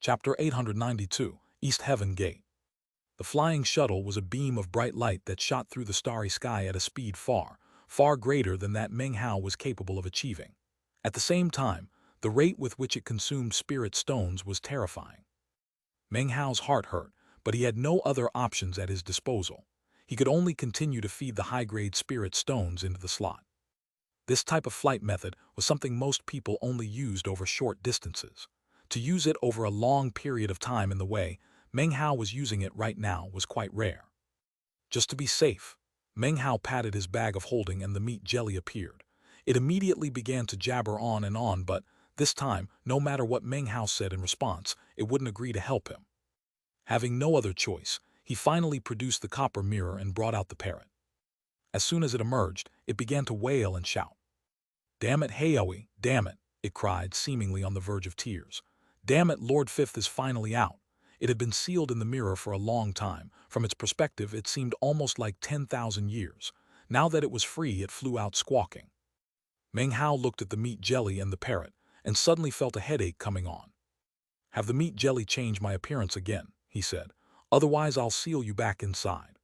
Chapter 892, East Heaven Gate. The flying shuttle was a beam of bright light that shot through the starry sky at a speed far, far greater than that Meng Hao was capable of achieving. At the same time, the rate with which it consumed spirit stones was terrifying. Meng Hao's heart hurt, but he had no other options at his disposal. He could only continue to feed the high-grade spirit stones into the slot. This type of flight method was something most people only used over short distances. To use it over a long period of time in the way Meng Hao was using it right now was quite rare. Just to be safe, Meng Hao patted his bag of holding and the meat jelly appeared. It immediately began to jabber on, but this time, no matter what Meng Hao said in response, it wouldn't agree to help him. Having no other choice, he finally produced the copper mirror and brought out the parrot. As soon as it emerged, it began to wail and shout. "Damn it, Haoe, damn it," it cried, seemingly on the verge of tears. "Damn it, Lord Fifth is finally out." It had been sealed in the mirror for a long time. From its perspective, it seemed almost like 10,000 years. Now that it was free, it flew out squawking. Meng Hao looked at the meat jelly and the parrot, and suddenly felt a headache coming on. "Have the meat jelly change my appearance again," he said. "Otherwise I'll seal you back inside."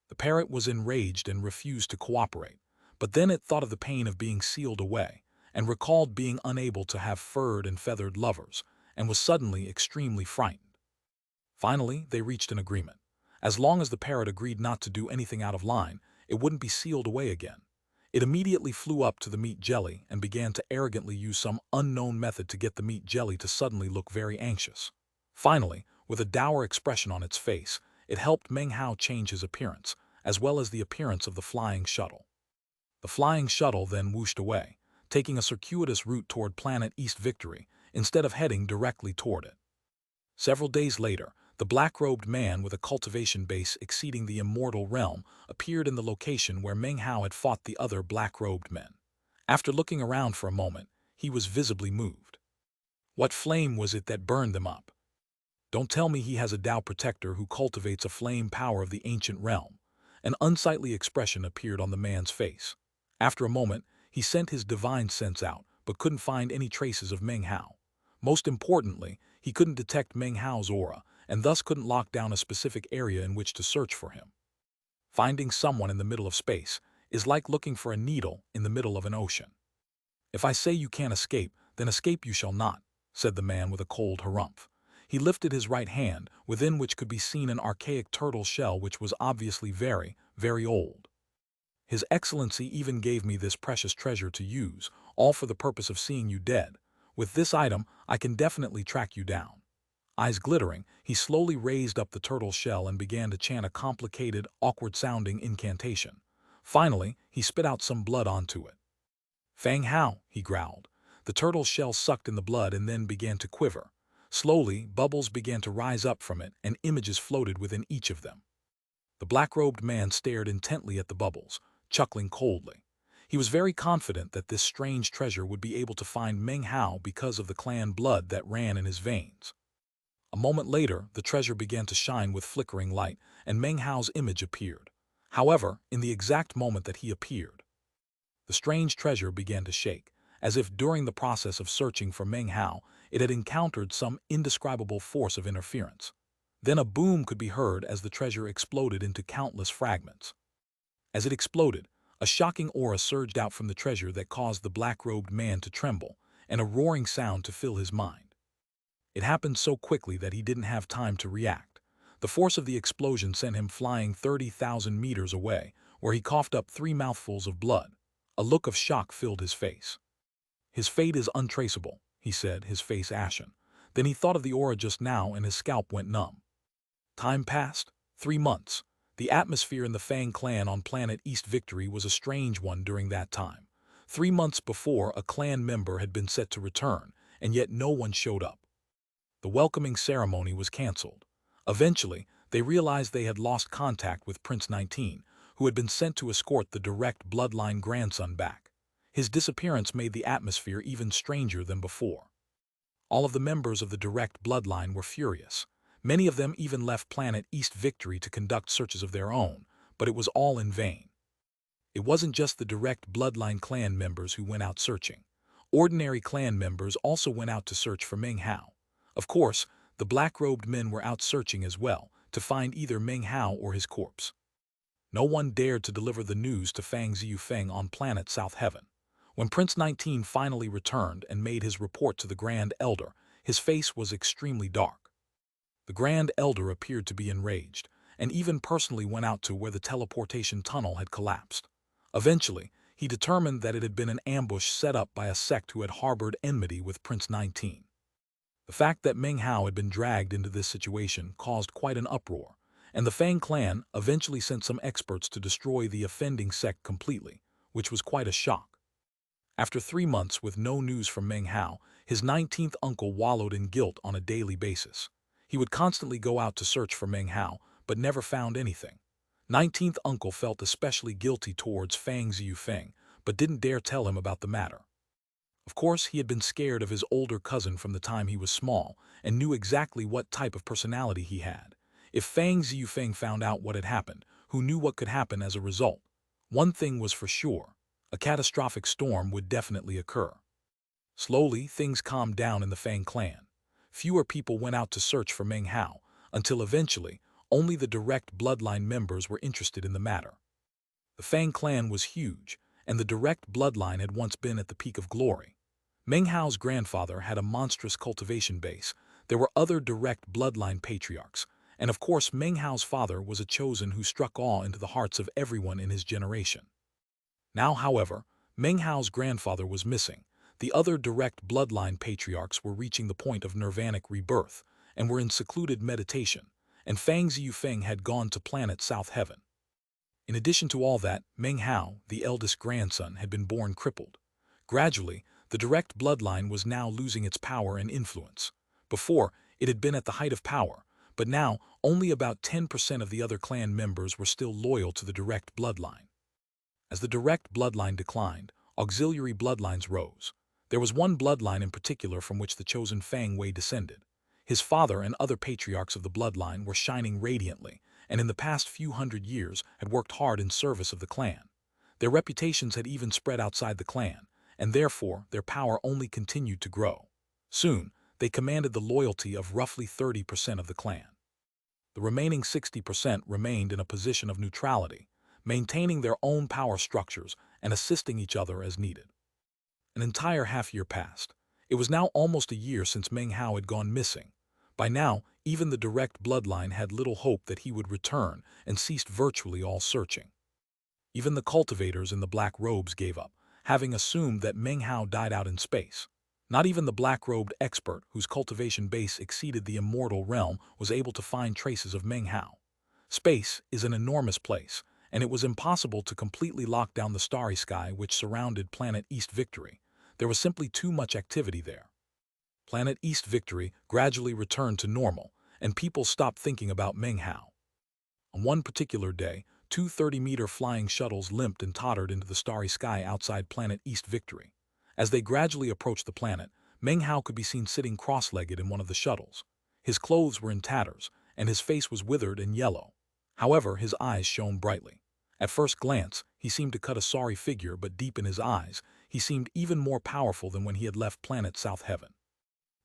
The parrot was enraged and refused to cooperate, but then it thought of the pain of being sealed away, and recalled being unable to have furred and feathered lovers, and was suddenly extremely frightened. Finally, they reached an agreement. As long as the parrot agreed not to do anything out of line, it wouldn't be sealed away again. It immediately flew up to the meat jelly and began to arrogantly use some unknown method to get the meat jelly to suddenly look very anxious. Finally, with a dour expression on its face, it helped Meng Hao change his appearance, as well as the appearance of the flying shuttle. The flying shuttle then whooshed away, taking a circuitous route toward planet East Victory, instead of heading directly toward it. Several days later, the black-robed man with a cultivation base exceeding the immortal realm appeared in the location where Meng Hao had fought the other black-robed men. After looking around for a moment, he was visibly moved. What flame was it that burned them up? Don't tell me he has a Tao protector who cultivates a flame power of the ancient realm. An unsightly expression appeared on the man's face. After a moment, he sent his divine sense out, but couldn't find any traces of Meng Hao. Most importantly, he couldn't detect Meng Hao's aura, and thus couldn't lock down a specific area in which to search for him. Finding someone in the middle of space is like looking for a needle in the middle of an ocean. "If I say you can't escape, then escape you shall not," said the man with a cold harumph. He lifted his right hand, within which could be seen an archaic turtle shell which was obviously very, very old. "His Excellency even gave me this precious treasure to use, all for the purpose of seeing you dead. With this item, I can definitely track you down." Eyes glittering, he slowly raised up the turtle shell and began to chant a complicated, awkward-sounding incantation. Finally, he spit out some blood onto it. "Fang Hao," he growled. The turtle shell sucked in the blood and then began to quiver. Slowly, bubbles began to rise up from it, and images floated within each of them. The black-robed man stared intently at the bubbles, chuckling coldly. He was very confident that this strange treasure would be able to find Meng Hao because of the clan blood that ran in his veins. A moment later, the treasure began to shine with flickering light, and Meng Hao's image appeared. However, in the exact moment that he appeared, the strange treasure began to shake, as if during the process of searching for Meng Hao, it had encountered some indescribable force of interference. Then a boom could be heard as the treasure exploded into countless fragments. As it exploded, a shocking aura surged out from the treasure that caused the black-robed man to tremble, and a roaring sound to fill his mind. It happened so quickly that he didn't have time to react. The force of the explosion sent him flying 30,000 meters away, where he coughed up 3 mouthfuls of blood. A look of shock filled his face. "His fate is untraceable," he said, his face ashen. Then he thought of the aura just now and his scalp went numb. Time passed. 3 months. The atmosphere in the Fang clan on planet East Victory was a strange one during that time. 3 months before, a clan member had been set to return, and yet no one showed up. The welcoming ceremony was cancelled. Eventually, they realized they had lost contact with Prince 19, who had been sent to escort the direct bloodline grandson back. His disappearance made the atmosphere even stranger than before. All of the members of the direct bloodline were furious. Many of them even left planet East Victory to conduct searches of their own, but it was all in vain. It wasn't just the direct bloodline clan members who went out searching. Ordinary clan members also went out to search for Meng Hao. Of course, The black-robed men were out searching as well, to find either Meng Hao or his corpse. No one dared to deliver the news to Fang Ziyufeng on planet South Heaven. When Prince 19 finally returned and made his report to the Grand Elder, his face was extremely dark. The Grand Elder appeared to be enraged, and even personally went out to where the teleportation tunnel had collapsed. Eventually, he determined that it had been an ambush set up by a sect who had harbored enmity with Prince 19. The fact that Meng Hao had been dragged into this situation caused quite an uproar, and the Fang clan eventually sent some experts to destroy the offending sect completely, which was quite a shock. After 3 months with no news from Meng Hao, his 19th uncle wallowed in guilt on a daily basis. He would constantly go out to search for Meng Hao, but never found anything. 19th uncle felt especially guilty towards Fang Ziyufeng, but didn't dare tell him about the matter. Of course, he had been scared of his older cousin from the time he was small, and knew exactly what type of personality he had. If Fang Ziyufeng found out what had happened, who knew what could happen as a result? One thing was for sure: a catastrophic storm would definitely occur. Slowly, things calmed down in the Fang clan. Fewer people went out to search for Meng Hao, until eventually, only the direct bloodline members were interested in the matter. The Fang clan was huge, and the direct bloodline had once been at the peak of glory. Meng Hao's grandfather had a monstrous cultivation base. There were other direct bloodline patriarchs, and of course Meng Hao's father was a chosen who struck awe into the hearts of everyone in his generation. Now, however, Meng Hao's grandfather was missing. The other direct bloodline patriarchs were reaching the point of nirvanic rebirth, and were in secluded meditation, and Fang Ziyufeng had gone to planet South Heaven. In addition to all that, Meng Hao, the eldest grandson, had been born crippled. Gradually, the direct bloodline was now losing its power and influence. Before, it had been at the height of power, but now only about 10% of the other clan members were still loyal to the direct bloodline. As the direct bloodline declined, auxiliary bloodlines rose. There was one bloodline in particular from which the chosen Fang Wei descended. His father and other patriarchs of the bloodline were shining radiantly, and in the past few hundred years had worked hard in service of the clan. Their reputations had even spread outside the clan, and therefore their power only continued to grow. Soon, they commanded the loyalty of roughly 30% of the clan. The remaining 60% remained in a position of neutrality, maintaining their own power structures and assisting each other as needed. An entire half-year passed. It was now almost a year since Meng Hao had gone missing. By now, even the direct bloodline had little hope that he would return, and ceased virtually all searching. Even the cultivators in the black robes gave up, having assumed that Meng Hao died out in space. Not even the black-robed expert, whose cultivation base exceeded the immortal realm, was able to find traces of Meng Hao. Space is an enormous place, and it was impossible to completely lock down the starry sky which surrounded planet East Victory. There was simply too much activity there. Planet East Victory gradually returned to normal, and people stopped thinking about Meng Hao. On one particular day, 2 30-meter flying shuttles limped and tottered into the starry sky outside planet East Victory. As they gradually approached the planet, Meng Hao could be seen sitting cross-legged in one of the shuttles. His clothes were in tatters, and his face was withered and yellow. However, his eyes shone brightly. At first glance, he seemed to cut a sorry figure, but deep in his eyes, he seemed even more powerful than when he had left planet South Heaven.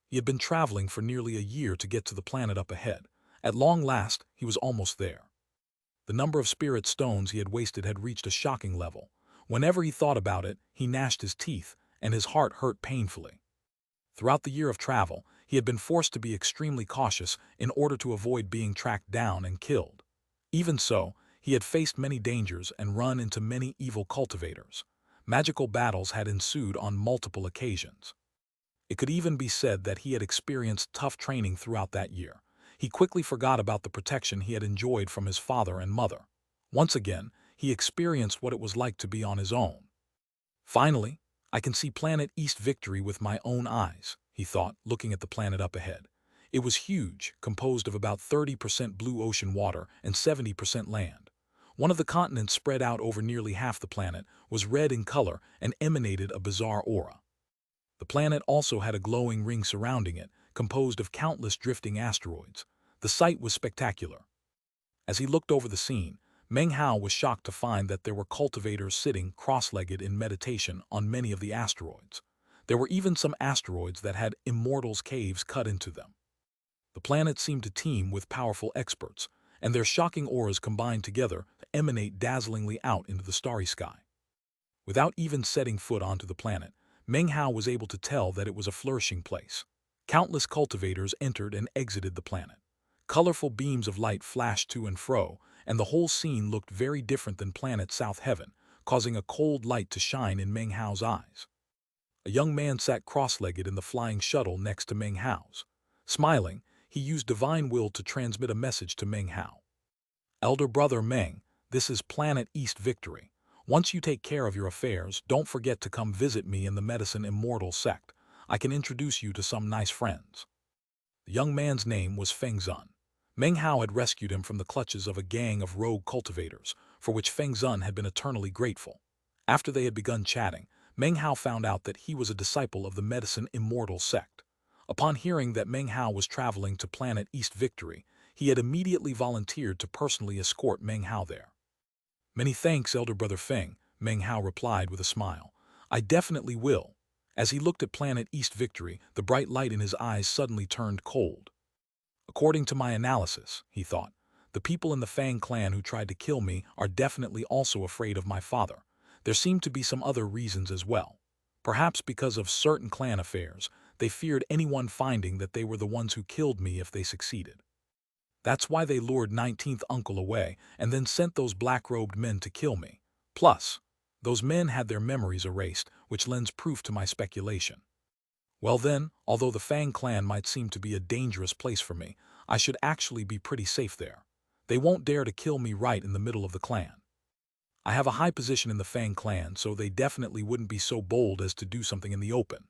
He had been traveling for nearly a year to get to the planet up ahead. At long last, he was almost there. The number of spirit stones he had wasted had reached a shocking level. Whenever he thought about it, he gnashed his teeth, and his heart hurt painfully. Throughout the year of travel, he had been forced to be extremely cautious in order to avoid being tracked down and killed. Even so, he had faced many dangers and run into many evil cultivators. Magical battles had ensued on multiple occasions. It could even be said that he had experienced tough training throughout that year. He quickly forgot about the protection he had enjoyed from his father and mother. Once again, he experienced what it was like to be on his own. Finally, I can see planet East Victory with my own eyes, he thought, looking at the planet up ahead. It was huge, composed of about 30% blue ocean water and 70% land. One of the continents, spread out over nearly half the planet, was red in color and emanated a bizarre aura. The planet also had a glowing ring surrounding it, composed of countless drifting asteroids. The sight was spectacular. As he looked over the scene, Meng Hao was shocked to find that there were cultivators sitting cross-legged in meditation on many of the asteroids. There were even some asteroids that had immortals' caves cut into them. The The planet seemed to teem with powerful experts, and their shocking auras combined together to emanate dazzlingly out into the starry sky. Without even setting foot onto the planet, Meng Hao was able to tell that it was a flourishing place. Countless cultivators entered and exited the planet. Colorful beams of light flashed to and fro, and the whole scene looked very different than planet South Heaven, causing a cold light to shine in Meng Hao's eyes. A young man sat cross-legged in the flying shuttle next to Meng Hao's. Smiling, he used divine will to transmit a message to Meng Hao. Elder brother Meng, this is Planet East Victory. Once you take care of your affairs, don't forget to come visit me in the Medicine Immortal sect. I can introduce you to some nice friends. The young man's name was Feng Zun. Meng Hao had rescued him from the clutches of a gang of rogue cultivators, for which Feng Zun had been eternally grateful. After they had begun chatting, Meng Hao found out that he was a disciple of the Medicine Immortal sect. Upon hearing that Meng Hao was traveling to Planet East Victory, he had immediately volunteered to personally escort Meng Hao there. Many thanks, elder brother Feng, Meng Hao replied with a smile. I definitely will. As he looked at Planet East Victory, the bright light in his eyes suddenly turned cold. According to my analysis, he thought, the people in the Fang clan who tried to kill me are definitely also afraid of my father. There seemed to be some other reasons as well. Perhaps because of certain clan affairs, they feared anyone finding that they were the ones who killed me if they succeeded. That's why they lured 19th Uncle away and then sent those black-robed men to kill me. Plus, those men had their memories erased, which lends proof to my speculation. Well then, although the Fang clan might seem to be a dangerous place for me, I should actually be pretty safe there. They won't dare to kill me right in the middle of the clan. I have a high position in the Fang clan, so they definitely wouldn't be so bold as to do something in the open.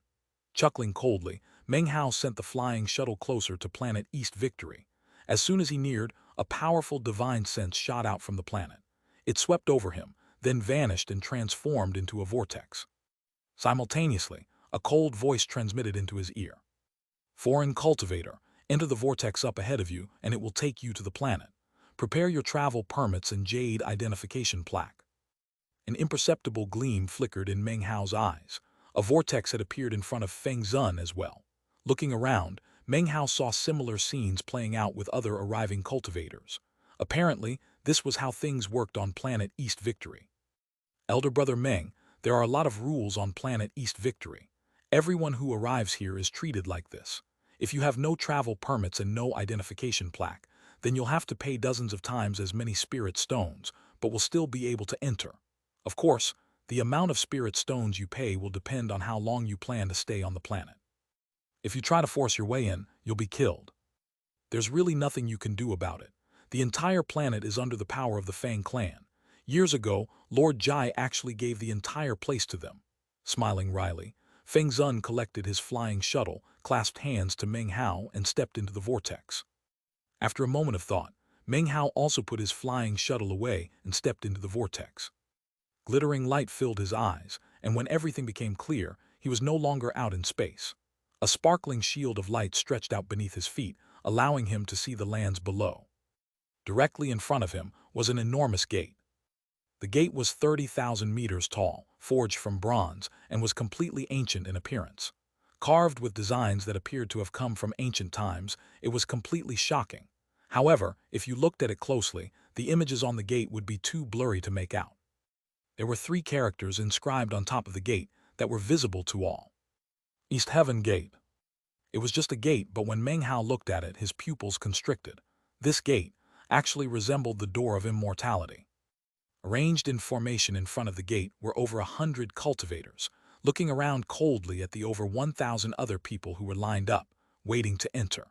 Chuckling coldly, Meng Hao sent the flying shuttle closer to Planet East Victory. As soon as he neared, a powerful divine sense shot out from the planet. It swept over him, then vanished and transformed into a vortex. Simultaneously, a cold voice transmitted into his ear. Foreign cultivator, enter the vortex up ahead of you and it will take you to the planet. Prepare your travel permits and Jade identification plaque. An imperceptible gleam flickered in Meng Hao's eyes. A vortex had appeared in front of Feng Zun as well. Looking around, Meng Hao saw similar scenes playing out with other arriving cultivators. Apparently, this was how things worked on Planet East Victory. Elder brother Meng, there are a lot of rules on Planet East Victory. Everyone who arrives here is treated like this. If you have no travel permits and no identification plaque, then you'll have to pay dozens of times as many spirit stones, but will still be able to enter. Of course, the amount of spirit stones you pay will depend on how long you plan to stay on the planet. If you try to force your way in, you'll be killed. There's really nothing you can do about it. The entire planet is under the power of the Fang clan. Years ago, Lord Jai actually gave the entire place to them. Smiling wryly, Feng Zun collected his flying shuttle, clasped hands to Meng Hao, and stepped into the vortex. After a moment of thought, Meng Hao also put his flying shuttle away and stepped into the vortex. Glittering light filled his eyes, and when everything became clear, he was no longer out in space. A sparkling shield of light stretched out beneath his feet, allowing him to see the lands below. Directly in front of him was an enormous gate. The gate was 30,000 meters tall, forged from bronze, and was completely ancient in appearance. Carved with designs that appeared to have come from ancient times, it was completely shocking. However, if you looked at it closely, the images on the gate would be too blurry to make out. There were 3 characters inscribed on top of the gate that were visible to all. East Heaven Gate. It was just a gate, but when Meng Hao looked at it, his pupils constricted. This gate actually resembled the door of immortality. Arranged in formation in front of the gate were over 100 cultivators, looking around coldly at the over 1,000 other people who were lined up, waiting to enter.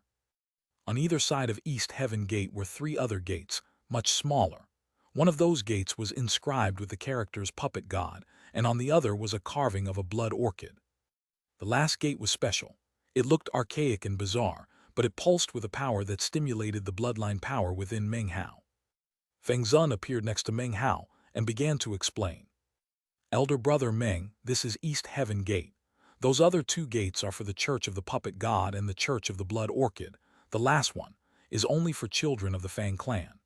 On either side of East Heaven Gate were 3 other gates, much smaller. One of those gates was inscribed with the characters Puppet God, and on the other was a carving of a blood orchid. The last gate was special. It looked archaic and bizarre, but it pulsed with a power that stimulated the bloodline power within Meng Hao. Feng Zun appeared next to Meng Hao and began to explain. Elder brother Meng, this is East Heaven Gate. Those other 2 gates are for the Church of the Puppet God and the Church of the Blood Orchid. The last one is only for children of the Fang clan.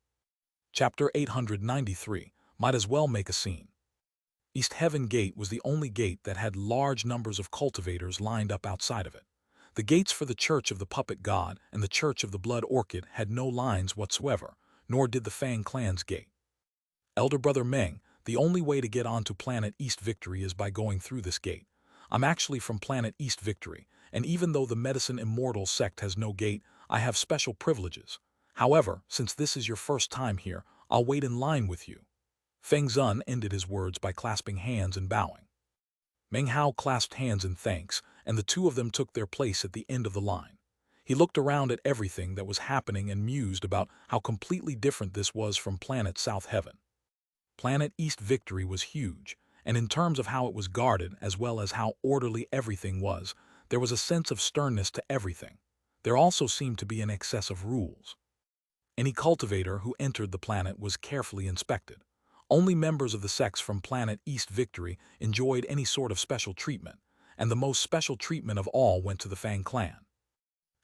Chapter 893, might as well make a scene. East Heaven Gate was the only gate that had large numbers of cultivators lined up outside of it. The gates for the Church of the Puppet God and the Church of the Blood Orchid had no lines whatsoever, nor did the Fang clan's gate. Elder Brother Meng, the only way to get onto Planet East Victory is by going through this gate. I'm actually from Planet East Victory, and even though the Medicine Immortal sect has no gate, I have special privileges. However, since this is your first time here, I'll wait in line with you. Feng Zun ended his words by clasping hands and bowing. Meng Hao clasped hands in thanks, and the two of them took their place at the end of the line. He looked around at everything that was happening and mused about how completely different this was from Planet South Heaven. Planet East Victory was huge, and in terms of how it was guarded as well as how orderly everything was, there was a sense of sternness to everything. There also seemed to be an excess of rules. Any cultivator who entered the planet was carefully inspected. Only members of the sects from Planet East Victory enjoyed any sort of special treatment, and the most special treatment of all went to the Fang clan.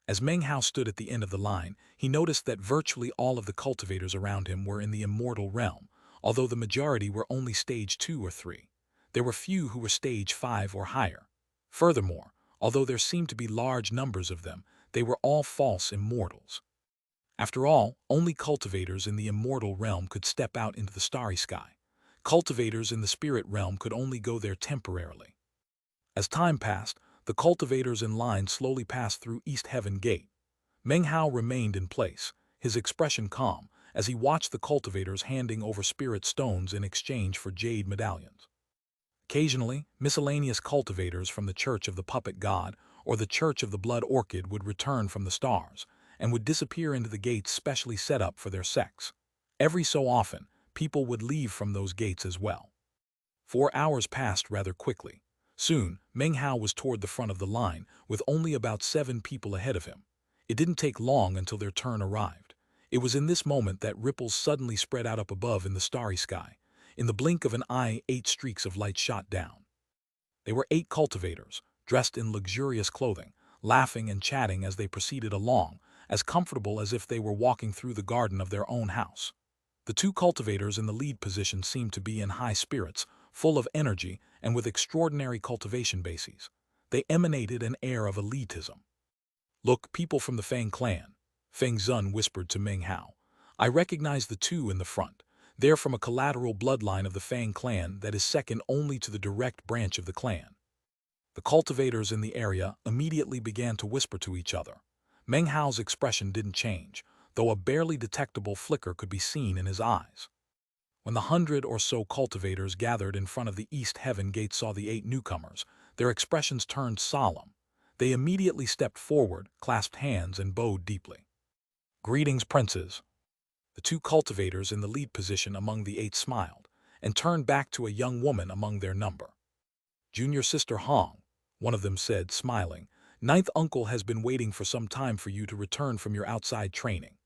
As Meng Hao stood at the end of the line, he noticed that virtually all of the cultivators around him were in the immortal realm, although the majority were only stage 2 or 3. There were few who were stage 5 or higher. Furthermore, although there seemed to be large numbers of them, they were all false immortals. After all, only cultivators in the immortal realm could step out into the starry sky. Cultivators in the spirit realm could only go there temporarily. As time passed, the cultivators in line slowly passed through East Heaven Gate. Meng Hao remained in place, his expression calm, as he watched the cultivators handing over spirit stones in exchange for jade medallions. Occasionally, miscellaneous cultivators from the Church of the Puppet God or the Church of the Blood Orchid would return from the stars, and would disappear into the gates specially set up for their sects. Every so often, people would leave from those gates as well. 4 hours passed rather quickly. Soon, Meng Hao was toward the front of the line, with only about 7 people ahead of him. It didn't take long until their turn arrived. It was in this moment that ripples suddenly spread out up above in the starry sky. In the blink of an eye, 8 streaks of light shot down. They were 8 cultivators, dressed in luxurious clothing, laughing and chatting as they proceeded along, as comfortable as if they were walking through the garden of their own house. The 2 cultivators in the lead position seemed to be in high spirits, full of energy and with extraordinary cultivation bases. They emanated an air of elitism. "Look, people from the Fang clan," Feng Zun whispered to Meng Hao. "I recognize the 2 in the front. They're from a collateral bloodline of the Fang clan that is second only to the direct branch of the clan." The cultivators in the area immediately began to whisper to each other. Meng Hao's expression didn't change, though a barely detectable flicker could be seen in his eyes. When the 100 or so cultivators gathered in front of the East Heaven Gate saw the 8 newcomers, their expressions turned solemn. They immediately stepped forward, clasped hands, and bowed deeply. "Greetings, princes." The 2 cultivators in the lead position among the 8 smiled, and turned back to a young woman among their number. "Junior Sister Hong," one of them said, smiling, "Ninth Uncle has been waiting for some time for you to return from your outside training."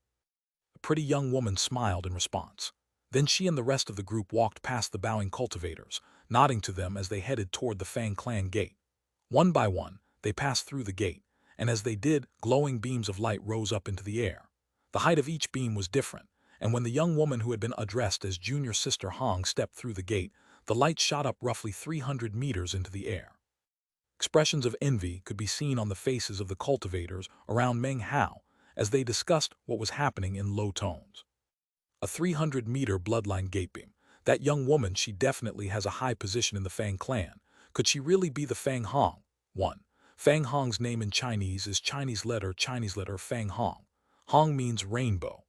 The pretty young woman smiled in response. Then she and the rest of the group walked past the bowing cultivators, nodding to them as they headed toward the Fang clan gate. One by one, they passed through the gate, and as they did, glowing beams of light rose up into the air. The height of each beam was different, and when the young woman who had been addressed as Junior Sister Hong stepped through the gate, the light shot up roughly 300 meters into the air. Expressions of envy could be seen on the faces of the cultivators around Meng Hao as they discussed what was happening in low tones. A 300-meter bloodline gate beam. That young woman, she definitely has a high position in the Fang clan. Could she really be the Fang Hong? 1. Fang Hong's name in Chinese is Chinese letter Fang Hong. Hong means rainbow.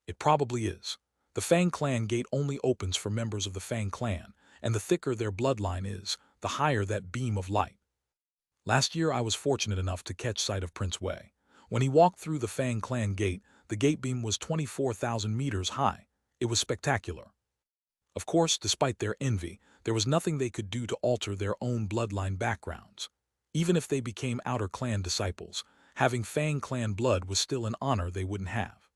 It probably is. The Fang clan gate only opens for members of the Fang clan, and the thicker their bloodline is, the higher that beam of light. Last year I was fortunate enough to catch sight of Prince Wei. When he walked through the Fang clan gate, the gate beam was 24,000 meters high. It was spectacular. Of course, despite their envy, there was nothing they could do to alter their own bloodline backgrounds. Even if they became outer clan disciples, having Fang clan blood was still an honor they wouldn't have.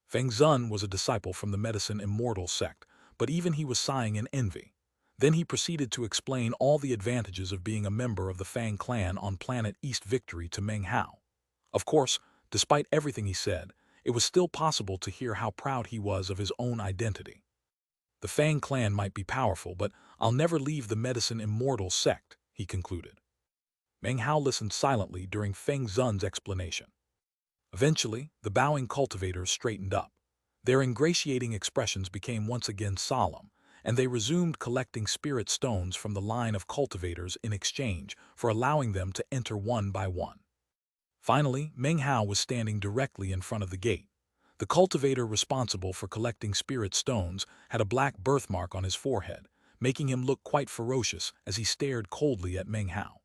Feng Zun was a disciple from the Medicine Immortal sect, but even he was sighing in envy. Then he proceeded to explain all the advantages of being a member of the Fang clan on Planet East Victory to Meng Hao. Of course, despite everything he said, it was still possible to hear how proud he was of his own identity. "The Fang clan might be powerful, but I'll never leave the Medicine Immortal sect," he concluded. Meng Hao listened silently during Feng Zun's explanation. Eventually, the bowing cultivators straightened up. Their ingratiating expressions became once again solemn, and they resumed collecting spirit stones from the line of cultivators in exchange for allowing them to enter one by one. Finally, Meng Hao was standing directly in front of the gate. The cultivator responsible for collecting spirit stones had a black birthmark on his forehead, making him look quite ferocious as he stared coldly at Meng Hao.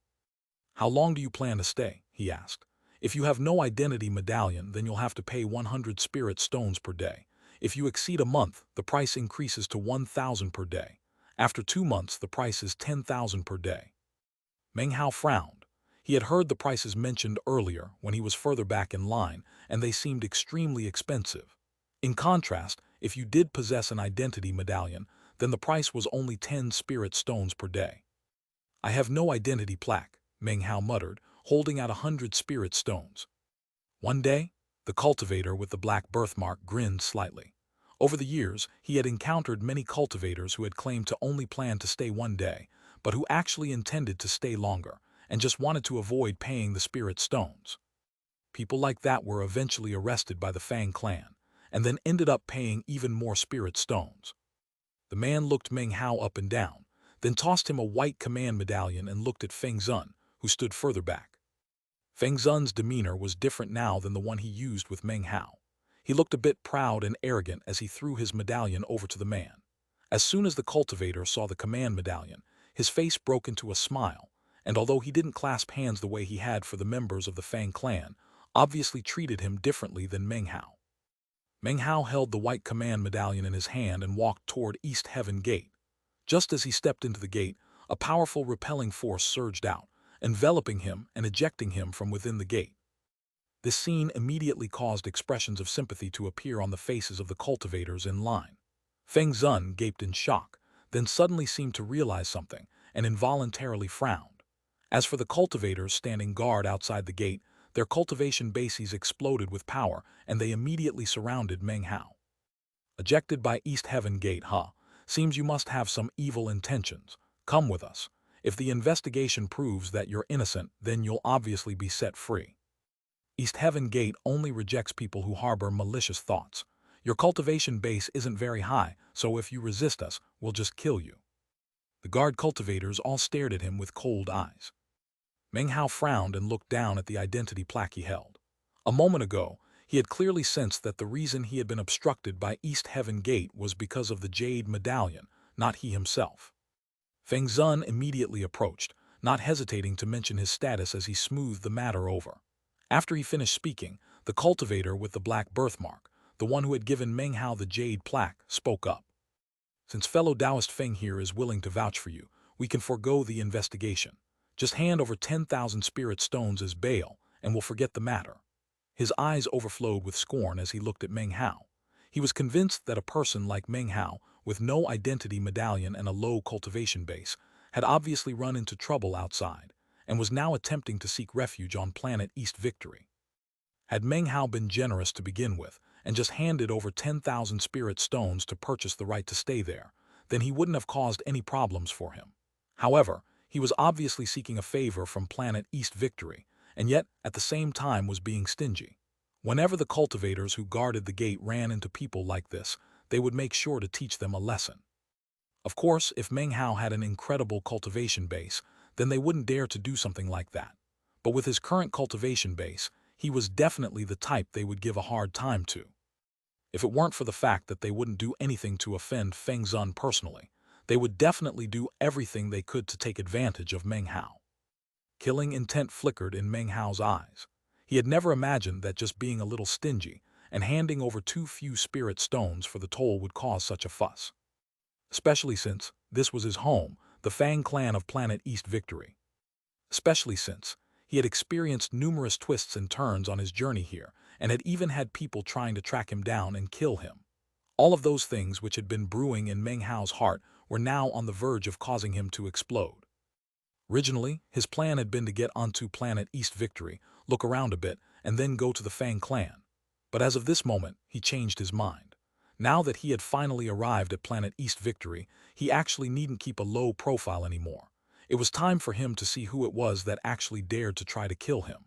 "How long do you plan to stay?" he asked. "If you have no identity medallion, then you'll have to pay 100 spirit stones per day. If you exceed a month, the price increases to 1,000 per day. After 2 months, the price is 10,000 per day." Meng Hao frowned. He had heard the prices mentioned earlier when he was further back in line, and they seemed extremely expensive. In contrast, if you did possess an identity medallion, then the price was only 10 spirit stones per day. "I have no identity plaque," Meng Hao muttered, holding out 100 spirit stones. One day, the cultivator with the black birthmark grinned slightly. Over the years, he had encountered many cultivators who had claimed to only plan to stay one day, but who actually intended to stay longer, and just wanted to avoid paying the spirit stones. People like that were eventually arrested by the Fang clan, and then ended up paying even more spirit stones. The man looked Meng Hao up and down, then tossed him a white command medallion and looked at Feng Zun, who stood further back. Feng Zun's demeanor was different now than the one he used with Meng Hao. He looked a bit proud and arrogant as he threw his medallion over to the man. As soon as the cultivator saw the command medallion, his face broke into a smile, and although he didn't clasp hands the way he had for the members of the Fang clan, obviously treated him differently than Meng Hao. Meng Hao held the white command medallion in his hand and walked toward East Heaven Gate. Just as he stepped into the gate, a powerful repelling force surged out, enveloping him and ejecting him from within the gate. This scene immediately caused expressions of sympathy to appear on the faces of the cultivators in line. Feng Zun gaped in shock, then suddenly seemed to realize something, and involuntarily frowned. As for the cultivators standing guard outside the gate, their cultivation bases exploded with power, and they immediately surrounded Meng Hao. "Ejected by East Heaven Gate, huh? Seems you must have some evil intentions. Come with us. If the investigation proves that you're innocent, then you'll obviously be set free. East Heaven Gate only rejects people who harbor malicious thoughts. Your cultivation base isn't very high, so if you resist us, we'll just kill you." The guard cultivators all stared at him with cold eyes. Meng Hao frowned and looked down at the identity plaque he held. A moment ago, he had clearly sensed that the reason he had been obstructed by East Heaven Gate was because of the Jade medallion, not he himself. Feng Zun immediately approached, not hesitating to mention his status as he smoothed the matter over. After he finished speaking, the cultivator with the black birthmark, the one who had given Meng Hao the Jade plaque, spoke up. "Since fellow Taoist Feng here is willing to vouch for you, we can forego the investigation. Just hand over 10,000 spirit stones as bail, and we'll forget the matter." His eyes overflowed with scorn as he looked at Meng Hao. He was convinced that a person like Meng Hao, with no identity medallion and a low cultivation base, had obviously run into trouble outside, and was now attempting to seek refuge on planet East Victory. Had Meng Hao been generous to begin with, and just handed over 10,000 spirit stones to purchase the right to stay there, then he wouldn't have caused any problems for him. However, he was obviously seeking a favor from planet East Victory, and yet at the same time was being stingy. Whenever the cultivators who guarded the gate ran into people like this, they would make sure to teach them a lesson. Of course, if Meng Hao had an incredible cultivation base, then they wouldn't dare to do something like that. But with his current cultivation base, he was definitely the type they would give a hard time to. If it weren't for the fact that they wouldn't do anything to offend Feng Zun personally, they would definitely do everything they could to take advantage of Meng Hao. Killing intent flickered in Meng Hao's eyes. He had never imagined that just being a little stingy and handing over too few spirit stones for the toll would cause such a fuss. Especially since this was his home, the Fang clan of planet East Victory. Especially since he had experienced numerous twists and turns on his journey here, and had even had people trying to track him down and kill him. All of those things which had been brewing in Meng Hao's heart were now on the verge of causing him to explode. Originally, his plan had been to get onto planet East Victory, look around a bit, and then go to the Fang clan. But as of this moment, he changed his mind. Now that he had finally arrived at planet East Victory, he actually needn't keep a low profile anymore. It was time for him to see who it was that actually dared to try to kill him.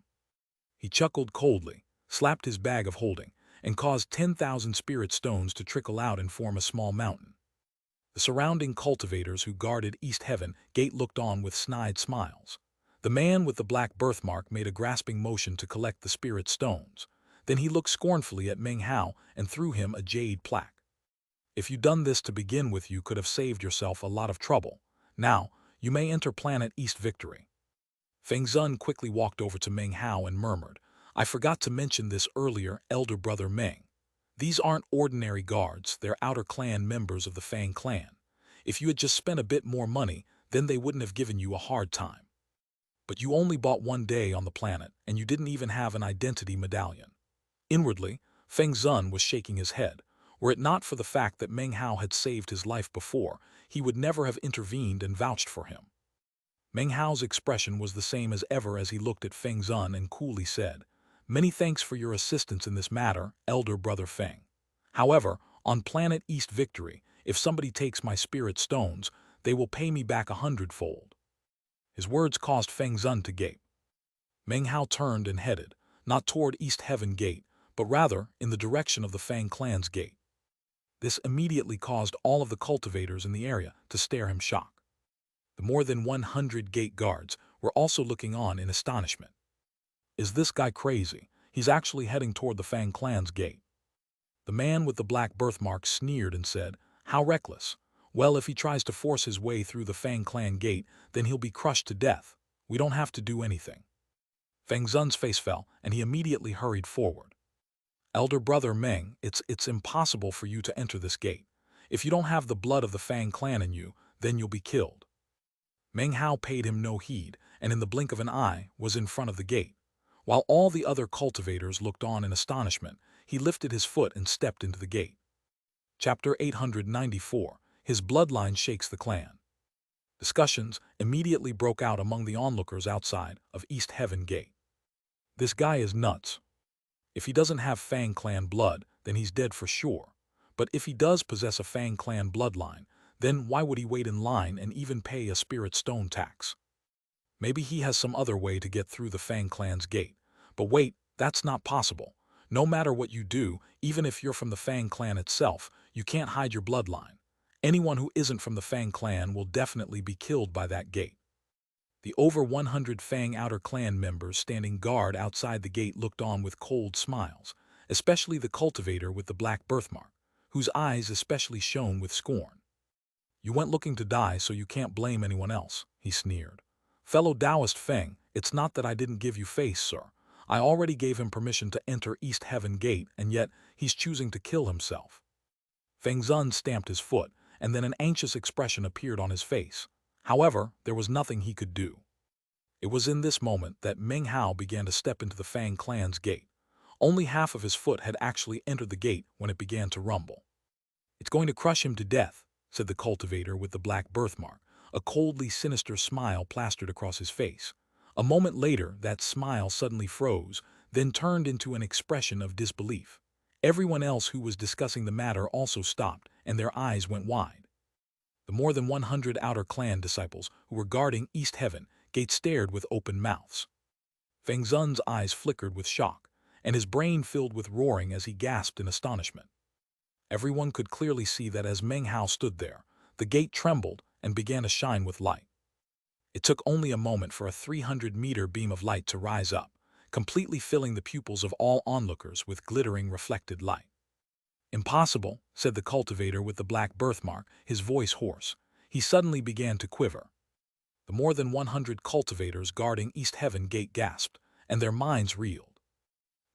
He chuckled coldly, slapped his bag of holding, and caused 10,000 spirit stones to trickle out and form a small mountain. The surrounding cultivators who guarded East Heaven Gate looked on with snide smiles. The man with the black birthmark made a grasping motion to collect the spirit stones. Then he looked scornfully at Meng Hao and threw him a jade plaque. If you'd done this to begin with, you could have saved yourself a lot of trouble. Now, you may enter planet East Victory. Feng Zun quickly walked over to Meng Hao and murmured, I forgot to mention this earlier, elder brother Meng. These aren't ordinary guards, they're outer clan members of the Fang clan. If you had just spent a bit more money, then they wouldn't have given you a hard time. But you only bought 1 day on the planet, and you didn't even have an identity medallion. Inwardly, Feng Zun was shaking his head. Were it not for the fact that Meng Hao had saved his life before, he would never have intervened and vouched for him. Meng Hao's expression was the same as ever as he looked at Feng Zun and coolly said, Many thanks for your assistance in this matter, elder brother Feng. However, on planet East Victory, if somebody takes my spirit stones, they will pay me back 100-fold. His words caused Feng Zun to gape. Meng Hao turned and headed, not toward East Heaven Gate, but rather in the direction of the Fang clan's gate. This immediately caused all of the cultivators in the area to stare him shock. The more than 100 gate guards were also looking on in astonishment. Is this guy crazy? He's actually heading toward the Fang clan's gate. The man with the black birthmark sneered and said, How reckless. Well, if he tries to force his way through the Fang clan gate, then he'll be crushed to death. We don't have to do anything. Feng Zun's face fell, and he immediately hurried forward. Elder brother Meng, it's impossible for you to enter this gate. If you don't have the blood of the Fang clan in you, then you'll be killed. Meng Hao paid him no heed, and in the blink of an eye was in front of the gate. While all the other cultivators looked on in astonishment, he lifted his foot and stepped into the gate. Chapter 894, His Bloodline Shakes the Clan. Discussions immediately broke out among the onlookers outside of East Heaven Gate. This guy is nuts. If he doesn't have Fang clan blood, then he's dead for sure. But if he does possess a Fang clan bloodline, then why would he wait in line and even pay a spirit stone tax? Maybe he has some other way to get through the Fang clan's gate. But wait, that's not possible. No matter what you do, even if you're from the Fang clan itself, you can't hide your bloodline. Anyone who isn't from the Fang clan will definitely be killed by that gate. The over 100 Fang outer clan members standing guard outside the gate looked on with cold smiles, especially the cultivator with the black birthmark, whose eyes especially shone with scorn. You went looking to die, so you can't blame anyone else, he sneered. Fellow Taoist Feng, it's not that I didn't give you face, sir. I already gave him permission to enter East Heaven Gate, and yet he's choosing to kill himself. Feng Zun stamped his foot, and then an anxious expression appeared on his face. However, there was nothing he could do. It was in this moment that Meng Hao began to step into the Fang clan's gate. Only half of his foot had actually entered the gate when it began to rumble. It's going to crush him to death, said the cultivator with the black birthmark. A coldly sinister smile plastered across his face. A moment later, that smile suddenly froze, then turned into an expression of disbelief. Everyone else who was discussing the matter also stopped, and their eyes went wide. The more than 100 outer clan disciples who were guarding East Heaven Gate stared with open mouths. Feng Zun's eyes flickered with shock, and his brain filled with roaring as he gasped in astonishment. Everyone could clearly see that as Meng Hao stood there, the gate trembled and began to shine with light. It took only a moment for a 300-meter beam of light to rise up, completely filling the pupils of all onlookers with glittering reflected light. Impossible, said the cultivator with the black birthmark, his voice hoarse. He suddenly began to quiver. The more than 100 cultivators guarding East Heaven Gate gasped, and their minds reeled.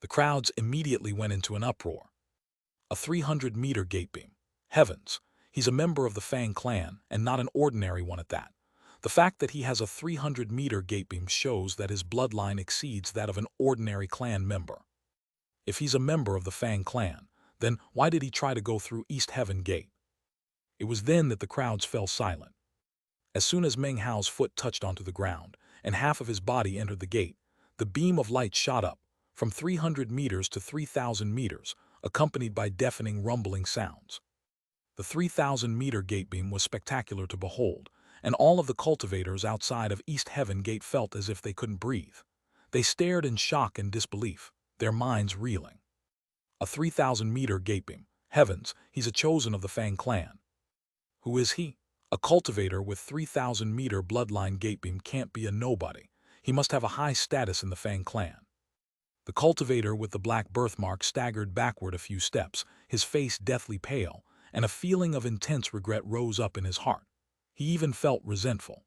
The crowds immediately went into an uproar. A 300-meter gate beam. Heavens, he's a member of the Fang clan, and not an ordinary one at that. The fact that he has a 300-meter gate beam shows that his bloodline exceeds that of an ordinary clan member. If he's a member of the Fang clan, then why did he try to go through East Heaven Gate? It was then that the crowds fell silent. As soon as Meng Hao's foot touched onto the ground, and half of his body entered the gate, the beam of light shot up, from 300 meters to 3,000 meters, accompanied by deafening rumbling sounds. The 3,000-meter gate beam was spectacular to behold, and all of the cultivators outside of East Heaven Gate felt as if they couldn't breathe. They stared in shock and disbelief, their minds reeling. A 3,000-meter gaping. Heavens, he's a chosen of the Fang clan. Who is he? A cultivator with 3,000-meter bloodline gaping can't be a nobody. He must have a high status in the Fang clan. The cultivator with the black birthmark staggered backward a few steps, his face deathly pale, and a feeling of intense regret rose up in his heart. He even felt resentful.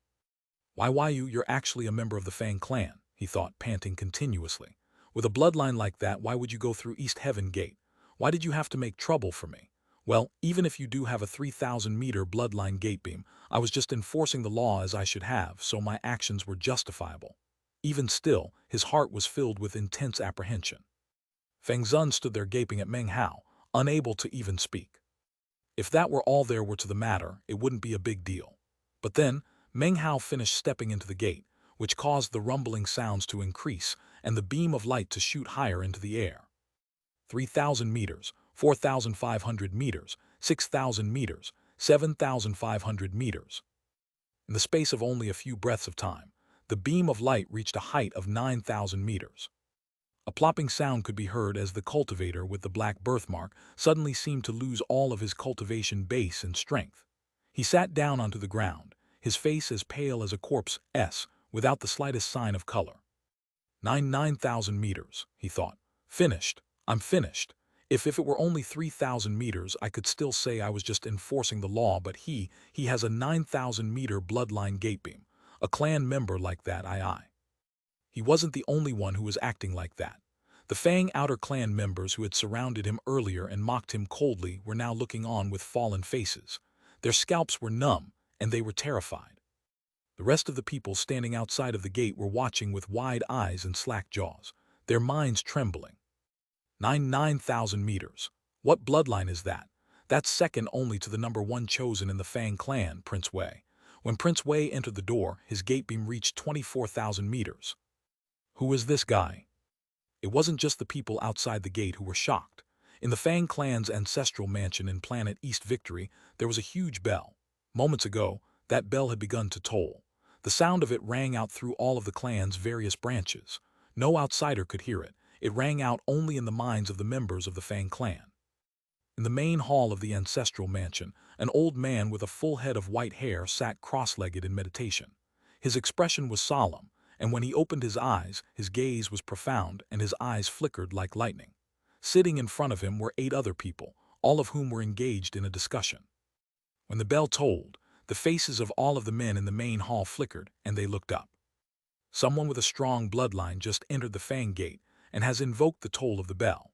Why you're actually a member of the Fang clan, he thought, panting continuously. With a bloodline like that, why would you go through East Heaven Gate? Why did you have to make trouble for me? Well, even if you do have a 3,000-meter bloodline gate beam, I was just enforcing the law as I should have, so my actions were justifiable. Even still, his heart was filled with intense apprehension. Feng Zun stood there gaping at Meng Hao, unable to even speak. If that were all there were to the matter, it wouldn't be a big deal. But then, Meng Hao finished stepping into the gate, which caused the rumbling sounds to increase and the beam of light to shoot higher into the air. 3,000 meters, 4,500 meters, 6,000 meters, 7,500 meters. In the space of only a few breaths of time, the beam of light reached a height of 9,000 meters. A plopping sound could be heard as the cultivator with the black birthmark suddenly seemed to lose all of his cultivation base and strength. He sat down onto the ground, his face as pale as a corpse, without the slightest sign of color. 9,000 meters, he thought. Finished. I'm finished. If it were only 3,000 meters, I could still say I was just enforcing the law, but he has a 9,000-meter bloodline gate beam. A clan member like that, He wasn't the only one who was acting like that. The Fang outer clan members who had surrounded him earlier and mocked him coldly were now looking on with fallen faces. Their scalps were numb, and they were terrified. The rest of the people standing outside of the gate were watching with wide eyes and slack jaws, their minds trembling. 9,000 meters. What bloodline is that? That's second only to the number 1 chosen in the Fang clan, Prince Wei. When Prince Wei entered the door, his gate beam reached 24,000 meters. Who is this guy? It wasn't just the people outside the gate who were shocked. In the Fang clan's ancestral mansion in planet East Victory, there was a huge bell. Moments ago, that bell had begun to toll. The sound of it rang out through all of the clan's various branches. No outsider could hear it. It rang out only in the minds of the members of the Fang clan. In the main hall of the ancestral mansion, an old man with a full head of white hair sat cross-legged in meditation. His expression was solemn, and when he opened his eyes, his gaze was profound and his eyes flickered like lightning. Sitting in front of him were 8 other people, all of whom were engaged in a discussion. When the bell tolled, the faces of all of the men in the main hall flickered, and they looked up. Someone with a strong bloodline just entered the Fang gate and has invoked the toll of the bell.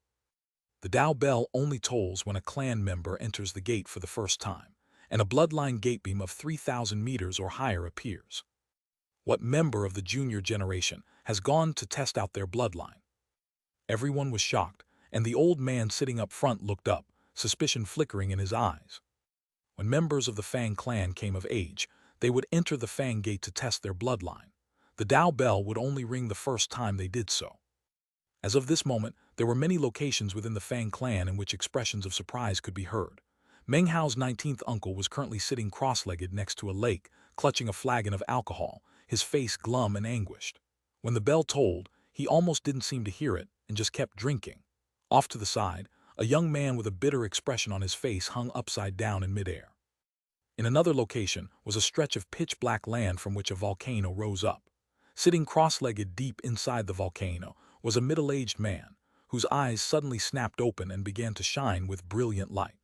The Dao bell only tolls when a clan member enters the gate for the first time, and a bloodline gate beam of 3,000 meters or higher appears. What member of the junior generation has gone to test out their bloodline? Everyone was shocked, and the old man sitting up front looked up, suspicion flickering in his eyes. When members of the Fang clan came of age, they would enter the Fang gate to test their bloodline. The Dao bell would only ring the first time they did so. As of this moment, there were many locations within the Fang clan in which expressions of surprise could be heard. Meng Hao's 19th uncle was currently sitting cross-legged next to a lake, clutching a flagon of alcohol, his face glum and anguished. When the bell tolled, he almost didn't seem to hear it and just kept drinking. Off to the side, a young man with a bitter expression on his face hung upside down in midair. In another location was a stretch of pitch-black land from which a volcano rose up. Sitting cross-legged deep inside the volcano was a middle-aged man, whose eyes suddenly snapped open and began to shine with brilliant light.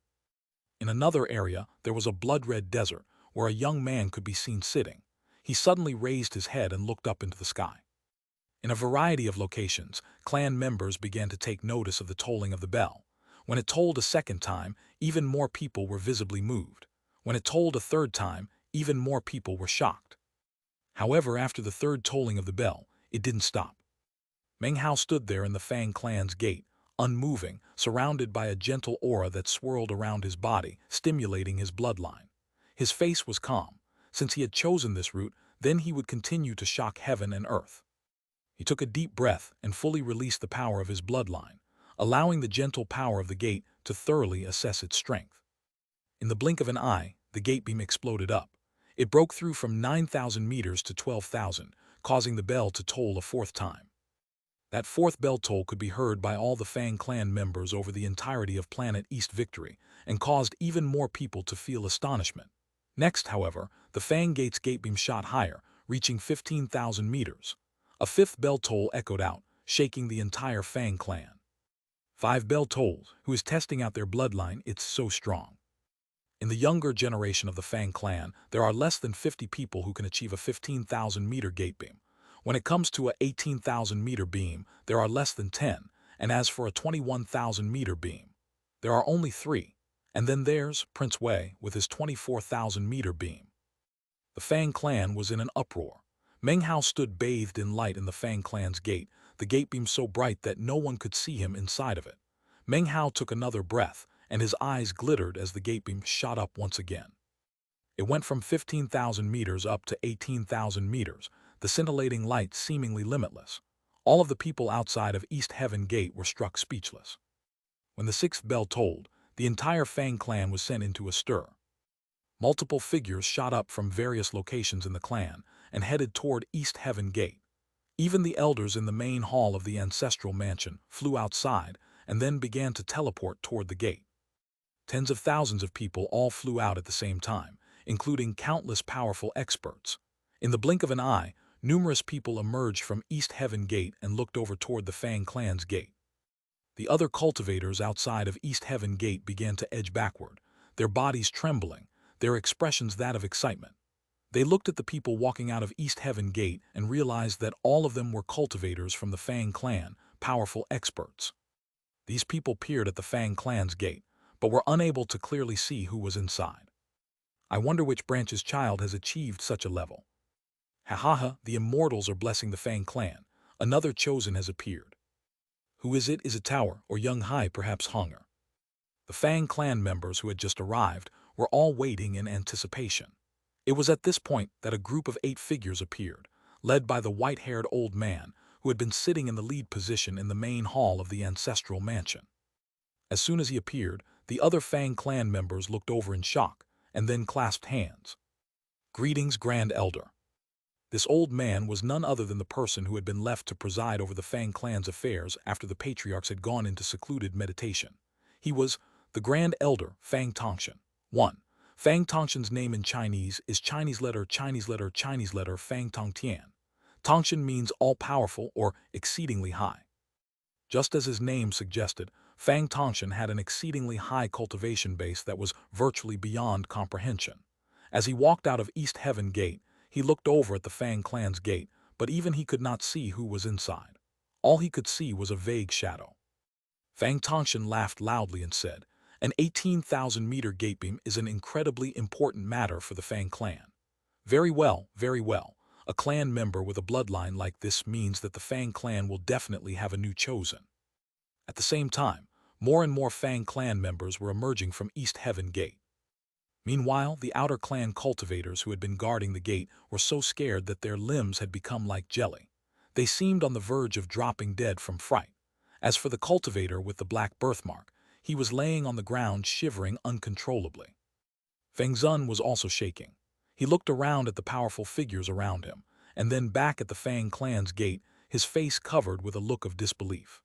In another area, there was a blood-red desert where a young man could be seen sitting. He suddenly raised his head and looked up into the sky. In a variety of locations, clan members began to take notice of the tolling of the bell. When it tolled a second time, even more people were visibly moved. When it tolled a third time, even more people were shocked. However, after the third tolling of the bell, it didn't stop. Meng Hao stood there in the Fang clan's gate, unmoving, surrounded by a gentle aura that swirled around his body, stimulating his bloodline. His face was calm. Since he had chosen this route, then he would continue to shock heaven and earth. He took a deep breath and fully released the power of his bloodline, allowing the gentle power of the gate to thoroughly assess its strength. In the blink of an eye, the gate beam exploded up. It broke through from 9,000 meters to 12,000, causing the bell to toll a fourth time. That fourth bell toll could be heard by all the Fang clan members over the entirety of planet East Victory, and caused even more people to feel astonishment. Next, however, the Fang Gate's gate beam shot higher, reaching 15,000 meters. A fifth bell toll echoed out, shaking the entire Fang clan. 5 bell tolls, who is testing out their bloodline, it's so strong. In the younger generation of the Fang clan, there are less than 50 people who can achieve a 15,000-meter gate beam. When it comes to a 18,000-meter beam, there are less than 10, and as for a 21,000-meter beam, there are only 3. And then there's Prince Wei with his 24,000-meter beam. The Fang clan was in an uproar. Meng Hao stood bathed in light in the Fang clan's gate, the gate beam so bright that no one could see him inside of it. Meng Hao took another breath, and his eyes glittered as the gate beam shot up once again. It went from 15,000 meters up to 18,000 meters, the scintillating light seemingly limitless. All of the people outside of East Heaven Gate were struck speechless. When the sixth bell tolled, the entire Fang clan was sent into a stir. Multiple figures shot up from various locations in the clan and headed toward East Heaven Gate. Even the elders in the main hall of the ancestral mansion flew outside and then began to teleport toward the gate. Tens of thousands of people all flew out at the same time, including countless powerful experts. In the blink of an eye, numerous people emerged from East Heaven Gate and looked over toward the Fang clan's gate. The other cultivators outside of East Heaven Gate began to edge backward, their bodies trembling, their expressions that of excitement. They looked at the people walking out of East Heaven Gate and realized that all of them were cultivators from the Fang clan, powerful experts. These people peered at the Fang clan's gate, but were unable to clearly see who was inside. I wonder which branch's child has achieved such a level. Ha ha ha, the immortals are blessing the Fang clan. Another chosen has appeared. Who is it? Is it Tower or Young Hai, perhaps Hunger? The Fang clan members who had just arrived were all waiting in anticipation. It was at this point that a group of 8 figures appeared, led by the white-haired old man who had been sitting in the lead position in the main hall of the ancestral mansion. As soon as he appeared, the other Fang clan members looked over in shock and then clasped hands. Greetings, Grand Elder. This old man was none other than the person who had been left to preside over the Fang clan's affairs after the patriarchs had gone into secluded meditation. He was the Grand Elder Fang Tongshan. 1. Fang Tongshan's name in Chinese is Chinese letter Fang Tongtian. Tongshan means all-powerful or exceedingly high. Just as his name suggested, Fang Tongshan had an exceedingly high cultivation base that was virtually beyond comprehension. As he walked out of East Heaven Gate, he looked over at the Fang clan's gate, but even he could not see who was inside. All he could see was a vague shadow. Fang Tongshan laughed loudly and said, "An 18,000-meter gate beam is an incredibly important matter for the Fang clan." Very well, very well. A clan member with a bloodline like this means that the Fang clan will definitely have a new chosen. At the same time, more and more Fang clan members were emerging from East Heaven Gate. Meanwhile, the outer clan cultivators who had been guarding the gate were so scared that their limbs had become like jelly. They seemed on the verge of dropping dead from fright. As for the cultivator with the black birthmark, he was laying on the ground shivering uncontrollably. Feng Zun was also shaking. He looked around at the powerful figures around him, and then back at the Fang clan's gate, his face covered with a look of disbelief.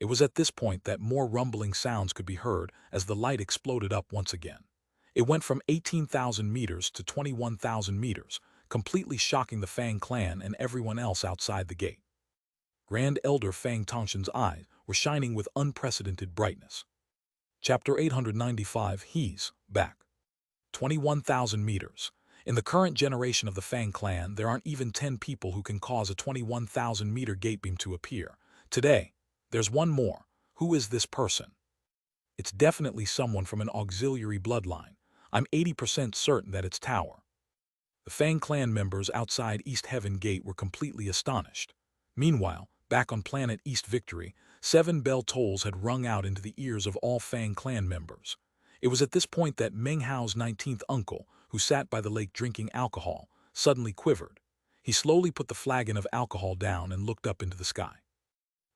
It was at this point that more rumbling sounds could be heard as the light exploded up once again. It went from 18,000 meters to 21,000 meters, completely shocking the Fang clan and everyone else outside the gate. Grand Elder Fang Tongshan's eyes were shining with unprecedented brightness. Chapter 895, He's Back. 21,000 meters. In the current generation of the Fang clan, there aren't even 10 people who can cause a 21,000-meter gate beam to appear. Today, there's one more. Who is this person? It's definitely someone from an auxiliary bloodline. I'm 80% certain that it's Tower. The Fang clan members outside East Heaven Gate were completely astonished. Meanwhile, back on planet East Victory, 7 bell tolls had rung out into the ears of all Fang clan members. It was at this point that Meng Hao's 19th uncle, who sat by the lake drinking alcohol, suddenly quivered. He slowly put the flagon of alcohol down and looked up into the sky.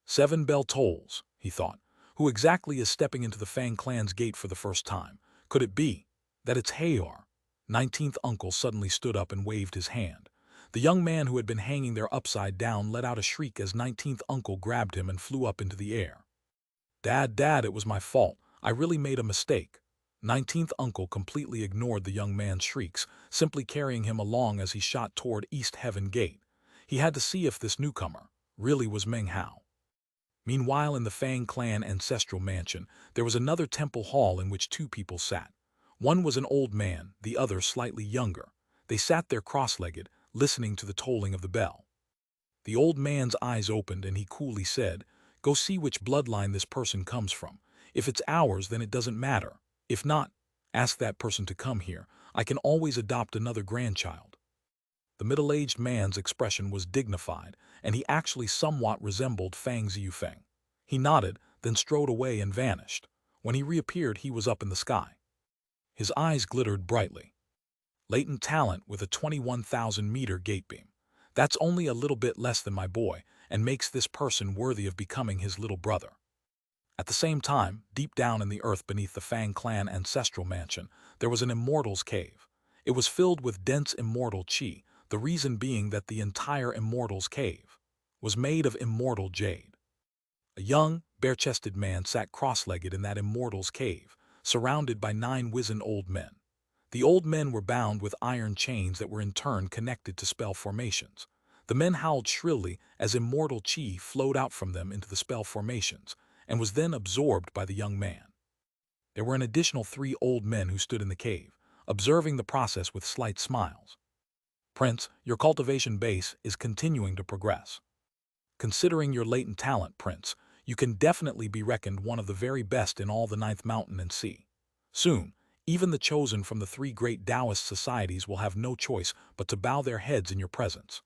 7 bell tolls, he thought. Who exactly is stepping into the Fang clan's gate for the first time? Could it be that it's Haor? 19th uncle suddenly stood up and waved his hand. The young man who had been hanging there upside down let out a shriek as 19th uncle grabbed him and flew up into the air. Dad, it was my fault. I really made a mistake. 19th uncle completely ignored the young man's shrieks, simply carrying him along as he shot toward East Heaven Gate. He had to see if this newcomer really was Meng Hao. Meanwhile, in the Fang clan ancestral mansion, there was another temple hall in which two people sat. One was an old man, the other slightly younger. They sat there cross-legged, listening to the tolling of the bell. The old man's eyes opened and he coolly said, "Go see which bloodline this person comes from. If it's ours, then it doesn't matter. If not, ask that person to come here. I can always adopt another grandchild." The middle-aged man's expression was dignified, and he actually somewhat resembled Fang Ziyufeng. He nodded, then strode away and vanished. When he reappeared, he was up in the sky. His eyes glittered brightly. Latent talent with a 21,000-meter gate beam. That's only a little bit less than my boy, and makes this person worthy of becoming his little brother. At the same time, deep down in the earth beneath the Fang clan ancestral mansion, there was an immortal's cave. It was filled with dense immortal qi, the reason being that the entire immortal's cave was made of immortal jade. A young, bare-chested man sat cross-legged in that immortal's cave, surrounded by 9 wizened old men. The old men were bound with iron chains that were in turn connected to spell formations. The men howled shrilly as immortal qi flowed out from them into the spell formations, and was then absorbed by the young man. There were an additional 3 old men who stood in the cave, observing the process with slight smiles. "Prince, your cultivation base is continuing to progress. Considering your latent talent, Prince, you can definitely be reckoned one of the very best in all the 9th mountain and sea. Soon, even the chosen from the 3 great Taoist societies will have no choice but to bow their heads in your presence.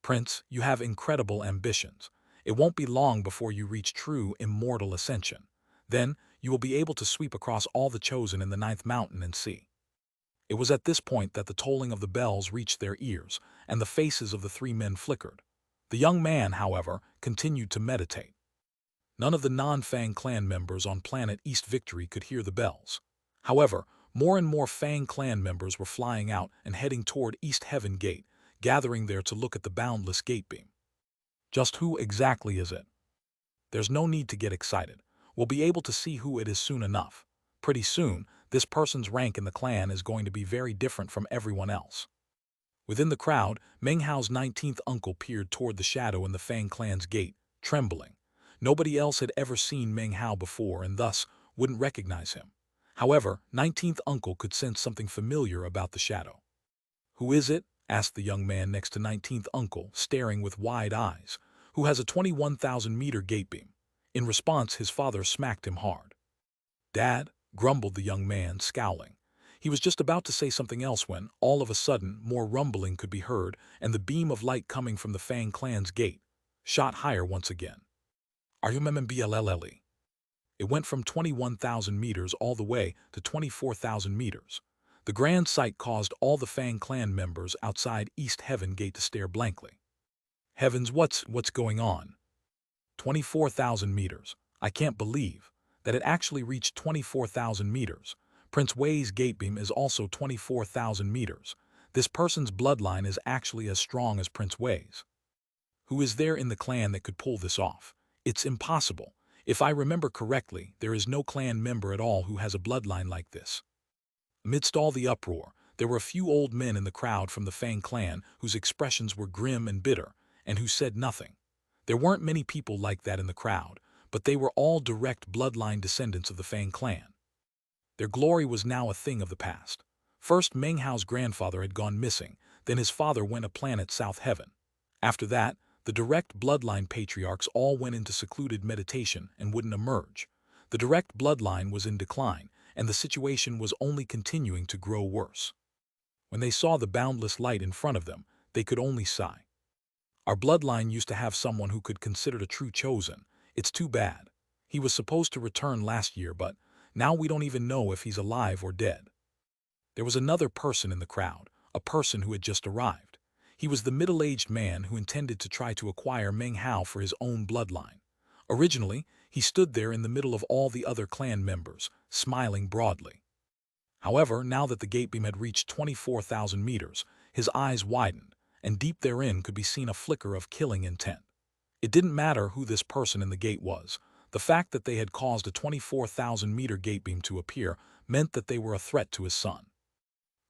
Prince, you have incredible ambitions. It won't be long before you reach true immortal ascension. Then, you will be able to sweep across all the chosen in the 9th mountain and sea." It was at this point that the tolling of the bells reached their ears, and the faces of the 3 men flickered. The young man, however, continued to meditate. None of the non-Fang clan members on planet East Victory could hear the bells. However, more and more Fang clan members were flying out and heading toward East Heaven Gate, gathering there to look at the boundless gate beam. Just who exactly is it? There's no need to get excited. We'll be able to see who it is soon enough. Pretty soon, this person's rank in the clan is going to be very different from everyone else. Within the crowd, Meng Hao's 19th uncle peered toward the shadow in the Fang clan's gate, trembling. Nobody else had ever seen Meng Hao before and thus wouldn't recognize him. However, 19th uncle could sense something familiar about the shadow. "Who is it?" asked the young man next to 19th uncle, staring with wide eyes. "Who has a 21,000-meter gate beam?" In response, his father smacked him hard. "Dad," grumbled the young man, scowling. He was just about to say something else when, all of a sudden, more rumbling could be heard, and the beam of light coming from the Fang clan's gate shot higher once again. "Are you MMBLLE?" It went from 21,000 meters all the way to 24,000 meters. The grand sight caused all the Fang clan members outside East Heaven Gate to stare blankly. "Heavens, what's going on? 24,000 meters. I can't believe that it actually reached 24,000 meters. Prince Wei's gate beam is also 24,000 meters. This person's bloodline is actually as strong as Prince Wei's. Who is there in the clan that could pull this off? It's impossible. If I remember correctly, there is no clan member at all who has a bloodline like this." Amidst all the uproar, there were a few old men in the crowd from the Fang clan whose expressions were grim and bitter, and who said nothing. There weren't many people like that in the crowd, but they were all direct bloodline descendants of the Fang clan. Their glory was now a thing of the past. First, Meng Hao's grandfather had gone missing, then his father went to planet South Heaven. After that, the direct bloodline patriarchs all went into secluded meditation and wouldn't emerge. The direct bloodline was in decline, and the situation was only continuing to grow worse. When they saw the boundless light in front of them, they could only sigh. "Our bloodline used to have someone who could consider a true chosen. It's too bad. He was supposed to return last year, but now we don't even know if he's alive or dead." There was another person in the crowd, a person who had just arrived. He was the middle-aged man who intended to try to acquire Meng Hao for his own bloodline. Originally, he stood there in the middle of all the other clan members, smiling broadly. However, now that the gate beam had reached 24,000 meters, his eyes widened, and deep therein could be seen a flicker of killing intent. It didn't matter who this person in the gate was. The fact that they had caused a 24,000-meter gate beam to appear meant that they were a threat to his son.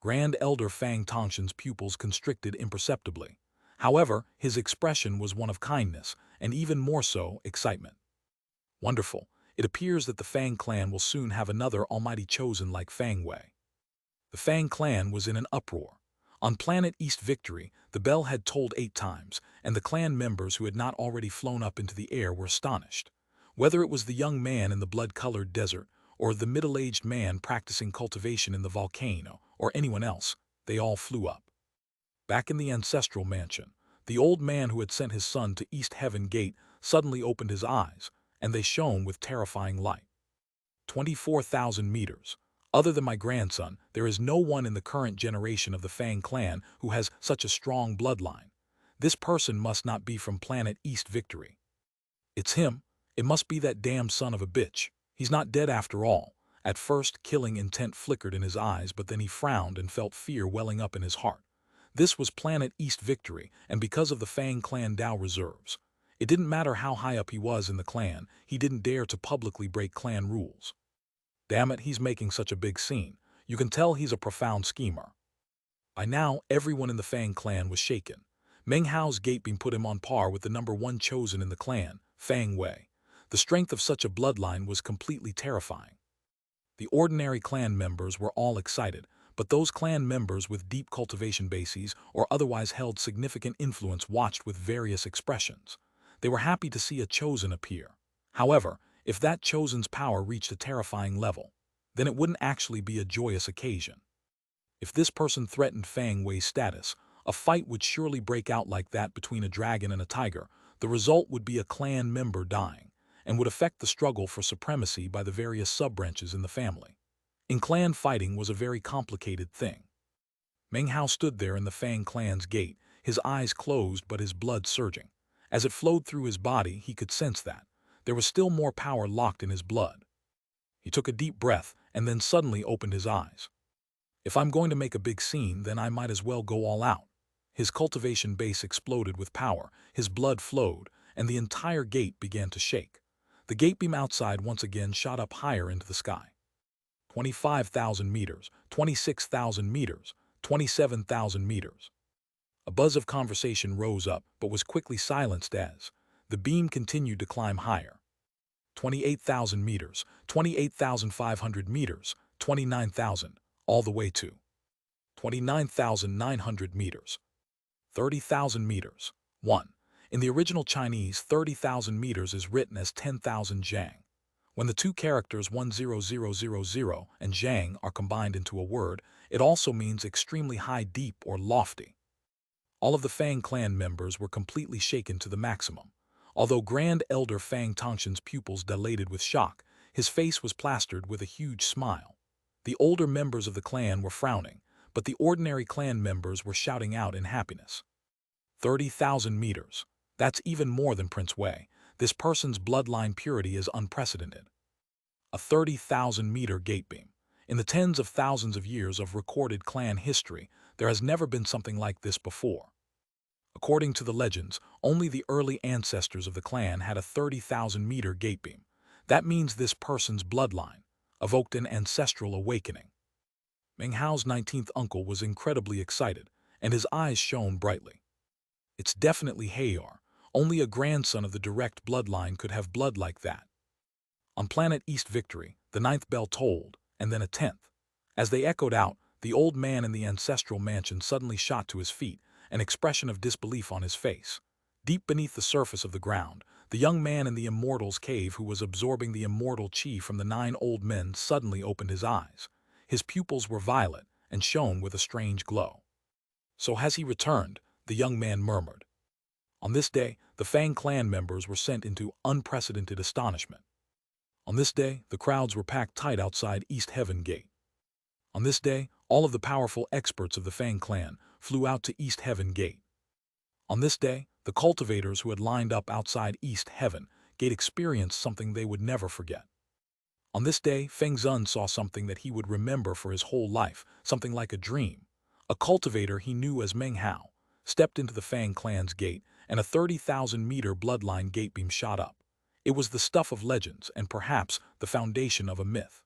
Grand Elder Fang Tongshan's pupils constricted imperceptibly. However, his expression was one of kindness, and even more so, excitement. Wonderful. It appears that the Fang clan will soon have another almighty chosen like Fang Wei. The Fang clan was in an uproar. On planet East Victory, the bell had tolled 8 times, and the clan members who had not already flown up into the air were astonished. Whether it was the young man in the blood-colored desert, or the middle-aged man practicing cultivation in the volcano, or anyone else, they all flew up. Back in the ancestral mansion, the old man who had sent his son to East Heaven Gate suddenly opened his eyes, and they shone with terrifying light. 24,000 meters. Other than my grandson, there is no one in the current generation of the Fang clan who has such a strong bloodline. This person must not be from planet East Victory. It's him. It must be that damn son of a bitch. He's not dead after all. At first, killing intent flickered in his eyes, but then he frowned and felt fear welling up in his heart. This was planet East Victory, and because of the Fang clan Dao reserves. It didn't matter how high up he was in the clan, he didn't dare to publicly break clan rules. Damn it, he's making such a big scene. You can tell he's a profound schemer. By now, everyone in the Fang clan was shaken. Meng Hao's gate beam put him on par with the #1 chosen in the clan, Fang Wei. The strength of such a bloodline was completely terrifying. The ordinary clan members were all excited, but those clan members with deep cultivation bases or otherwise held significant influence watched with various expressions. They were happy to see a chosen appear. However, if that chosen's power reached a terrifying level, then it wouldn't actually be a joyous occasion. If this person threatened Fang Wei's status, a fight would surely break out like that between a dragon and a tiger. The result would be a clan member dying, and would affect the struggle for supremacy by the various sub-branches in the family. In clan fighting was a very complicated thing. Meng Hao stood there in the Fang clan's gate, his eyes closed but his blood surging. As it flowed through his body, he could sense that there was still more power locked in his blood. He took a deep breath and then suddenly opened his eyes. If I'm going to make a big scene, then I might as well go all out. His cultivation base exploded with power, his blood flowed, and the entire gate began to shake. The gate beam outside once again shot up higher into the sky. 25,000 meters, 26,000 meters, 27,000 meters. A buzz of conversation rose up, but was quickly silenced as the beam continued to climb higher. 28,000 meters, 28,500 meters, 29,000, all the way to 29,900 meters. 30,000 meters. 1. In the original Chinese, 30,000 meters is written as 10,000 zhang. When the two characters 10000 and zhang are combined into a word, it also means extremely high, deep, or lofty. All of the Fang clan members were completely shaken to the maximum. Although Grand Elder Fang Tongshan's pupils dilated with shock, his face was plastered with a huge smile. The older members of the clan were frowning, but the ordinary clan members were shouting out in happiness. 30,000 meters. That's even more than Prince Wei. This person's bloodline purity is unprecedented. A 30,000-meter gate beam. In the tens of thousands of years of recorded clan history, there has never been something like this before. According to the legends, only the early ancestors of the clan had a 30,000-meter gate beam. That means this person's bloodline evoked an ancestral awakening. Meng Hao's 19th uncle was incredibly excited, and his eyes shone brightly. It's definitely Hayar. Only a grandson of the direct bloodline could have blood like that. On planet East Victory, the 9th bell tolled, and then a 10th. As they echoed out, the old man in the ancestral mansion suddenly shot to his feet, an expression of disbelief on his face. Deep beneath the surface of the ground, the young man in the immortal's cave who was absorbing the immortal chi from the 9 old men suddenly opened his eyes. His pupils were violet and shone with a strange glow. "So has he returned?" the young man murmured. On this day, the Fang clan members were sent into unprecedented astonishment. On this day, the crowds were packed tight outside East Heaven Gate. On this day, all of the powerful experts of the Fang clan flew out to East Heaven Gate. On this day, the cultivators who had lined up outside East Heaven Gate experienced something they would never forget. On this day, Feng Zun saw something that he would remember for his whole life, something like a dream. A cultivator he knew as Meng Hao stepped into the Fang clan's gate, and a 30,000-meter bloodline gatebeam shot up. It was the stuff of legends and perhaps the foundation of a myth.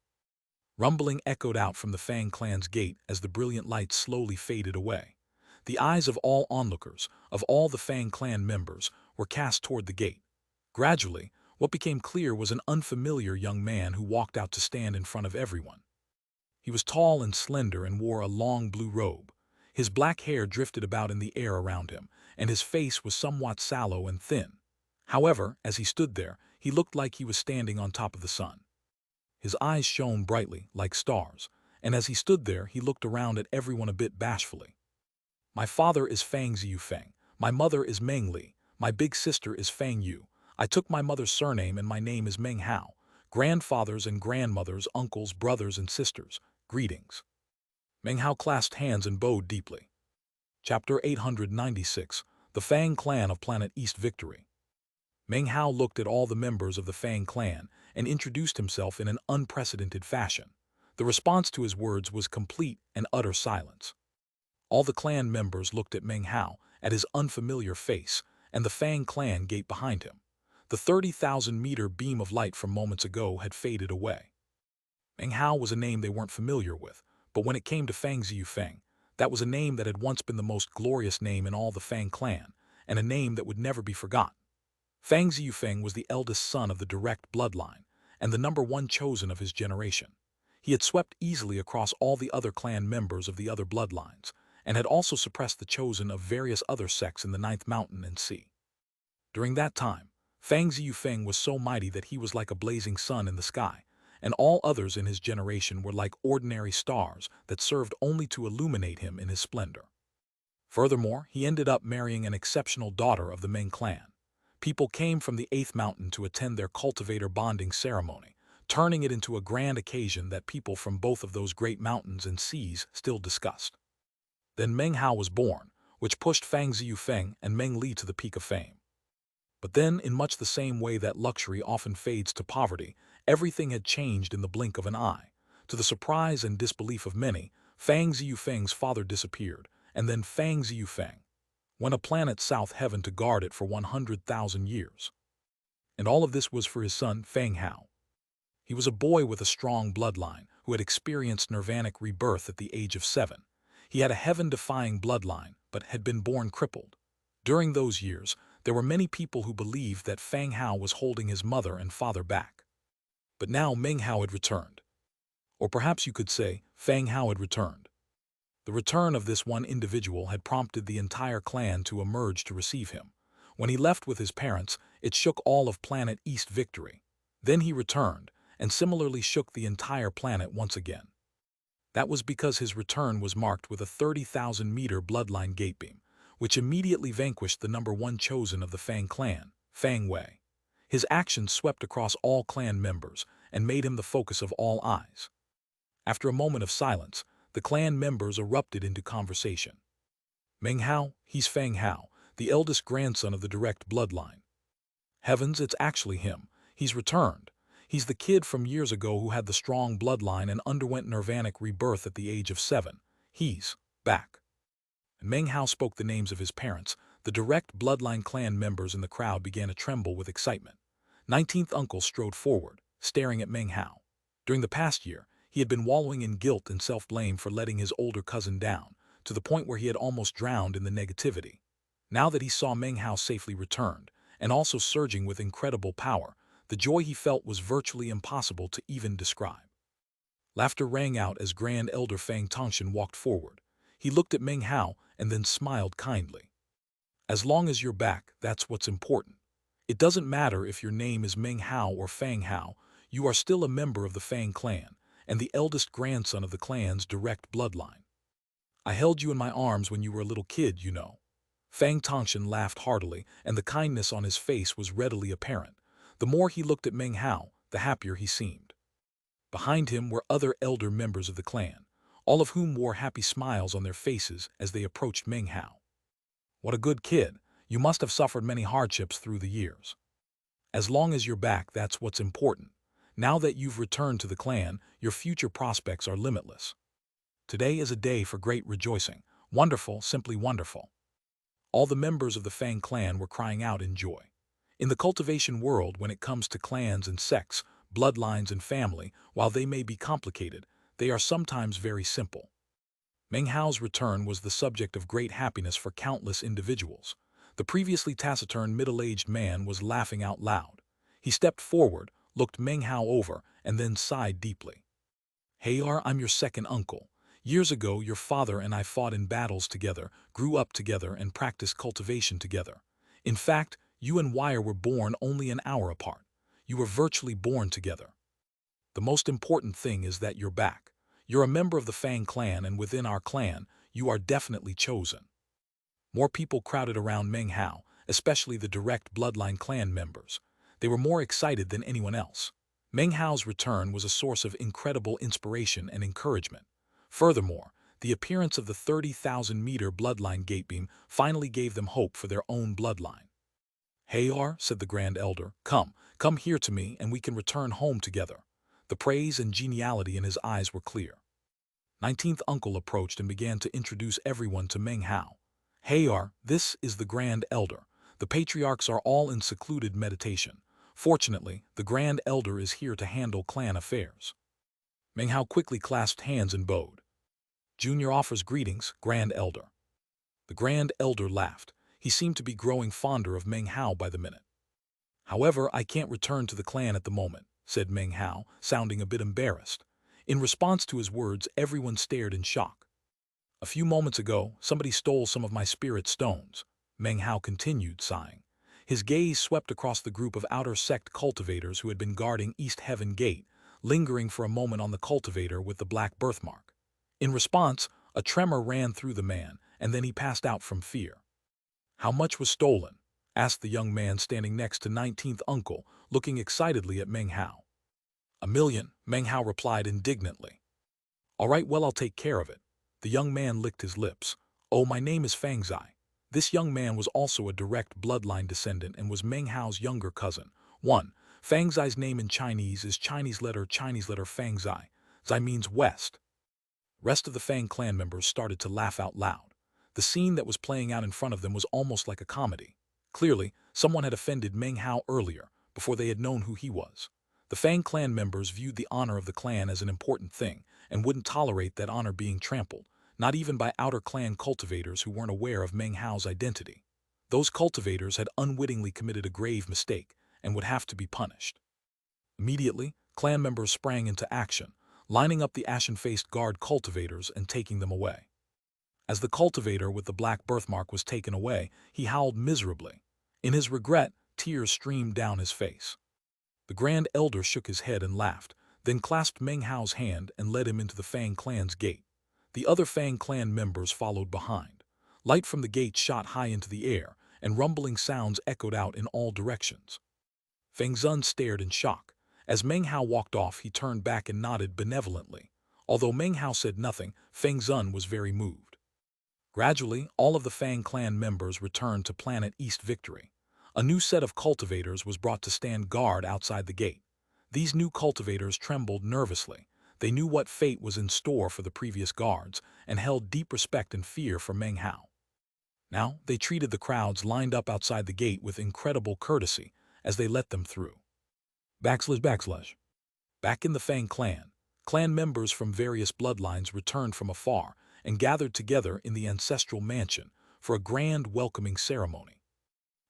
Rumbling echoed out from the Fang clan's gate as the brilliant light slowly faded away. The eyes of all onlookers, of all the Fang clan members, were cast toward the gate. Gradually, what became clear was an unfamiliar young man who walked out to stand in front of everyone. He was tall and slender and wore a long blue robe. His black hair drifted about in the air around him, and his face was somewhat sallow and thin. However, as he stood there, he looked like he was standing on top of the sun. His eyes shone brightly, like stars, and as he stood there, he looked around at everyone a bit bashfully. My father is Fang Ziyufeng. My mother is Meng Li. My big sister is Fang Yu. I took my mother's surname and my name is Meng Hao. Grandfathers and grandmothers, uncles, brothers and sisters, greetings. Meng Hao clasped hands and bowed deeply. Chapter 896, The Fang Clan of Planet East Victory. Meng Hao looked at all the members of the Fang clan and introduced himself in an unprecedented fashion. The response to his words was complete and utter silence. All the clan members looked at Meng Hao, at his unfamiliar face, and the Fang clan gate behind him. The 30,000-meter beam of light from moments ago had faded away. Meng Hao was a name they weren't familiar with, but when it came to Fang Ziyufeng, that was a name that had once been the most glorious name in all the Fang clan, and a name that would never be forgotten. Fang Ziyufeng was the eldest son of the direct bloodline, and the number one chosen of his generation. He had swept easily across all the other clan members of the other bloodlines, and had also suppressed the chosen of various other sects in the Ninth Mountain and Sea. During that time, Fang Ziyufeng was so mighty that he was like a blazing sun in the sky, and all others in his generation were like ordinary stars that served only to illuminate him in his splendor. Furthermore, he ended up marrying an exceptional daughter of the Meng clan. People came from the 8th mountain to attend their cultivator bonding ceremony, turning it into a grand occasion that people from both of those great mountains and seas still discussed. Then Meng Hao was born, which pushed Fang Ziyufeng and Meng Li to the peak of fame. But then, in much the same way that luxury often fades to poverty, everything had changed in the blink of an eye. To the surprise and disbelief of many, Fang Ziyufeng's father disappeared, and then Fang Ziyufeng went a planet south heaven to guard it for 100,000 years. And all of this was for his son Fang Hao. He was a boy with a strong bloodline who had experienced nirvanic rebirth at the age of 7. He had a heaven-defying bloodline, but had been born crippled. During those years, there were many people who believed that Fang Hao was holding his mother and father back. But now Meng Hao had returned. Or perhaps you could say, Fang Hao had returned. The return of this one individual had prompted the entire clan to emerge to receive him. When he left with his parents, it shook all of Planet East Victory. Then he returned, and similarly shook the entire planet once again. That was because his return was marked with a 30,000-meter bloodline gatebeam, which immediately vanquished the number one chosen of the Fang clan, Fang Wei. His actions swept across all clan members and made him the focus of all eyes. After a moment of silence, the clan members erupted into conversation. Meng Hao, he's Fang Hao, the eldest grandson of the direct bloodline. Heavens, it's actually him. He's returned. He's the kid from years ago who had the strong bloodline and underwent nirvanic rebirth at the age of 7. He's back. Meng Hao spoke the names of his parents. The direct bloodline clan members in the crowd began to tremble with excitement. 19th uncle strode forward, staring at Meng Hao. During the past year, he had been wallowing in guilt and self-blame for letting his older cousin down, to the point where he had almost drowned in the negativity. Now that he saw Meng Hao safely returned, and also surging with incredible power, the joy he felt was virtually impossible to even describe. Laughter rang out as Grand Elder Fang Tongshan walked forward. He looked at Meng Hao and then smiled kindly. As long as you're back, that's what's important. It doesn't matter if your name is Meng Hao or Fang Hao, you are still a member of the Fang clan, and the eldest grandson of the clan's direct bloodline. I held you in my arms when you were a little kid, you know. Fang Tongshan laughed heartily, and the kindness on his face was readily apparent. The more he looked at Meng Hao, the happier he seemed. Behind him were other elder members of the clan, all of whom wore happy smiles on their faces as they approached Meng Hao. What a good kid. You must have suffered many hardships through the years. As long as you're back, that's what's important. Now that you've returned to the clan, your future prospects are limitless. Today is a day for great rejoicing. Wonderful, simply wonderful. All the members of the Fang clan were crying out in joy. In the cultivation world, when it comes to clans and sects, bloodlines and family, while they may be complicated, they are sometimes very simple. Meng Hao's return was the subject of great happiness for countless individuals. The previously taciturn middle-aged man was laughing out loud. He stepped forward, looked Meng Hao over, and then sighed deeply. "Hey, I'm your second uncle. Years ago, your father and I fought in battles together, grew up together, and practiced cultivation together. In fact, you and Wire were born only an hour apart. You were virtually born together. The most important thing is that you're back. You're a member of the Fang clan, and within our clan, you are definitely chosen." More people crowded around Meng Hao, especially the direct bloodline clan members. They were more excited than anyone else. Meng Hao's return was a source of incredible inspiration and encouragement. Furthermore, the appearance of the 30,000-meter bloodline gatebeam finally gave them hope for their own bloodline. "Hey, said the Grand Elder, come here to me and we can return home together." The praise and geniality in his eyes were clear. 19th uncle approached and began to introduce everyone to Meng Hao. "Hey, this is the Grand Elder. The patriarchs are all in secluded meditation. Fortunately, the Grand Elder is here to handle clan affairs." Meng Hao quickly clasped hands and bowed. "Junior offers greetings, Grand Elder." The Grand Elder laughed. He seemed to be growing fonder of Meng Hao by the minute. "However, I can't return to the clan at the moment," said Meng Hao, sounding a bit embarrassed. In response to his words, everyone stared in shock. "A few moments ago, somebody stole some of my spirit stones," Meng Hao continued, sighing. His gaze swept across the group of outer sect cultivators who had been guarding East Heaven Gate, lingering for a moment on the cultivator with the black birthmark. In response, a tremor ran through the man, and then he passed out from fear. "How much was stolen?" asked the young man standing next to 19th uncle, looking excitedly at Meng Hao. "1 million, Meng Hao replied indignantly. "All right, well, I'll take care of it." The young man licked his lips. "Oh, my name is Fangzai." This young man was also a direct bloodline descendant and was Meng Hao's younger cousin. 1. Fangzai's name in Chinese is Chinese letter Fangzai. Zai means west. Rest of the Fang clan members started to laugh out loud. The scene that was playing out in front of them was almost like a comedy. Clearly, someone had offended Meng Hao earlier, before they had known who he was. The Fang clan members viewed the honor of the clan as an important thing, and wouldn't tolerate that honor being trampled, not even by outer clan cultivators who weren't aware of Meng Hao's identity. Those cultivators had unwittingly committed a grave mistake, and would have to be punished. Immediately, clan members sprang into action, lining up the ashen-faced guard cultivators and taking them away. As the cultivator with the black birthmark was taken away, he howled miserably. In his regret, tears streamed down his face. The Grand Elder shook his head and laughed, then clasped Meng Hao's hand and led him into the Fang clan's gate. The other Fang clan members followed behind. Light from the gate shot high into the air, and rumbling sounds echoed out in all directions. Feng Zun stared in shock. As Meng Hao walked off, he turned back and nodded benevolently. Although Meng Hao said nothing, Feng Zun was very moved. Gradually, all of the Fang clan members returned to Planet East Victory. A new set of cultivators was brought to stand guard outside the gate. These new cultivators trembled nervously. They knew what fate was in store for the previous guards, and held deep respect and fear for Meng Hao. Now, they treated the crowds lined up outside the gate with incredible courtesy as they let them through. Backslash. Back in the Fang clan, clan members from various bloodlines returned from afar and gathered together in the ancestral mansion for a grand welcoming ceremony.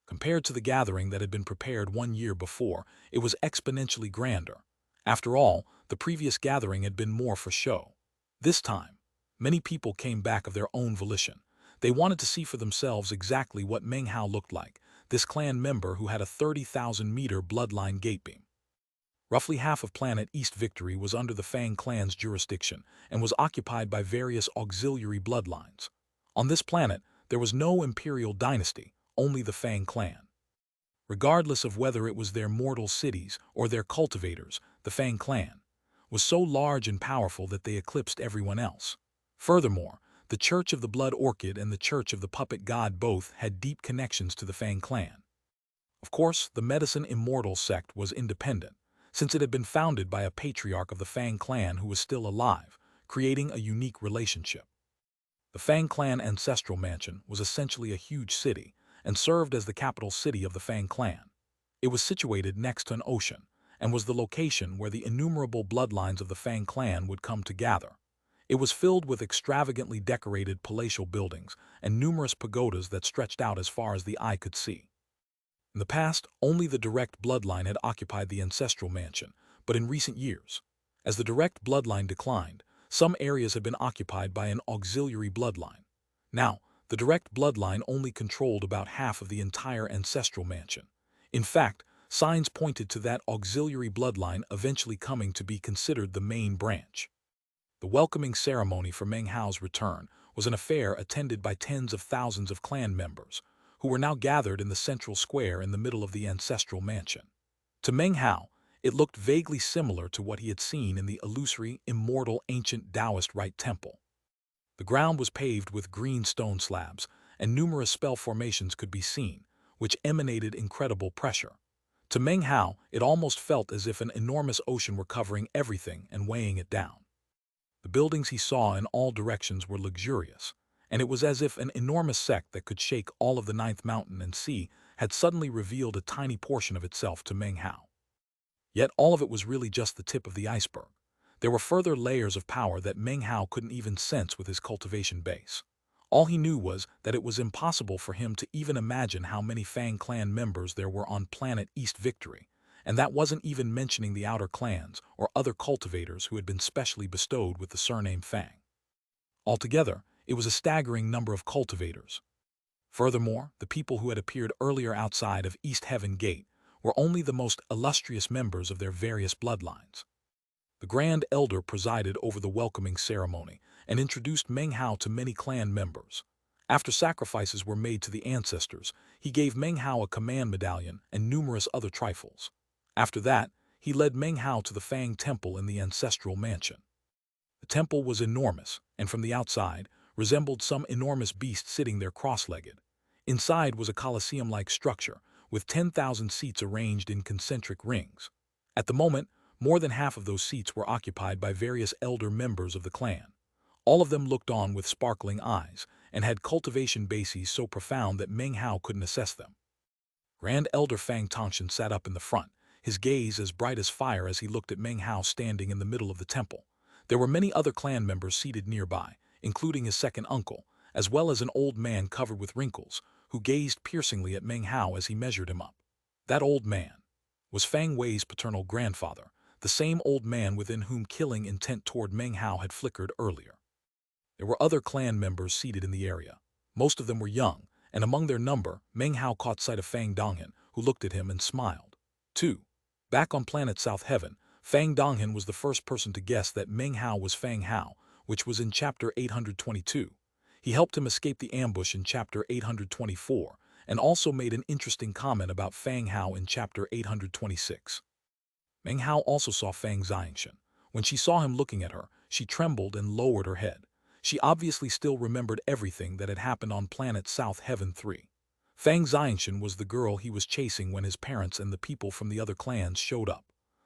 Compared to the gathering that had been prepared 1 year before, it was exponentially grander. After all, the previous gathering had been more for show. This time, many people came back of their own volition. They wanted to see for themselves exactly what Meng Hao looked like, this clan member who had a 30,000-meter bloodline gatebeam. Roughly half of Planet East Victory was under the Fang clan's jurisdiction and was occupied by various auxiliary bloodlines. On this planet, there was no imperial dynasty, only the Fang clan. Regardless of whether it was their mortal cities or their cultivators, the Fang clan was so large and powerful that they eclipsed everyone else. Furthermore, the Church of the Blood Orchid and the Church of the Puppet God both had deep connections to the Fang clan. Of course, the Medicine Immortal sect was independent. since it had been founded by a patriarch of the Fang clan who was still alive, creating a unique relationship. The Fang clan ancestral mansion was essentially a huge city and served as the capital city of the Fang clan. It was situated next to an ocean and was the location where the innumerable bloodlines of the Fang clan would come to gather. It was filled with extravagantly decorated palatial buildings and numerous pagodas that stretched out as far as the eye could see. In the past, only the direct bloodline had occupied the ancestral mansion, but in recent years, as the direct bloodline declined, some areas had been occupied by an auxiliary bloodline. Now, the direct bloodline only controlled about half of the entire ancestral mansion. In fact, signs pointed to that auxiliary bloodline eventually coming to be considered the main branch. The welcoming ceremony for Meng Hao's return was an affair attended by tens of thousands of clan members, who were now gathered in the central square in the middle of the ancestral mansion. To Meng Hao, it looked vaguely similar to what he had seen in the illusory, immortal, ancient Taoist Rite Temple. The ground was paved with green stone slabs, and numerous spell formations could be seen, which emanated incredible pressure. To Meng Hao, it almost felt as if an enormous ocean were covering everything and weighing it down. The buildings he saw in all directions were luxurious, and it was as if an enormous sect that could shake all of the ninth mountain and sea had suddenly revealed a tiny portion of itself to Meng Hao. Yet all of it was really just the tip of the iceberg. There were further layers of power that Meng Hao couldn't even sense with his cultivation base. All he knew was that it was impossible for him to even imagine how many Fang clan members there were on planet East Victory, and that wasn't even mentioning the outer clans or other cultivators who had been specially bestowed with the surname Fang. Altogether, it was a staggering number of cultivators. Furthermore, the people who had appeared earlier outside of East Heaven Gate were only the most illustrious members of their various bloodlines. The Grand Elder presided over the welcoming ceremony and introduced Meng Hao to many clan members. After sacrifices were made to the ancestors, he gave Meng Hao a command medallion and numerous other trifles. After that, he led Meng Hao to the Fang Temple in the ancestral mansion. The temple was enormous, and from the outside, resembled some enormous beast sitting there cross-legged. Inside was a coliseum-like structure, with 10,000 seats arranged in concentric rings. At the moment, more than half of those seats were occupied by various elder members of the clan. All of them looked on with sparkling eyes, and had cultivation bases so profound that Meng Hao couldn't assess them. Grand Elder Fang Tongshan sat up in the front, his gaze as bright as fire as he looked at Meng Hao standing in the middle of the temple. There were many other clan members seated nearby, including his second uncle, as well as an old man covered with wrinkles, who gazed piercingly at Meng Hao as he measured him up. That old man was Fang Wei's paternal grandfather, the same old man within whom killing intent toward Meng Hao had flickered earlier. There were other clan members seated in the area. Most of them were young, and among their number, Meng Hao caught sight of Fang Donghan, who looked at him and smiled. 2. Back on planet South Heaven, Fang Donghan was the first person to guess that Meng Hao was Fang Hao, which was in Chapter 822. He helped him escape the ambush in Chapter 824, and also made an interesting comment about Fang Hao in Chapter 826. Meng Hao also saw Fang Xianxia. When she saw him looking at her, she trembled and lowered her head. She obviously still remembered everything that had happened on planet South Heaven 3. Fang Xianxia was the girl he was chasing when his parents and the people from the other clans showed up.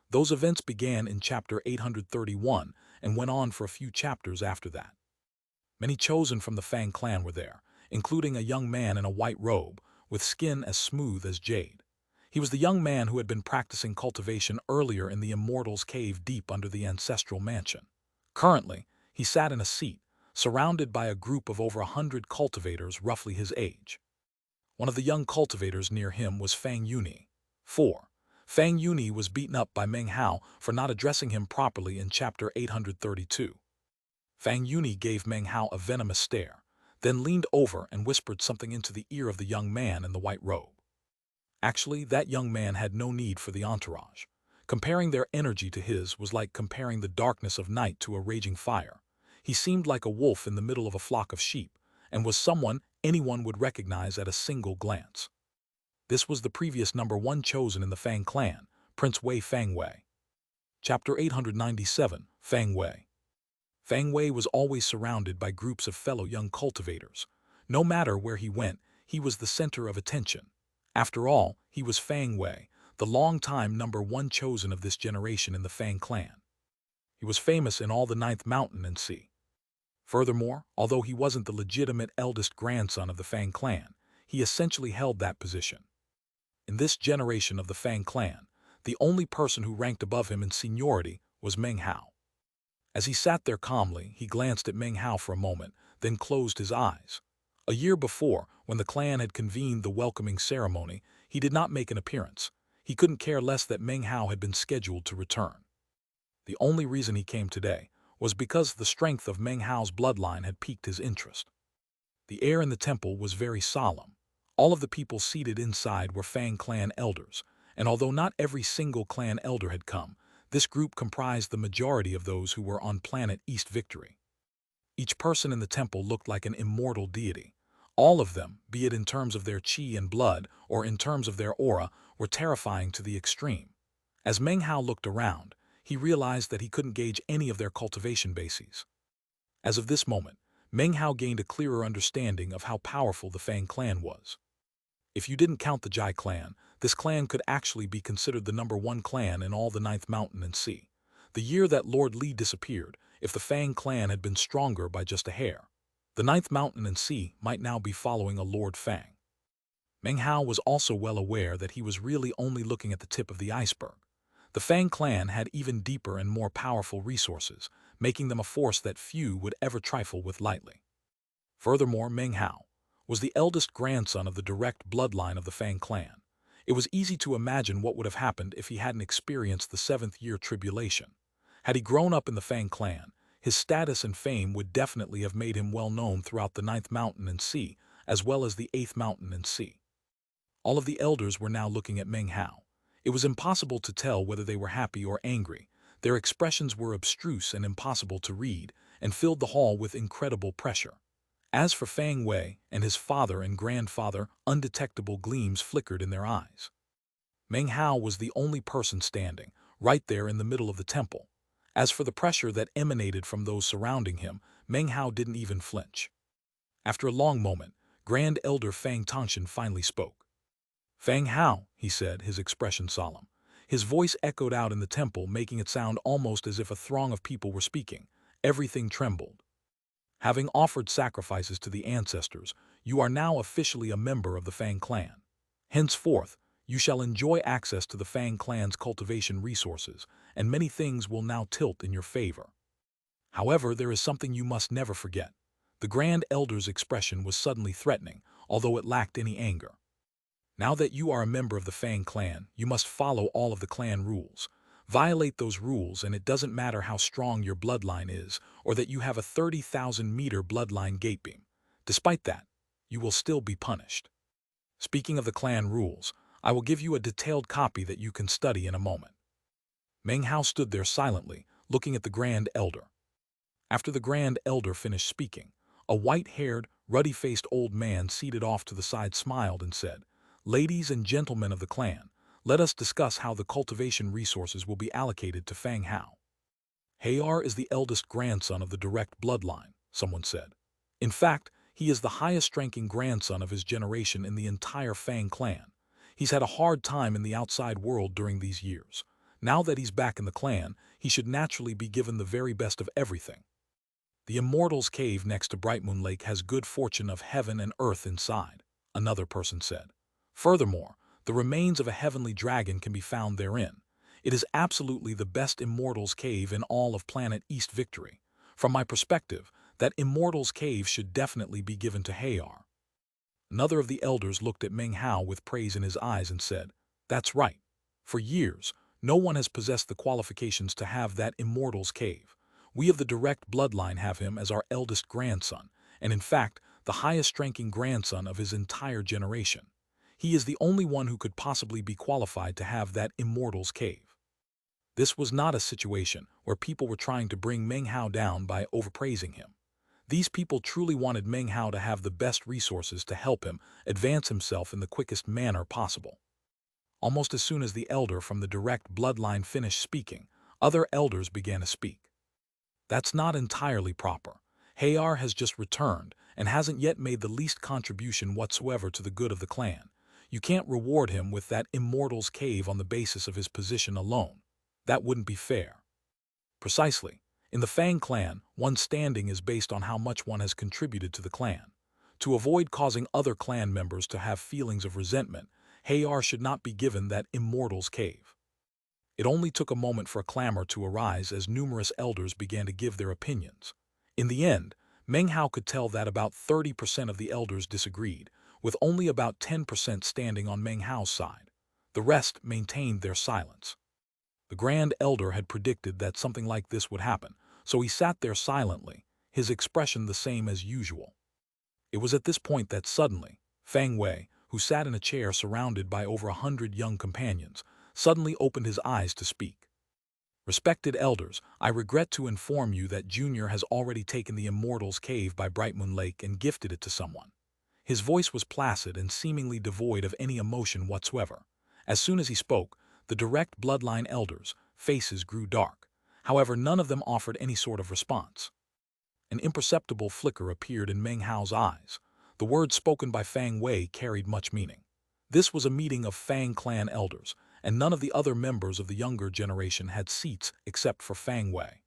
Those events began in Chapter 831 and went on for a few chapters after that. Many chosen from the Fang clan were there, including a young man in a white robe, with skin as smooth as jade. He was the young man who had been practicing cultivation earlier in the Immortals' cave deep under the ancestral mansion. Currently, he sat in a seat, surrounded by a group of over 100 cultivators roughly his age. One of the young cultivators near him was Fang Yuni. 4. Fang Yuni was beaten up by Meng Hao for not addressing him properly in Chapter 832. Fang Yuni gave Meng Hao a venomous stare, then leaned over and whispered something into the ear of the young man in the white robe. Actually, that young man had no need for the entourage. Comparing their energy to his was like comparing the darkness of night to a raging fire. He seemed like a wolf in the middle of a flock of sheep, and was someone anyone would recognize at a single glance. This was the previous number 1 chosen in the Fang clan, Prince Wei Fang Wei. Chapter 897, Fang Wei. Fang Wei was always surrounded by groups of fellow young cultivators. No matter where he went, he was the center of attention. After all, he was Fang Wei, the long-time #1 chosen of this generation in the Fang clan. He was famous in all the Ninth Mountain and Sea. Furthermore, although he wasn't the legitimate eldest grandson of the Fang clan, he essentially held that position. In this generation of the Fang clan, the only person who ranked above him in seniority was Meng Hao. As he sat there calmly, he glanced at Meng Hao for a moment, then closed his eyes. A year before, when the clan had convened the welcoming ceremony, he did not make an appearance. He couldn't care less that Meng Hao had been scheduled to return. The only reason he came today was because the strength of Meng Hao's bloodline had piqued his interest. The air in the temple was very solemn. All of the people seated inside were Fang clan elders, and although not every single clan elder had come, this group comprised the majority of those who were on planet East Victory. Each person in the temple looked like an immortal deity. All of them, be it in terms of their chi and blood or in terms of their aura, were terrifying to the extreme. As Meng Hao looked around, he realized that he couldn't gauge any of their cultivation bases. As of this moment, Meng Hao gained a clearer understanding of how powerful the Fang clan was. If you didn't count the Jai clan, this clan could actually be considered the #1 clan in all the Ninth Mountain and Sea. The year that Lord Li disappeared, if the Fang clan had been stronger by just a hair, the Ninth Mountain and Sea might now be following a Lord Fang. Meng Hao was also well aware that he was really only looking at the tip of the iceberg. The Fang clan had even deeper and more powerful resources, making them a force that few would ever trifle with lightly. Furthermore, Meng Hao was the eldest grandson of the direct bloodline of the Fang clan. It was easy to imagine what would have happened if he hadn't experienced the seventh-year tribulation. Had he grown up in the Fang clan, his status and fame would definitely have made him well known throughout the Ninth Mountain and Sea, as well as the Eighth Mountain and Sea. All of the elders were now looking at Meng Hao. It was impossible to tell whether they were happy or angry. Their expressions were abstruse and impossible to read, and filled the hall with incredible pressure. As for Fang Wei and his father and grandfather, undetectable gleams flickered in their eyes. Meng Hao was the only person standing, right there in the middle of the temple. As for the pressure that emanated from those surrounding him, Meng Hao didn't even flinch. After a long moment, Grand Elder Fang Tongshan finally spoke. "Fang Hao," he said, his expression solemn. His voice echoed out in the temple, making it sound almost as if a throng of people were speaking. Everything trembled. "Having offered sacrifices to the ancestors, you are now officially a member of the Fang clan. Henceforth, you shall enjoy access to the Fang clan's cultivation resources, and many things will now tilt in your favor. However, there is something you must never forget." The Grand Elder's expression was suddenly threatening, although it lacked any anger. "Now that you are a member of the Fang clan, you must follow all of the clan rules. Violate those rules and it doesn't matter how strong your bloodline is or that you have a 30,000-meter bloodline gate beam. Despite that, you will still be punished. Speaking of the clan rules, I will give you a detailed copy that you can study in a moment." Meng Hao stood there silently, looking at the Grand Elder. After the Grand Elder finished speaking, a white-haired, ruddy-faced old man seated off to the side smiled and said, "Ladies and gentlemen of the clan, let us discuss how the cultivation resources will be allocated to Fang Hao." "Hayar is the eldest grandson of the direct bloodline," someone said. "In fact, he is the highest-ranking grandson of his generation in the entire Fang clan. He's had a hard time in the outside world during these years. Now that he's back in the clan, he should naturally be given the very best of everything. The Immortal's Cave next to Brightmoon Lake has good fortune of heaven and earth inside," another person said. "Furthermore, the remains of a heavenly dragon can be found therein. It is absolutely the best Immortal's Cave in all of planet East Victory. From my perspective, that Immortal's Cave should definitely be given to Hayar." Another of the elders looked at Meng Hao with praise in his eyes and said, "That's right. For years, no one has possessed the qualifications to have that Immortal's Cave. We of the direct bloodline have him as our eldest grandson, and in fact, the highest-ranking grandson of his entire generation. He is the only one who could possibly be qualified to have that Immortal's Cave." This was not a situation where people were trying to bring Meng Hao down by overpraising him. These people truly wanted Meng Hao to have the best resources to help him advance himself in the quickest manner possible. Almost as soon as the elder from the direct bloodline finished speaking, other elders began to speak. "That's not entirely proper. Hayar has just returned and hasn't yet made the least contribution whatsoever to the good of the clan. You can't reward him with that immortal's cave on the basis of his position alone. That wouldn't be fair. Precisely. In the Fang clan, one's standing is based on how much one has contributed to the clan. To avoid causing other clan members to have feelings of resentment, Hayar should not be given that immortal's cave. It only took a moment for a clamor to arise as numerous elders began to give their opinions. In the end, Meng Hao could tell that about 30% of the elders disagreed, with only about 10% standing on Meng Hao's side. The rest maintained their silence. The Grand Elder had predicted that something like this would happen, so he sat there silently, his expression the same as usual. It was at this point that suddenly, Fang Wei, who sat in a chair surrounded by over 100 young companions, suddenly opened his eyes to speak. Respected elders, I regret to inform you that Junior has already taken the Immortal's Cave by Bright Moon Lake and gifted it to someone. His voice was placid and seemingly devoid of any emotion whatsoever. As soon as he spoke, the direct bloodline elders' faces grew dark. However, none of them offered any sort of response. An imperceptible flicker appeared in Meng Hao's eyes. The words spoken by Fang Wei carried much meaning. This was a meeting of Fang clan elders, and none of the other members of the younger generation had seats except for Fang Wei.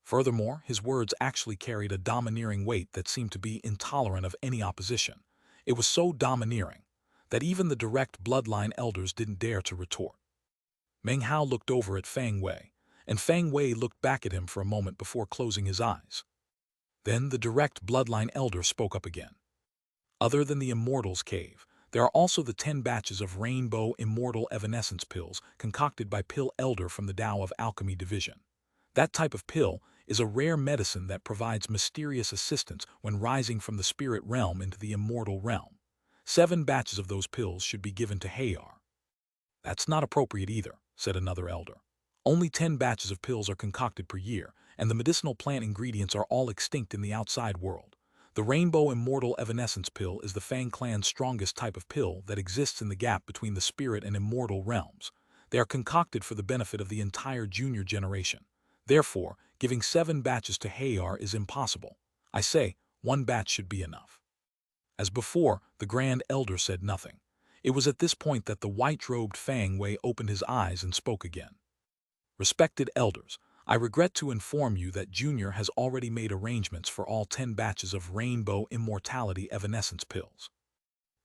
Furthermore, his words actually carried a domineering weight that seemed to be intolerant of any opposition. It was so domineering that even the direct bloodline elders didn't dare to retort. Meng Hao looked over at Fang Wei, and Fang Wei looked back at him for a moment before closing his eyes. Then the direct bloodline elder spoke up again. Other than the Immortal's Cave, there are also the 10 batches of rainbow immortal evanescence pills concocted by Pill Elder from the Tao of Alchemy Division. That type of pill is a rare medicine that provides mysterious assistance when rising from the spirit realm into the immortal realm. 7 batches of those pills should be given to Hayar. That's not appropriate either, said another elder. Only 10 batches of pills are concocted per year, and the medicinal plant ingredients are all extinct in the outside world. The Rainbow Immortal Evanescence Pill is the Fang clan's strongest type of pill that exists in the gap between the spirit and immortal realms. They are concocted for the benefit of the entire junior generation. Therefore, giving 7 batches to Hayar is impossible. I say, 1 batch should be enough. As before, the Grand Elder said nothing. It was at this point that the white-robed Fang Wei opened his eyes and spoke again. Respected elders, I regret to inform you that Junior has already made arrangements for all 10 batches of Rainbow Immortality Evanescence pills.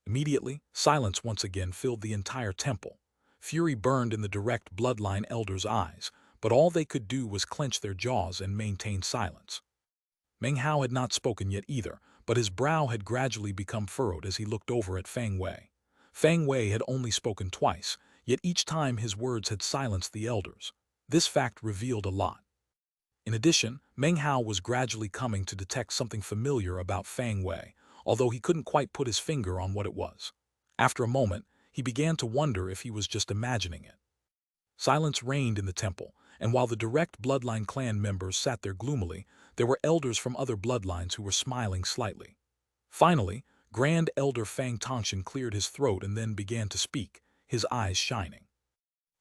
Immediately, silence once again filled the entire temple. Fury burned in the direct bloodline elders' eyes, but all they could do was clench their jaws and maintain silence. Meng Hao had not spoken yet either, but his brow had gradually become furrowed as he looked over at Fang Wei. Fang Wei had only spoken twice, yet each time his words had silenced the elders. This fact revealed a lot. In addition, Meng Hao was gradually coming to detect something familiar about Fang Wei, although he couldn't quite put his finger on what it was. After a moment, he began to wonder if he was just imagining it. Silence reigned in the temple, and while the direct bloodline clan members sat there gloomily, there were elders from other bloodlines who were smiling slightly. Finally, Grand Elder Fang Tongshan cleared his throat and then began to speak, his eyes shining.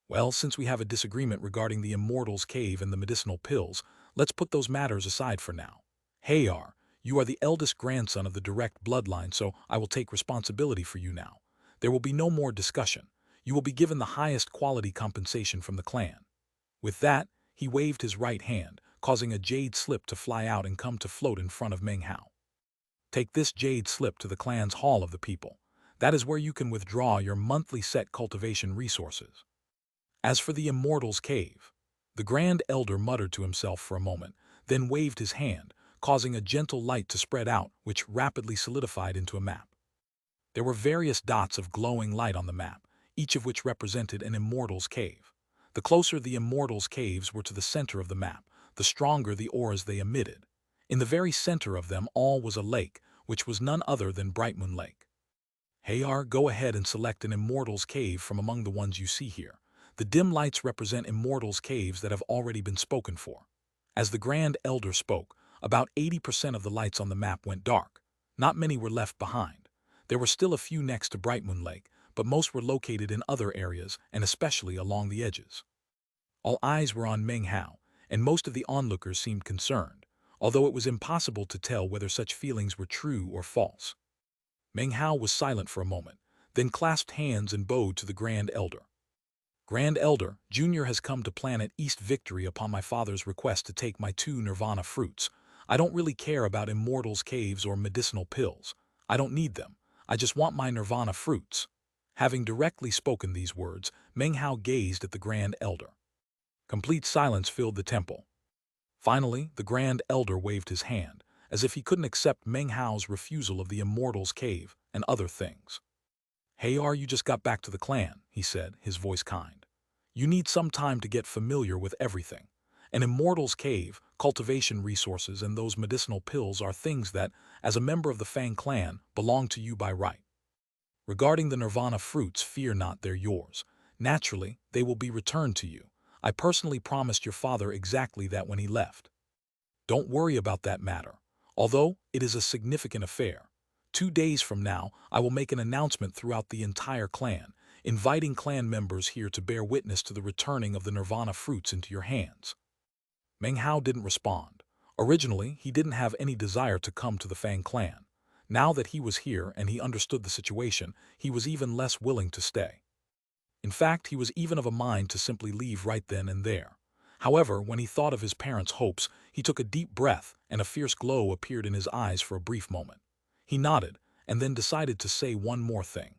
Well, since we have a disagreement regarding the Immortal's Cave and the medicinal pills, let's put those matters aside for now. Hayar, you are the eldest grandson of the direct bloodline, so I will take responsibility for you now. There will be no more discussion. You will be given the highest quality compensation from the clan. With that, he waved his right hand, causing a jade slip to fly out and come to float in front of Meng Hao. Take this jade slip to the clan's Hall of the People. That is where you can withdraw your monthly set cultivation resources. As for the Immortal's Cave, the Grand Elder muttered to himself for a moment, then waved his hand, causing a gentle light to spread out, which rapidly solidified into a map. There were various dots of glowing light on the map, each of which represented an Immortal's Cave. The closer the Immortal's Caves were to the center of the map, the stronger the auras they emitted. In the very center of them all was a lake, which was none other than Bright Moon Lake. Hayar, go ahead and select an Immortal's Cave from among the ones you see here. The dim lights represent Immortal's Caves that have already been spoken for. As the Grand Elder spoke, about 80% of the lights on the map went dark. Not many were left behind. There were still a few next to Bright Moon Lake, but most were located in other areas and especially along the edges. All eyes were on Meng Hao, and most of the onlookers seemed concerned, although it was impossible to tell whether such feelings were true or false. Meng Hao was silent for a moment, then clasped hands and bowed to the Grand Elder. Grand Elder, Junior has come to Planet East Victory upon my father's request to take my 2 nirvana fruits. I don't really care about immortals' caves or medicinal pills. I don't need them. I just want my nirvana fruits. Having directly spoken these words, Meng Hao gazed at the Grand Elder. Complete silence filled the temple. Finally, the Grand Elder waved his hand, as if he couldn't accept Meng Hao's refusal of the immortal's cave and other things. "Hey, you just got back to the clan," he said, his voice kind. "You need some time to get familiar with everything. An immortal's cave, cultivation resources, and those medicinal pills are things that, as a member of the Fang clan, belong to you by right. Regarding the nirvana fruits, fear not, they're yours. Naturally, they will be returned to you. I personally promised your father exactly that when he left. Don't worry about that matter, although it is a significant affair. 2 days from now, I will make an announcement throughout the entire clan, inviting clan members here to bear witness to the returning of the nirvana fruits into your hands." Meng Hao didn't respond. Originally, he didn't have any desire to come to the Fang clan. Now that he was here and he understood the situation, he was even less willing to stay. In fact, he was even of a mind to simply leave right then and there. However, when he thought of his parents' hopes, he took a deep breath and a fierce glow appeared in his eyes for a brief moment. He nodded and then decided to say one more thing.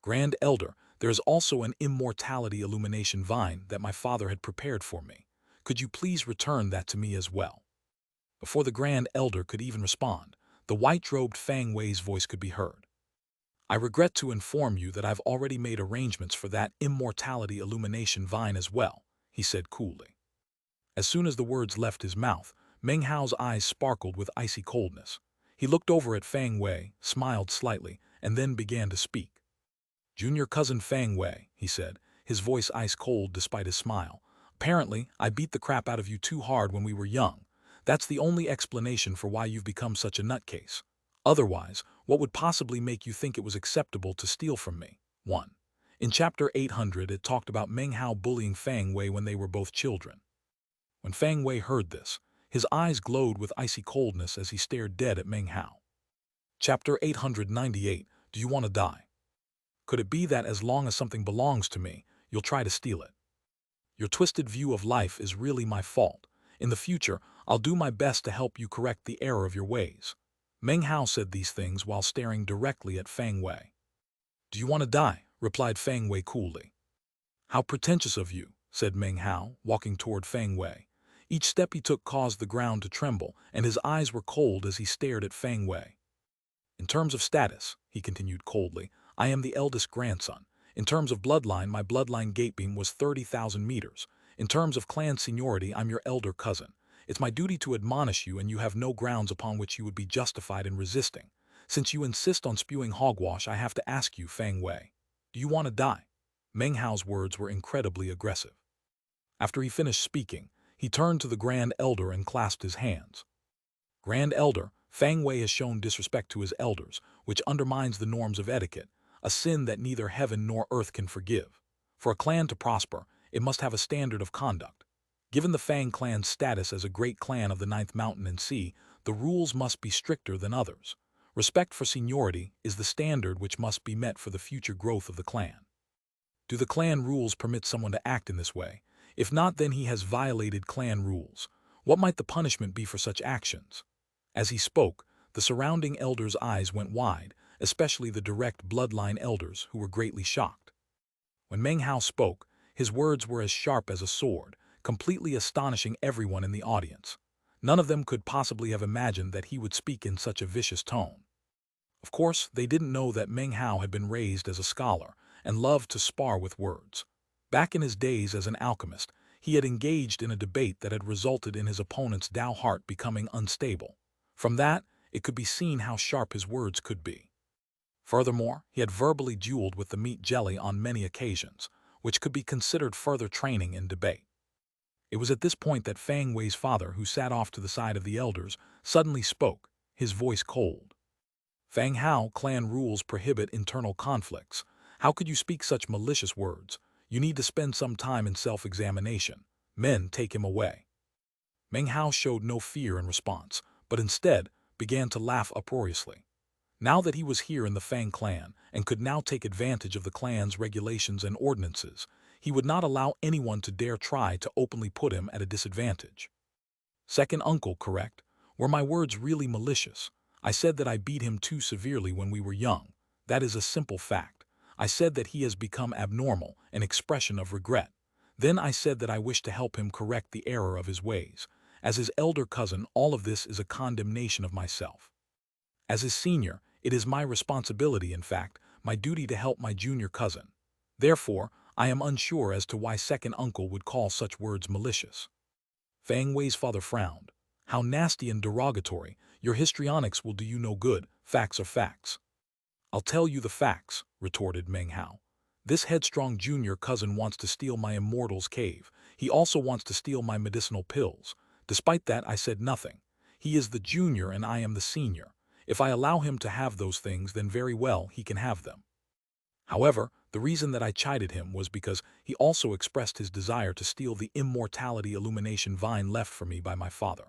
"Grand Elder, there is also an immortality illumination vine that my father had prepared for me. Could you please return that to me as well?" Before the Grand Elder could even respond, the white-robed Fang Wei's voice could be heard. "I regret to inform you that I've already made arrangements for that immortality illumination vine as well," he said coolly. As soon as the words left his mouth, Meng Hao's eyes sparkled with icy coldness. He looked over at Fang Wei, smiled slightly, and then began to speak. "Junior cousin Fang Wei," he said, his voice ice-cold despite his smile. "Apparently, I beat the crap out of you too hard when we were young. That's the only explanation for why you've become such a nutcase. Otherwise, what would possibly make you think it was acceptable to steal from me?" 1. In chapter 800, it talked about Meng Hao bullying Fang Wei when they were both children. When Fang Wei heard this, his eyes glowed with icy coldness as he stared dead at Meng Hao. Chapter 898, Do you want to die? Could it be that as long as something belongs to me, you'll try to steal it? Your twisted view of life is really my fault. In the future, I'll do my best to help you correct the error of your ways. Meng Hao said these things while staring directly at Fang Wei. "Do you want to die?" replied Fang Wei coolly. "How pretentious of you," said Meng Hao, walking toward Fang Wei. Each step he took caused the ground to tremble, and his eyes were cold as he stared at Fang Wei. "In terms of status," he continued coldly, "I am the eldest grandson. In terms of bloodline, my bloodline gatebeam was 30,000 meters. In terms of clan seniority, I'm your elder cousin. It's my duty to admonish you, and you have no grounds upon which you would be justified in resisting. Since you insist on spewing hogwash, I have to ask you, Fang Wei, do you want to die?" Meng Hao's words were incredibly aggressive. After he finished speaking, he turned to the Grand Elder and clasped his hands. "Grand Elder, Fang Wei has shown disrespect to his elders, which undermines the norms of etiquette, a sin that neither heaven nor earth can forgive. For a clan to prosper, it must have a standard of conduct. Given the Fang clan's status as a great clan of the Ninth Mountain and Sea, the rules must be stricter than others. Respect for seniority is the standard which must be met for the future growth of the clan. Do the clan rules permit someone to act in this way? If not, then he has violated clan rules. What might the punishment be for such actions?" As he spoke, the surrounding elders' eyes went wide, especially the direct bloodline elders, who were greatly shocked. When Meng Hao spoke, his words were as sharp as a sword, completely astonishing everyone in the audience. None of them could possibly have imagined that he would speak in such a vicious tone. Of course, they didn't know that Meng Hao had been raised as a scholar and loved to spar with words. Back in his days as an alchemist, he had engaged in a debate that had resulted in his opponent's Tao heart becoming unstable. From that, it could be seen how sharp his words could be. Furthermore, he had verbally dueled with the meat jelly on many occasions, which could be considered further training in debate. It was at this point that Fang Wei's father, who sat off to the side of the elders, suddenly spoke, his voice cold. "Fang Hao, clan rules prohibit internal conflicts. How could you speak such malicious words? You need to spend some time in self-examination. Men, take him away." Meng Hao showed no fear in response, but instead began to laugh uproariously. Now that he was here in the Fang clan and could now take advantage of the clan's regulations and ordinances, he would not allow anyone to dare try to openly put him at a disadvantage. Second uncle, correct? Were my words really malicious? I said that I beat him too severely when we were young. That is a simple fact. I said that he has become abnormal, an expression of regret. Then I said that I wish to help him correct the error of his ways. As his elder cousin, all of this is a condemnation of myself. As his senior, it is my responsibility, in fact, my duty to help my junior cousin. Therefore, I am unsure as to why second uncle would call such words malicious. Fang Wei's father frowned. How nasty and derogatory. Your histrionics will do you no good. Facts are facts. I'll tell you the facts, retorted Meng Hao. This headstrong junior cousin wants to steal my immortal's cave. He also wants to steal my medicinal pills. Despite that, I said nothing. He is the junior and I am the senior. If I allow him to have those things, then very well, he can have them. However, the reason that I chided him was because he also expressed his desire to steal the immortality illumination vine left for me by my father.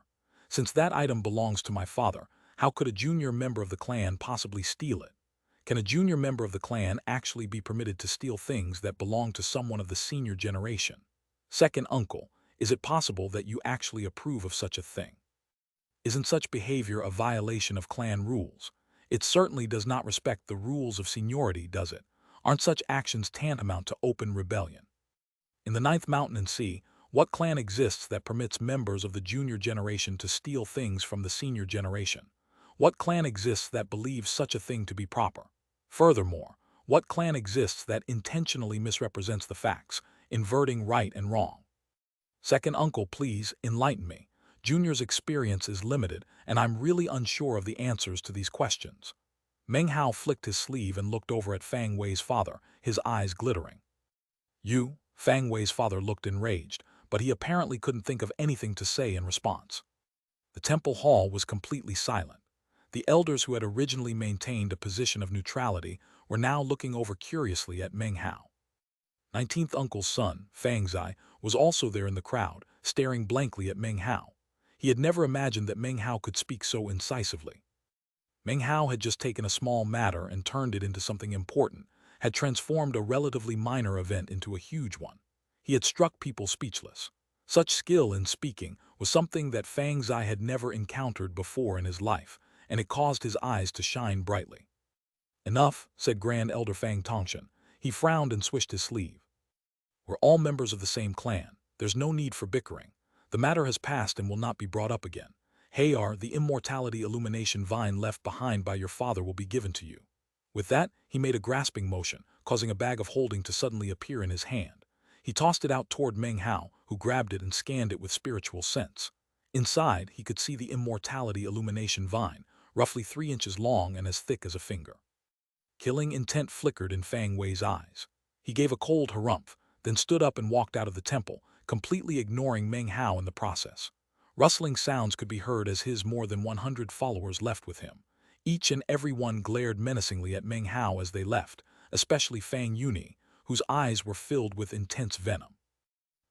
Since that item belongs to my father, how could a junior member of the clan possibly steal it? Can a junior member of the clan actually be permitted to steal things that belong to someone of the senior generation? Second uncle, is it possible that you actually approve of such a thing? Isn't such behavior a violation of clan rules? It certainly does not respect the rules of seniority, does it? Aren't such actions tantamount to open rebellion? In the Ninth Mountain and Sea, what clan exists that permits members of the junior generation to steal things from the senior generation? What clan exists that believes such a thing to be proper? Furthermore, what clan exists that intentionally misrepresents the facts, inverting right and wrong? Second uncle, please enlighten me. Junior's experience is limited, and I'm really unsure of the answers to these questions. Meng Hao flicked his sleeve and looked over at Fang Wei's father, his eyes glittering. You? Fang Wei's father looked enraged, but he apparently couldn't think of anything to say in response. The temple hall was completely silent. The elders who had originally maintained a position of neutrality were now looking over curiously at Meng Hao. 19th uncle's son, Fang Zai, was also there in the crowd, staring blankly at Meng Hao. He had never imagined that Meng Hao could speak so incisively. Meng Hao had just taken a small matter and turned it into something important, had transformed a relatively minor event into a huge one. He had struck people speechless. Such skill in speaking was something that Fang Zai had never encountered before in his life, and it caused his eyes to shine brightly. Enough, said Grand Elder Fang Tongshan. He frowned and swished his sleeve. We're all members of the same clan. There's no need for bickering. The matter has passed and will not be brought up again. Hayar, the immortality illumination vine left behind by your father will be given to you. With that, he made a grasping motion, causing a bag of holding to suddenly appear in his hand. He tossed it out toward Meng Hao, who grabbed it and scanned it with spiritual sense. Inside, he could see the immortality illumination vine, roughly 3 inches long and as thick as a finger. Killing intent flickered in Fang Wei's eyes. He gave a cold harumph, then stood up and walked out of the temple, completely ignoring Meng Hao in the process. Rustling sounds could be heard as his more than 100 followers left with him. Each and every one glared menacingly at Meng Hao as they left, especially Fang Yuni, whose eyes were filled with intense venom.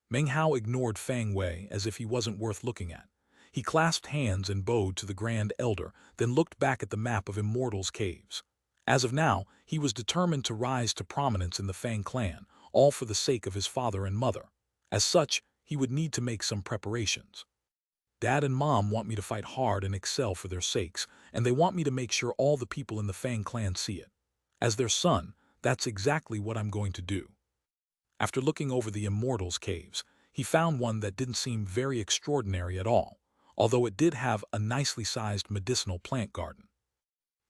Meng Hao ignored Fang Wei as if he wasn't worth looking at. He clasped hands and bowed to the Grand Elder, then looked back at the map of Immortal's caves. As of now, he was determined to rise to prominence in the Fang clan, all for the sake of his father and mother. As such, he would need to make some preparations. Dad and Mom want me to fight hard and excel for their sakes, and they want me to make sure all the people in the Fang clan see it. As their son, that's exactly what I'm going to do. After looking over the Immortal's caves, he found one that didn't seem very extraordinary at all, although it did have a nicely sized medicinal plant garden.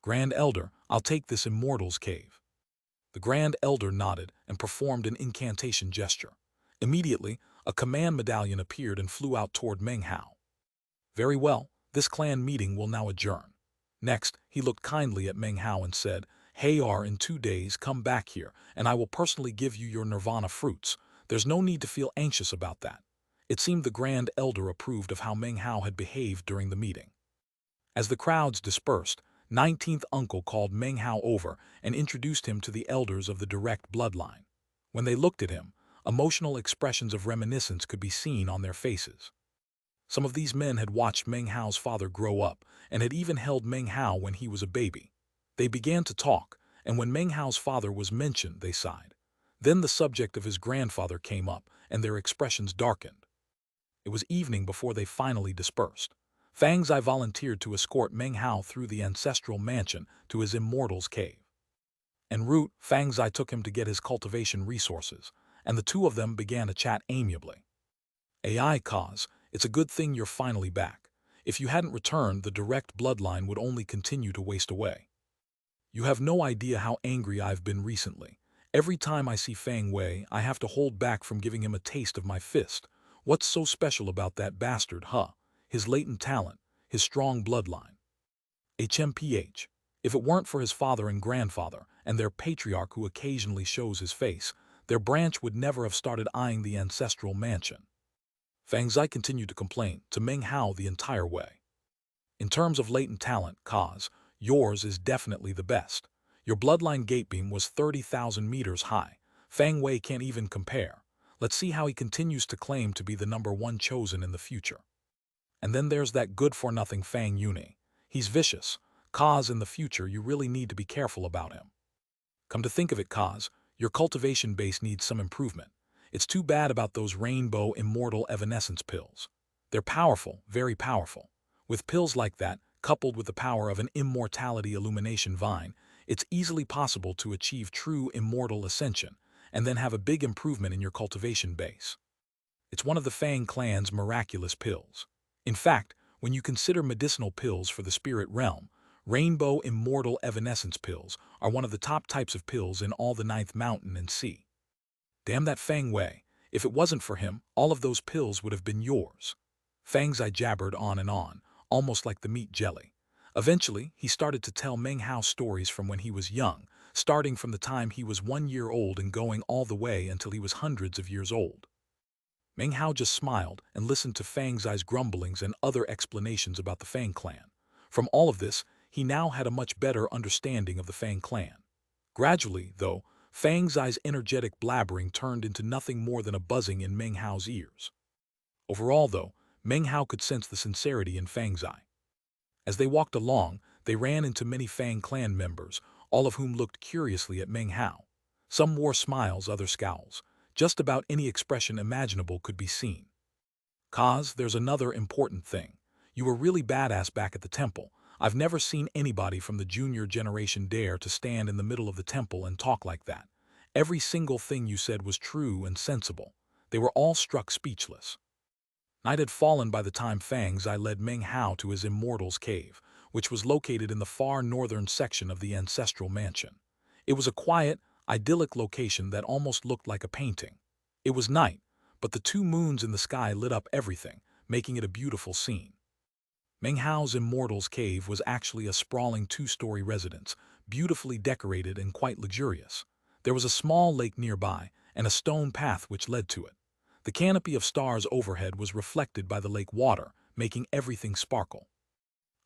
Grand Elder, I'll take this Immortal's cave. The Grand Elder nodded and performed an incantation gesture. Immediately, a command medallion appeared and flew out toward Meng Hao. Very well, this clan meeting will now adjourn. Next, he looked kindly at Meng Hao and said, Hayar, in 2 days come back here, and I will personally give you your nirvana fruits. There's no need to feel anxious about that. It seemed the Grand Elder approved of how Meng Hao had behaved during the meeting. As the crowds dispersed, 19th uncle called Meng Hao over and introduced him to the elders of the direct bloodline. When they looked at him, emotional expressions of reminiscence could be seen on their faces. Some of these men had watched Meng Hao's father grow up and had even held Meng Hao when he was a baby. They began to talk, and when Meng Hao's father was mentioned, they sighed. Then the subject of his grandfather came up, and their expressions darkened. It was evening before they finally dispersed. Fang Zai volunteered to escort Meng Hao through the ancestral mansion to his immortal's cave. En route, Fang Zai took him to get his cultivation resources, and the two of them began to chat amiably. AI cause, it's a good thing you're finally back. If you hadn't returned, the direct bloodline would only continue to waste away. You have no idea how angry I've been recently. Every time I see Fang Wei, I have to hold back from giving him a taste of my fist. What's so special about that bastard, huh? His latent talent, his strong bloodline. HMPH. If it weren't for his father and grandfather, and their patriarch who occasionally shows his face, their branch would never have started eyeing the ancestral mansion. Fang Zai continued to complain to Meng Hao the entire way. In terms of latent talent, cause, yours is definitely the best. Your bloodline gatebeam was 30,000 meters high. Fang Wei can't even compare. Let's see how he continues to claim to be the #1 chosen in the future. And then there's that good-for-nothing Fang Yuni. He's vicious. Cause, in the future, you really need to be careful about him. Come to think of it, Cause, your cultivation base needs some improvement. It's too bad about those rainbow immortal evanescence pills. They're powerful, very powerful. With pills like that, coupled with the power of an immortality illumination vine, it's easily possible to achieve true immortal ascension, and then have a big improvement in your cultivation base. It's one of the Fang clan's miraculous pills. In fact, when you consider medicinal pills for the spirit realm, rainbow immortal evanescence pills are one of the top types of pills in all the Ninth Mountain and Sea. Damn that Fang Wei. If it wasn't for him, all of those pills would have been yours. Fang Zai jabbered on, almost like the meat jelly. Eventually, he started to tell Meng Hao stories from when he was young, starting from the time he was 1 year old and going all the way until he was hundreds of years old. Meng Hao just smiled and listened to Fang Zai's grumblings and other explanations about the Fang clan. From all of this, he now had a much better understanding of the Fang clan. Gradually, though, Fang Zai's energetic blabbering turned into nothing more than a buzzing in Meng Hao's ears. Overall, though, Meng Hao could sense the sincerity in Fang Zai. As they walked along, they ran into many Fang clan members, all of whom looked curiously at Meng Hao. Some wore smiles, others scowls. Just about any expression imaginable could be seen. Cause, there's another important thing. You were really badass back at the temple. I've never seen anybody from the junior generation dare to stand in the middle of the temple and talk like that. Every single thing you said was true and sensible. They were all struck speechless. Night had fallen by the time Fang Zai led Meng Hao to his immortal's cave, which was located in the far northern section of the ancestral mansion. It was a quiet, idyllic location that almost looked like a painting. It was night, but the 2 moons in the sky lit up everything, making it a beautiful scene. Meng Hao's immortal's cave was actually a sprawling 2-story residence, beautifully decorated and quite luxurious. There was a small lake nearby, and a stone path which led to it. The canopy of stars overhead was reflected by the lake water, making everything sparkle.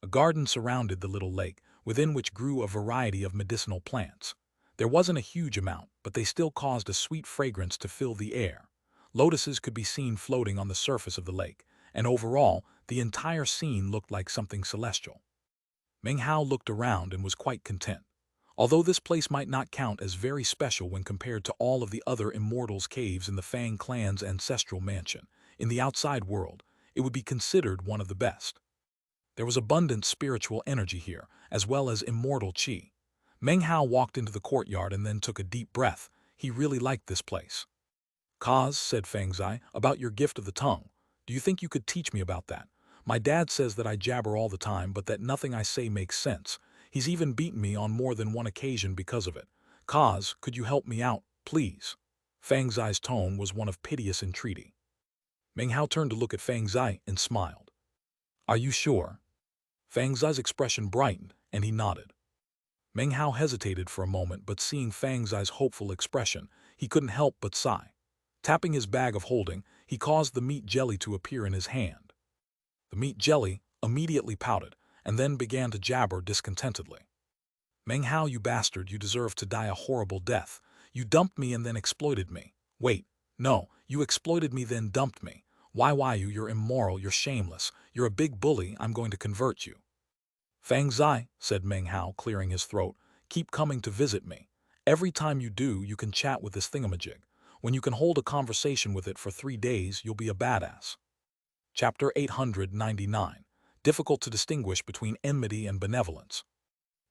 A garden surrounded the little lake, within which grew a variety of medicinal plants. There wasn't a huge amount, but they still caused a sweet fragrance to fill the air. Lotuses could be seen floating on the surface of the lake, and overall, the entire scene looked like something celestial. Meng Hao looked around and was quite content. Although this place might not count as very special when compared to all of the other immortals' caves in the Fang clan's ancestral mansion, in the outside world, it would be considered one of the best. There was abundant spiritual energy here, as well as immortal qi. Meng Hao walked into the courtyard and then took a deep breath. He really liked this place. Cause, said Fang Zai, about your gift of the tongue. Do you think you could teach me about that? My dad says that I jabber all the time, but that nothing I say makes sense. He's even beaten me on more than one occasion because of it. Cause, could you help me out, please? Fang Zai's tone was one of piteous entreaty. Meng Hao turned to look at Fang Zai and smiled. Are you sure? Fang Zai's expression brightened, and he nodded. Meng Hao hesitated for a moment, but seeing Fang Zai's hopeful expression, he couldn't help but sigh. Tapping his bag of holding, he caused the meat jelly to appear in his hand. The meat jelly immediately pouted, and then began to jabber discontentedly. Meng Hao, you bastard, you deserve to die a horrible death. You dumped me and then exploited me. Wait, no, you exploited me then dumped me. Why you're immoral, you're shameless, you're a big bully, I'm going to convert you. Fang Zai, said Meng Hao, clearing his throat, keep coming to visit me. Every time you do, you can chat with this thingamajig. When you can hold a conversation with it for 3 days, you'll be a badass. Chapter 899. Difficult to distinguish between enmity and benevolence.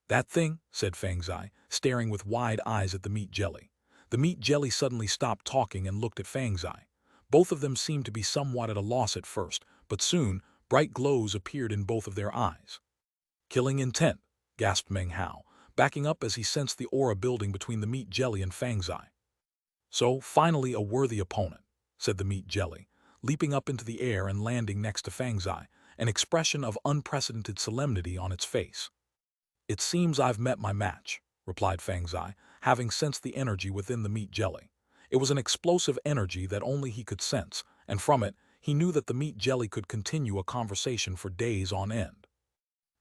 That thing, said Fang Zai, staring with wide eyes at the meat jelly. The meat jelly suddenly stopped talking and looked at Fang Zai. Both of them seemed to be somewhat at a loss at first, but soon, bright glows appeared in both of their eyes. Killing intent, gasped Meng Hao, backing up as he sensed the aura building between the meat jelly and Fang Zai. So, finally a worthy opponent, said the meat jelly, leaping up into the air and landing next to Fang Zai, an expression of unprecedented solemnity on its face. It seems I've met my match, replied Fang Zai, having sensed the energy within the meat jelly. It was an explosive energy that only he could sense, and from it, he knew that the meat jelly could continue a conversation for days on end.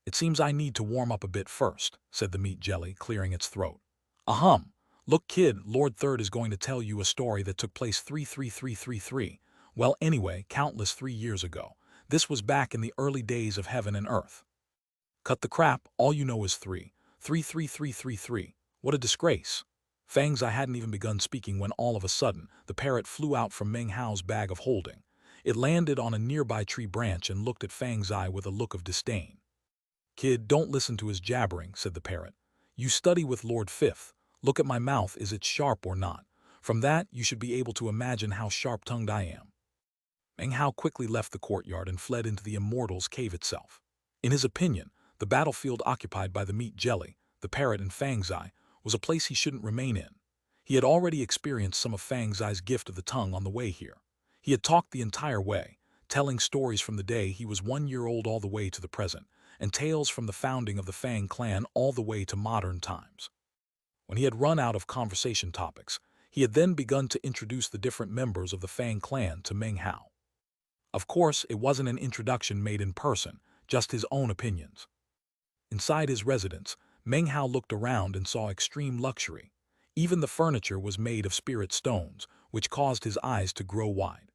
It seems I need to warm up a bit first, said the meat jelly, clearing its throat. Ahem. Look, kid, Lord Third is going to tell you a story that took place 33333. Well, anyway, countless 3 years ago. This was back in the early days of heaven and earth. Cut the crap, all you know is 33333. What a disgrace. Fangs, I hadn't even begun speaking when all of a sudden, the parrot flew out from Meng Hao's bag of holding. It landed on a nearby tree branch and looked at Fang's eye with a look of disdain. Kid, don't listen to his jabbering, said the parrot. You study with Lord Fifth. Look at my mouth, is it sharp or not? From that, you should be able to imagine how sharp-tongued I am. Meng Hao quickly left the courtyard and fled into the immortal's cave itself. In his opinion, the battlefield occupied by the meat jelly, the parrot and Fang Zai, was a place he shouldn't remain in. He had already experienced some of Fang Zai's gift of the tongue on the way here. He had talked the entire way, telling stories from the day he was 1 year old all the way to the present, and tales from the founding of the Fang clan all the way to modern times. When he had run out of conversation topics, he had then begun to introduce the different members of the Fang clan to Meng Hao. Of course, it wasn't an introduction made in person, just his own opinions. Inside his residence, Meng Hao looked around and saw extreme luxury. Even the furniture was made of spirit stones, which caused his eyes to grow wide.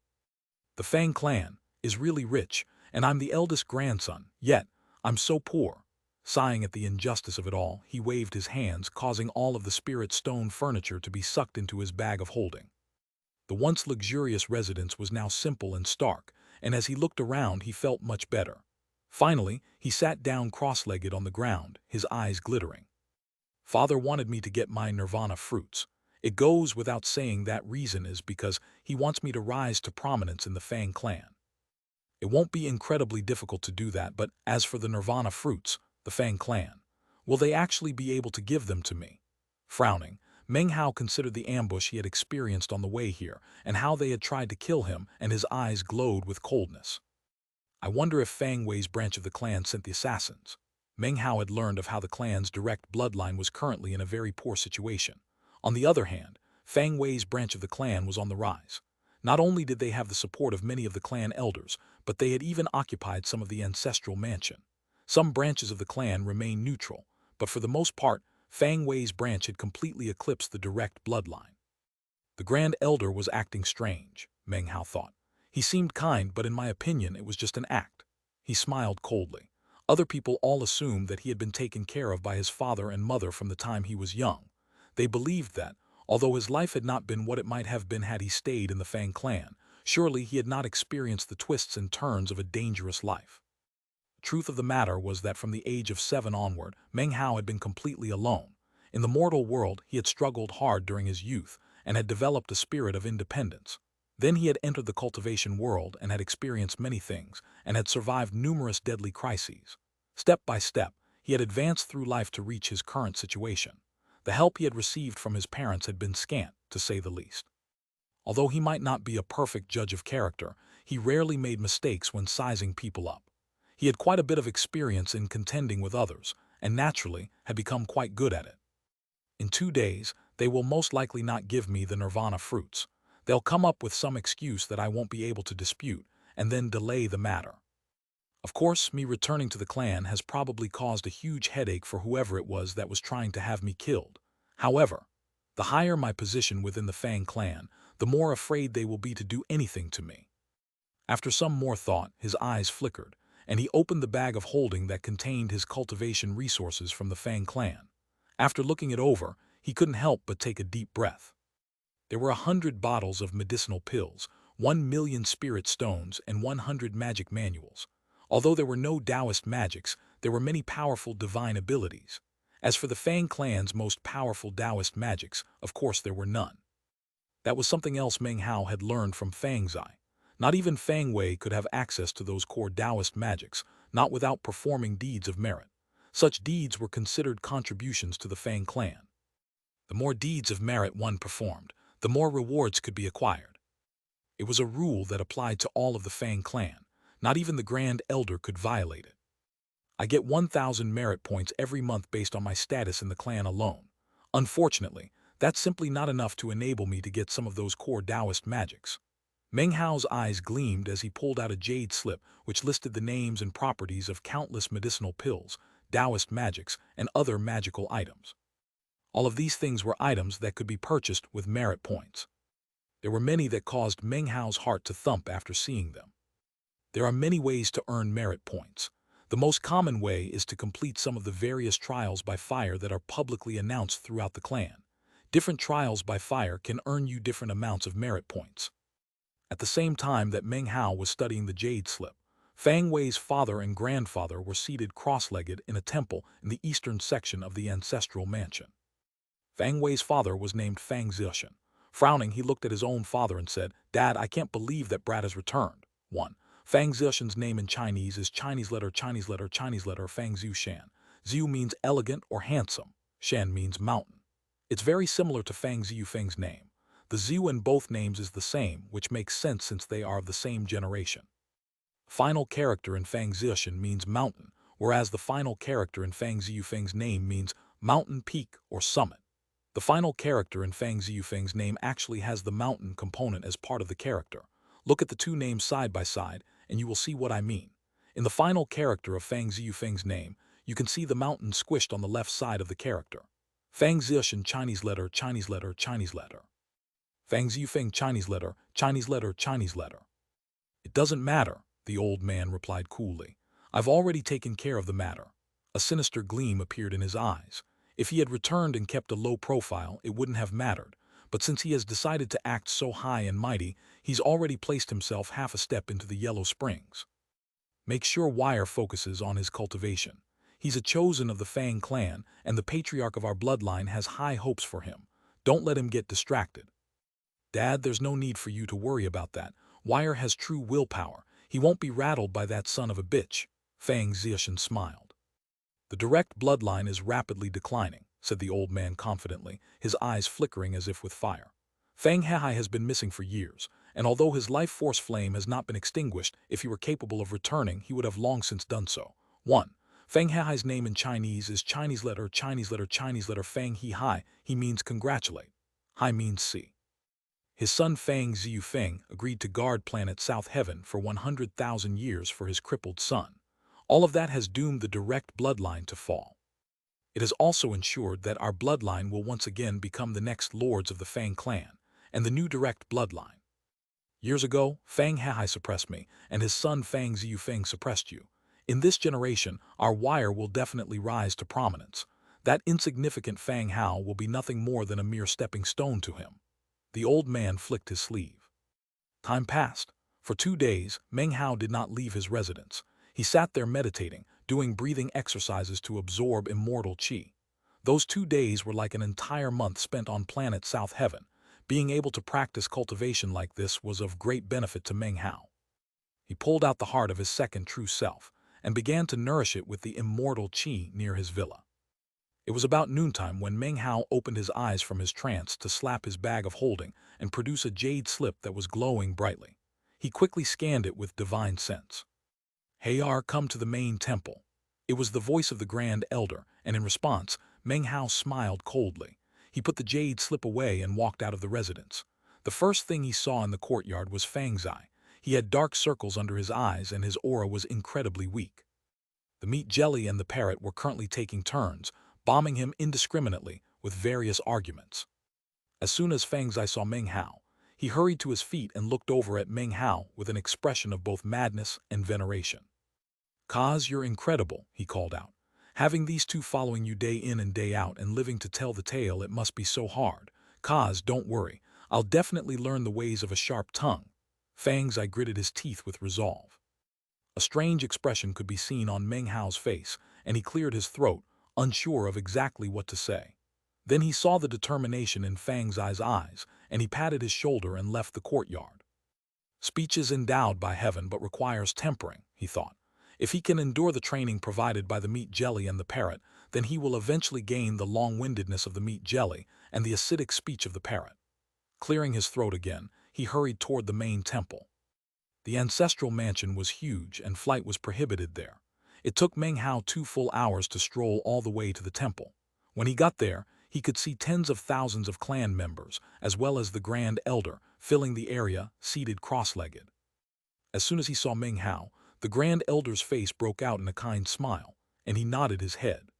The Fang clan is really rich, and I'm the eldest grandson, yet I'm so poor. Sighing at the injustice of it all, he waved his hands, causing all of the spirit stone furniture to be sucked into his bag of holding. The once luxurious residence was now simple and stark, and as he looked around, he felt much better. Finally, he sat down cross-legged on the ground, his eyes glittering. Father wanted me to get my nirvana fruits. It goes without saying that reason is because he wants me to rise to prominence in the Fang clan. It won't be incredibly difficult to do that, but as for the nirvana fruits, the Fang clan, will they actually be able to give them to me? Frowning, Meng Hao considered the ambush he had experienced on the way here and how they had tried to kill him, and his eyes glowed with coldness. I wonder if Fang Wei's branch of the clan sent the assassins. Meng Hao had learned of how the clan's direct bloodline was currently in a very poor situation. On the other hand, Fang Wei's branch of the clan was on the rise. Not only did they have the support of many of the clan elders, but they had even occupied some of the ancestral mansion. Some branches of the clan remained neutral, but for the most part, Fang Wei's branch had completely eclipsed the direct bloodline. The Grand Elder was acting strange, Meng Hao thought. He seemed kind, but in my opinion it was just an act. He smiled coldly. Other people all assumed that he had been taken care of by his father and mother from the time he was young. They believed that, although his life had not been what it might have been had he stayed in the Fang clan, surely he had not experienced the twists and turns of a dangerous life. The truth of the matter was that from the age of 7 onward, Meng Hao had been completely alone. In the mortal world, he had struggled hard during his youth and had developed a spirit of independence. Then he had entered the cultivation world and had experienced many things and had survived numerous deadly crises. Step by step, he had advanced through life to reach his current situation. The help he had received from his parents had been scant, to say the least. Although he might not be a perfect judge of character, he rarely made mistakes when sizing people up. He had quite a bit of experience in contending with others, and naturally had become quite good at it. In 2 days, they will most likely not give me the nirvana fruits. They'll come up with some excuse that I won't be able to dispute, and then delay the matter. Of course, me returning to the clan has probably caused a huge headache for whoever it was that was trying to have me killed. However, the higher my position within the Fang clan, the more afraid they will be to do anything to me. After some more thought, his eyes flickered, and he opened the bag of holding that contained his cultivation resources from the Fang clan. After looking it over, he couldn't help but take a deep breath. There were 100 bottles of medicinal pills, 1,000,000 spirit stones, and 100 magic manuals. Although there were no Taoist magics, there were many powerful divine abilities. As for the Fang clan's most powerful Taoist magics, of course there were none. That was something else Meng Hao had learned from Fang Zai. Not even Fang Wei could have access to those core Taoist magics, not without performing deeds of merit. Such deeds were considered contributions to the Fang clan. The more deeds of merit one performed, the more rewards could be acquired. It was a rule that applied to all of the Fang clan. Not even the Grand Elder could violate it. I get 1,000 merit points every month based on my status in the clan alone. Unfortunately, that's simply not enough to enable me to get some of those core Taoist magics. Meng Hao's eyes gleamed as he pulled out a jade slip which listed the names and properties of countless medicinal pills, Taoist magics, and other magical items. All of these things were items that could be purchased with merit points. There were many that caused Meng Hao's heart to thump after seeing them. There are many ways to earn merit points. The most common way is to complete some of the various trials by fire that are publicly announced throughout the clan. Different trials by fire can earn you different amounts of merit points. At the same time that Meng Hao was studying the jade slip, Fang Wei's father and grandfather were seated cross-legged in a temple in the eastern section of the ancestral mansion. Fang Wei's father was named Fang Zishan. Frowning, he looked at his own father and said, "Dad, I can't believe that Brad has returned." 1. Fang Zishan's name in Chinese is Chinese letter Fang Ziu Shan. Ziu means elegant or handsome. Shan means mountain. It's very similar to Fang Ziu Feng's name. The Ziu in both names is the same, which makes sense since they are of the same generation. Final character in Fang Zishan means mountain, whereas the final character in Fang Ziu Feng's name means mountain peak or summit. The final character in Fang Ziu Feng's name actually has the mountain component as part of the character. Look at the two names side by side, and you will see what I mean. In the final character of Fang Ziu Feng's name, you can see the mountain squished on the left side of the character. Fang Zishan Chinese letter Chinese letter Chinese letter. Fang Ziu Feng Chinese letter Chinese letter Chinese letter. It doesn't matter, the old man replied coolly. I've already taken care of the matter. A sinister gleam appeared in his eyes. If he had returned and kept a low profile, it wouldn't have mattered. But since he has decided to act so high and mighty, he's already placed himself half a step into the Yellow Springs. Make sure Wire focuses on his cultivation. He's a chosen of the Fang clan, and the patriarch of our bloodline has high hopes for him. Don't let him get distracted. Dad, there's no need for you to worry about that. Wire has true willpower. He won't be rattled by that son of a bitch. Fang Zishan smiled. The direct bloodline is rapidly declining, said the old man confidently, his eyes flickering as if with fire. Fang Hehai has been missing for years, and although his life force flame has not been extinguished, if he were capable of returning, he would have long since done so. 1. Fang Hehai's name in Chinese is Chinese letter Fang He Hai. He means congratulate. Hai means see. His son Fang Ziyu Feng agreed to guard planet South Heaven for 100,000 years for his crippled son. All of that has doomed the direct bloodline to fall. It has also ensured that our bloodline will once again become the next lords of the Fang clan, and the new direct bloodline. Years ago, Fang Hehai suppressed me, and his son Fang Ziyu Feng suppressed you. In this generation, our Wire will definitely rise to prominence. That insignificant Fang Hao will be nothing more than a mere stepping stone to him. The old man flicked his sleeve. Time passed. For 2 days, Meng Hao did not leave his residence. He sat there meditating, doing breathing exercises to absorb immortal qi. Those 2 days were like an entire month spent on planet South Heaven. Being able to practice cultivation like this was of great benefit to Meng Hao. He pulled out the heart of his second true self and began to nourish it with the immortal qi near his villa. It was about noontime when Meng Hao opened his eyes from his trance to slap his bag of holding and produce a jade slip that was glowing brightly. He quickly scanned it with divine sense. Hayar, come to the main temple. It was the voice of the Grand Elder, and in response, Meng Hao smiled coldly. He put the jade slip away and walked out of the residence. The first thing he saw in the courtyard was Fang Zai. He had dark circles under his eyes and his aura was incredibly weak. The meat jelly and the parrot were currently taking turns, bombing him indiscriminately with various arguments. As soon as Fang Zai saw Meng Hao, he hurried to his feet and looked over at Meng Hao with an expression of both madness and veneration. "Kaz, you're incredible," he called out. "Having these two following you day in and day out and living to tell the tale, it must be so hard. Kaz, don't worry. I'll definitely learn the ways of a sharp tongue." Fang's eye gritted his teeth with resolve. A strange expression could be seen on Meng Hao's face, and he cleared his throat, unsure of exactly what to say. Then he saw the determination in Fang's eyes, and he patted his shoulder and left the courtyard. Speech is endowed by heaven but requires tempering, he thought. If he can endure the training provided by the meat jelly and the parrot, then he will eventually gain the long-windedness of the meat jelly and the acidic speech of the parrot. Clearing his throat again, he hurried toward the main temple. The ancestral mansion was huge and flight was prohibited there. It took Meng Hao 2 full hours to stroll all the way to the temple. When he got there, he could see tens of thousands of clan members, as well as the Grand Elder, filling the area, seated cross-legged. As soon as he saw Meng Hao, the Grand Elder's face broke out in a kind smile, and he nodded his head.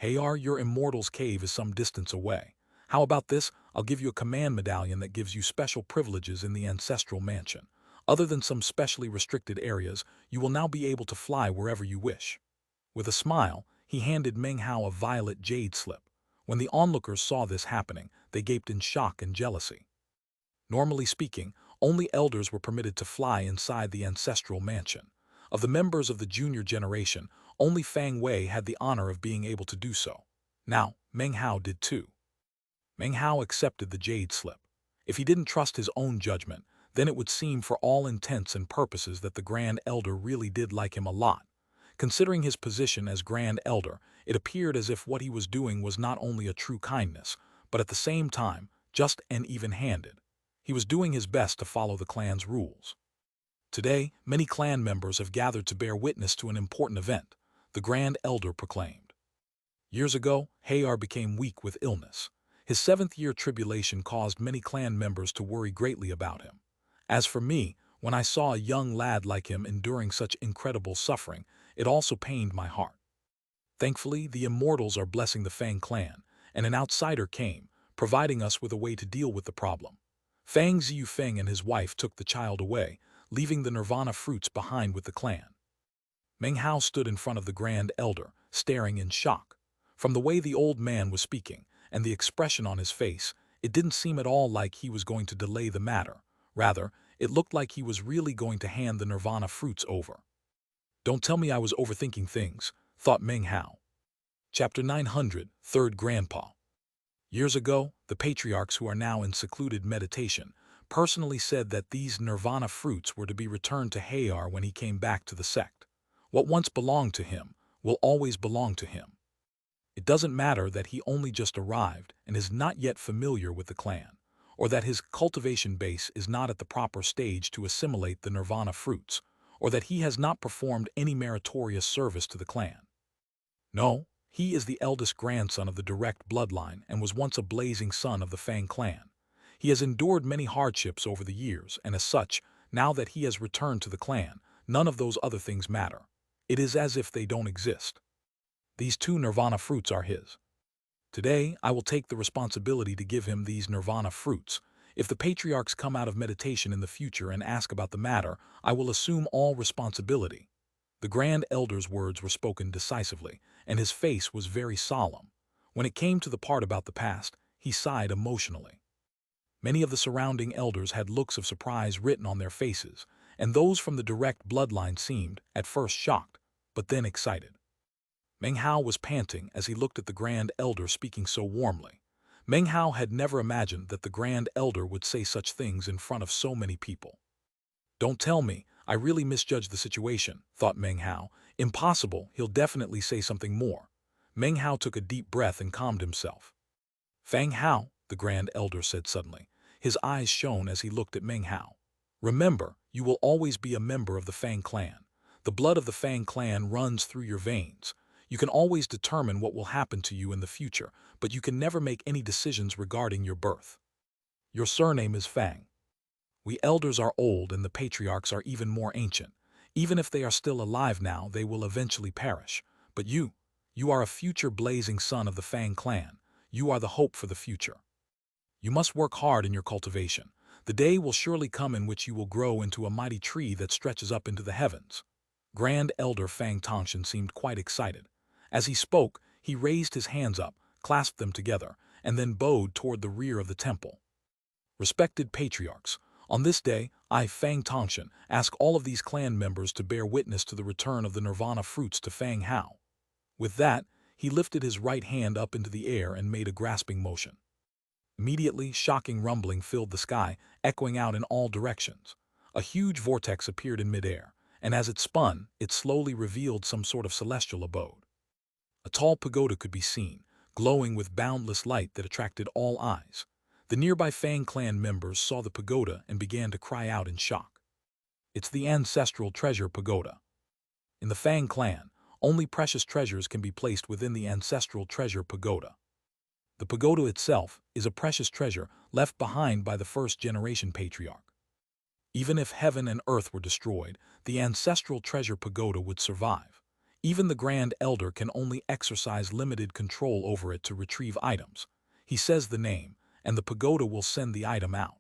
"Hayar, your immortal's cave is some distance away. How about this? I'll give you a command medallion that gives you special privileges in the ancestral mansion. Other than some specially restricted areas, you will now be able to fly wherever you wish." With a smile, he handed Meng Hao a violet jade slip. When the onlookers saw this happening, they gaped in shock and jealousy. Normally speaking, only elders were permitted to fly inside the ancestral mansion. Of the members of the junior generation, only Fang Wei had the honor of being able to do so. Now, Meng Hao did too. Meng Hao accepted the jade slip. If he didn't trust his own judgment, then it would seem for all intents and purposes that the Grand Elder really did like him a lot. Considering his position as Grand Elder, it appeared as if what he was doing was not only a true kindness, but at the same time, just and even-handed. He was doing his best to follow the clan's rules. Today, many clan members have gathered to bear witness to an important event, the Grand Elder proclaimed. Years ago, Hayar became weak with illness. His 7th-year tribulation caused many clan members to worry greatly about him. As for me, when I saw a young lad like him enduring such incredible suffering, it also pained my heart. Thankfully, the immortals are blessing the Fang clan, and an outsider came, providing us with a way to deal with the problem. Fang Ziyufeng and his wife took the child away, leaving the nirvana fruits behind with the clan. Meng Hao stood in front of the Grand Elder, staring in shock. From the way the old man was speaking, and the expression on his face, it didn't seem at all like he was going to delay the matter. Rather, it looked like he was really going to hand the nirvana fruits over. "Don't tell me I was overthinking things," thought Meng Hao. Chapter 900, Third Grandpa. Years ago, the patriarchs who are now in secluded meditation personally said that these nirvana fruits were to be returned to Hayar when he came back to the sect. What once belonged to him will always belong to him. It doesn't matter that he only just arrived and is not yet familiar with the clan, or that his cultivation base is not at the proper stage to assimilate the nirvana fruits, or that he has not performed any meritorious service to the clan. No, he is the eldest grandson of the direct bloodline and was once a blazing son of the Fang clan. He has endured many hardships over the years, and as such, now that he has returned to the clan, none of those other things matter. It is as if they don't exist. These 2 nirvana fruits are his. Today, I will take the responsibility to give him these nirvana fruits. If the patriarchs come out of meditation in the future and ask about the matter, I will assume all responsibility. The Grand Elder's words were spoken decisively, and his face was very solemn. When it came to the part about the past, he sighed emotionally. Many of the surrounding elders had looks of surprise written on their faces, and those from the direct bloodline seemed, at first shocked, but then excited. Meng Hao was panting as he looked at the Grand Elder speaking so warmly. Meng Hao had never imagined that the Grand Elder would say such things in front of so many people. "Don't tell me, I really misjudged the situation," thought Meng Hao. "Impossible, he'll definitely say something more." Meng Hao took a deep breath and calmed himself. "Fang Hao," the Grand Elder said suddenly. His eyes shone as he looked at Meng Hao. "Remember, you will always be a member of the Fang clan. The blood of the Fang clan runs through your veins. You can always determine what will happen to you in the future, but you can never make any decisions regarding your birth. Your surname is Fang. We elders are old and the patriarchs are even more ancient. Even if they are still alive now, they will eventually perish. But you are a future blazing son of the Fang clan. You are the hope for the future. You must work hard in your cultivation. The day will surely come in which you will grow into a mighty tree that stretches up into the heavens." Grand Elder Fang Tongshan seemed quite excited. As he spoke, he raised his hands up, clasped them together, and then bowed toward the rear of the temple. Respected patriarchs, on this day, I, Fang Tongshan, ask all of these clan members to bear witness to the return of the nirvana fruits to Fang Hao. With that, he lifted his right hand up into the air and made a grasping motion. Immediately, shocking rumbling filled the sky, echoing out in all directions. A huge vortex appeared in midair, and as it spun, it slowly revealed some sort of celestial abode. A tall pagoda could be seen, glowing with boundless light that attracted all eyes. The nearby Fang clan members saw the pagoda and began to cry out in shock. It's the ancestral treasure pagoda. In the Fang clan, only precious treasures can be placed within the ancestral treasure pagoda. The pagoda itself is a precious treasure left behind by the first-generation patriarch. Even if heaven and earth were destroyed, the ancestral treasure pagoda would survive. Even the Grand Elder can only exercise limited control over it to retrieve items. He says the name, and the pagoda will send the item out.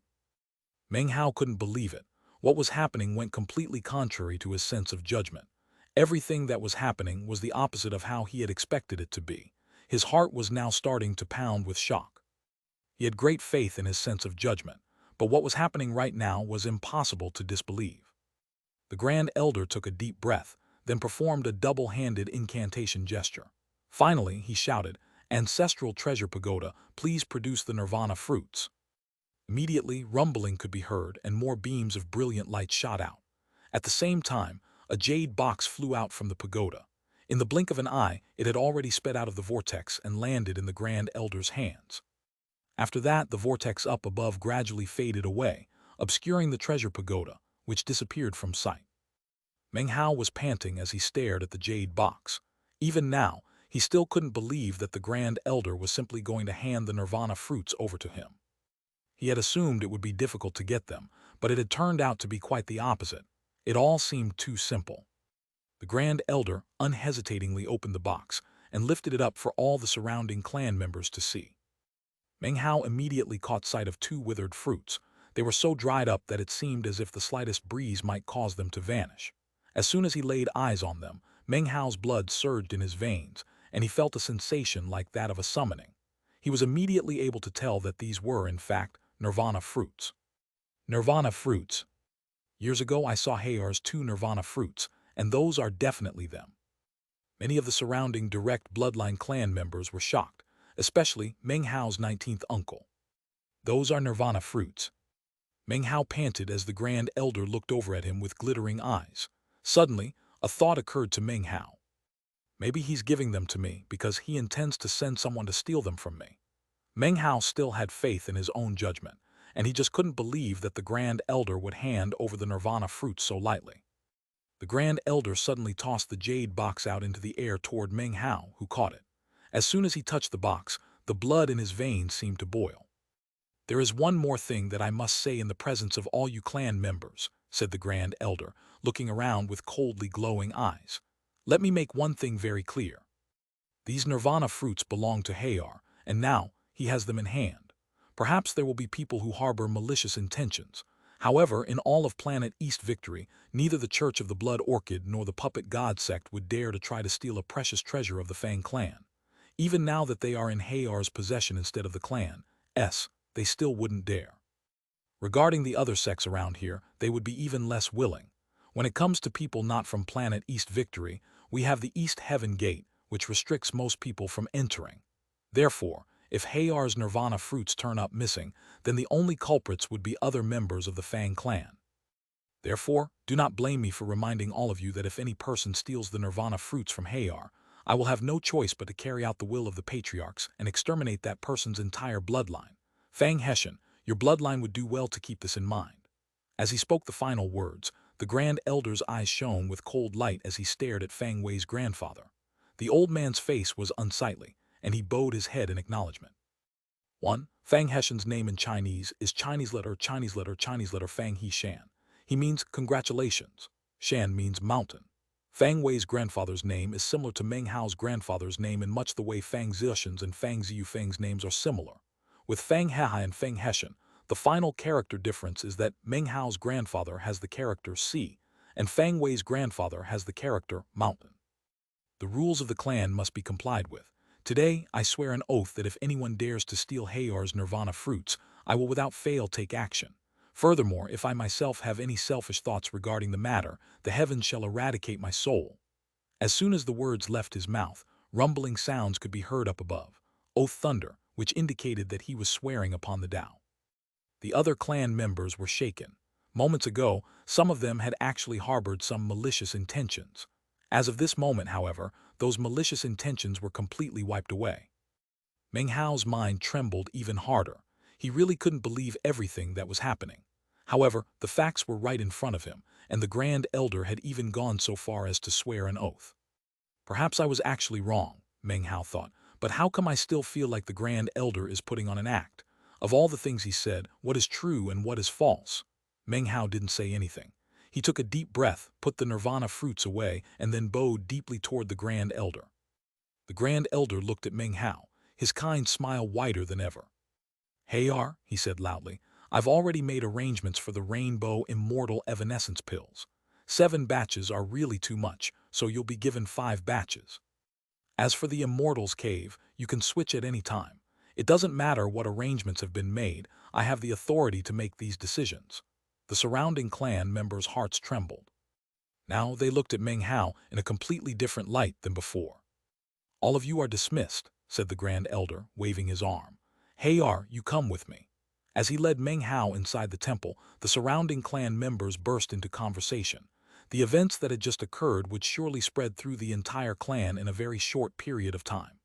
Meng Hao couldn't believe it. What was happening went completely contrary to his sense of judgment. Everything that was happening was the opposite of how he had expected it to be. His heart was now starting to pound with shock. He had great faith in his sense of judgment, but what was happening right now was impossible to disbelieve. The Grand Elder took a deep breath, then performed a double-handed incantation gesture. Finally, he shouted, "Ancestral Treasure Pagoda, please produce the nirvana fruits." Immediately, rumbling could be heard and more beams of brilliant light shot out. At the same time, a jade box flew out from the pagoda. In the blink of an eye, it had already sped out of the vortex and landed in the Grand Elder's hands. After that, the vortex up above gradually faded away, obscuring the treasure pagoda, which disappeared from sight. Meng Hao was panting as he stared at the jade box. Even now, he still couldn't believe that the Grand Elder was simply going to hand the nirvana fruits over to him. He had assumed it would be difficult to get them, but it had turned out to be quite the opposite. It all seemed too simple. The Grand Elder unhesitatingly opened the box and lifted it up for all the surrounding clan members to see. Meng Hao immediately caught sight of two withered fruits. They were so dried up that it seemed as if the slightest breeze might cause them to vanish. As soon as he laid eyes on them, Meng Hao's blood surged in his veins, and he felt a sensation like that of a summoning. He was immediately able to tell that these were, in fact, nirvana fruits. Nirvana fruits. Years ago I saw Hayar's two nirvana fruits, and those are definitely them. Many of the surrounding direct bloodline clan members were shocked, especially Meng Hao's 19th uncle. Those are nirvana fruits. Meng Hao panted as the Grand Elder looked over at him with glittering eyes. Suddenly, a thought occurred to Meng Hao. Maybe he's giving them to me because he intends to send someone to steal them from me. Meng Hao still had faith in his own judgment, and he just couldn't believe that the Grand Elder would hand over the nirvana fruits so lightly. The Grand Elder suddenly tossed the jade box out into the air toward Meng Hao, who caught it. As soon as he touched the box, the blood in his veins seemed to boil. "There is one more thing that I must say in the presence of all you clan members," said the Grand Elder, looking around with coldly glowing eyes. "Let me make one thing very clear. These nirvana fruits belong to Hayar, and now he has them in hand. Perhaps there will be people who harbor malicious intentions. However, in all of Planet East Victory, neither the Church of the Blood Orchid nor the Puppet God sect would dare to try to steal a precious treasure of the Fang clan. Even now that they are in Hayar's possession instead of the clan's, they still wouldn't dare. Regarding the other sects around here, they would be even less willing. When it comes to people not from Planet East Victory, we have the East Heaven Gate, which restricts most people from entering. Therefore, if Hayar's nirvana fruits turn up missing, then the only culprits would be other members of the Fang clan. Therefore, do not blame me for reminding all of you that if any person steals the nirvana fruits from Hayar, I will have no choice but to carry out the will of the patriarchs and exterminate that person's entire bloodline. Fang Hessian, your bloodline would do well to keep this in mind." As he spoke the final words, the Grand Elder's eyes shone with cold light as he stared at Fang Wei's grandfather. The old man's face was unsightly, and he bowed his head in acknowledgement. 1. Fang Hessian's name in Chinese is Chinese letter Fang He Shan. He means congratulations. Shan means mountain. Fang Wei's grandfather's name is similar to Meng Hao's grandfather's name in much the way Fang Zishan's and Fang Ziyufeng's names are similar. With Fang Hehai and Fang Hessian, the final character difference is that Meng Hao's grandfather has the character C, and Fang Wei's grandfather has the character Mountain. The rules of the clan must be complied with. Today, I swear an oath that if anyone dares to steal Hayar's nirvana fruits, I will without fail take action. Furthermore, if I myself have any selfish thoughts regarding the matter, the heavens shall eradicate my soul. As soon as the words left his mouth, rumbling sounds could be heard up above. Oath thunder, which indicated that he was swearing upon the Tao. The other clan members were shaken. Moments ago, some of them had actually harbored some malicious intentions. As of this moment, however, those malicious intentions were completely wiped away. Meng Hao's mind trembled even harder. He really couldn't believe everything that was happening. However, the facts were right in front of him, and the Grand Elder had even gone so far as to swear an oath. Perhaps I was actually wrong, Meng Hao thought, but how come I still feel like the Grand Elder is putting on an act? Of all the things he said, what is true and what is false? Meng Hao didn't say anything. He took a deep breath, put the nirvana fruits away, and then bowed deeply toward the Grand Elder. The Grand Elder looked at Meng Hao, his kind smile wider than ever. "Hayar," he said loudly, "I've already made arrangements for the Rainbow Immortal Evanescence pills. 7 batches are really too much, so you'll be given 5 batches. As for the Immortal's Cave, you can switch at any time. It doesn't matter what arrangements have been made, I have the authority to make these decisions." The surrounding clan members' hearts trembled. Now they looked at Meng Hao in a completely different light than before. "All of you are dismissed," said the Grand Elder, waving his arm. "Hayar, you come with me." As he led Meng Hao inside the temple, the surrounding clan members burst into conversation. The events that had just occurred would surely spread through the entire clan in a very short period of time.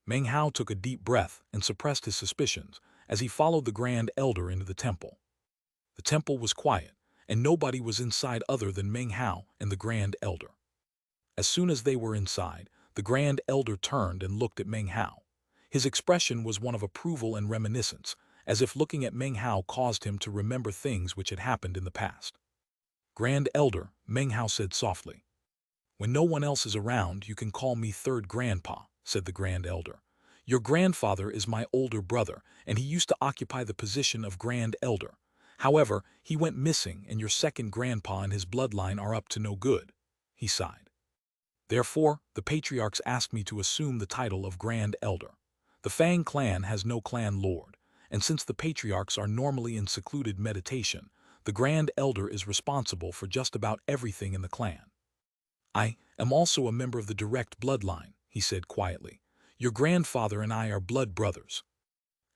Meng Hao took a deep breath and suppressed his suspicions as he followed the Grand Elder into the temple. The temple was quiet, and nobody was inside other than Meng Hao and the Grand Elder. As soon as they were inside, the Grand Elder turned and looked at Meng Hao. His expression was one of approval and reminiscence, as if looking at Meng Hao caused him to remember things which had happened in the past. "Grand Elder," Meng Hao said softly. "When no one else is around, you can call me Third Grandpa," said the Grand Elder. "Your grandfather is my older brother, and he used to occupy the position of Grand Elder. However, he went missing, and your second grandpa and his bloodline are up to no good." He sighed. "Therefore, the patriarchs asked me to assume the title of Grand Elder. The Fang clan has no clan lord, and since the patriarchs are normally in secluded meditation, the Grand Elder is responsible for just about everything in the clan. I am also a member of the direct bloodline," he said quietly. "Your grandfather and I are blood brothers.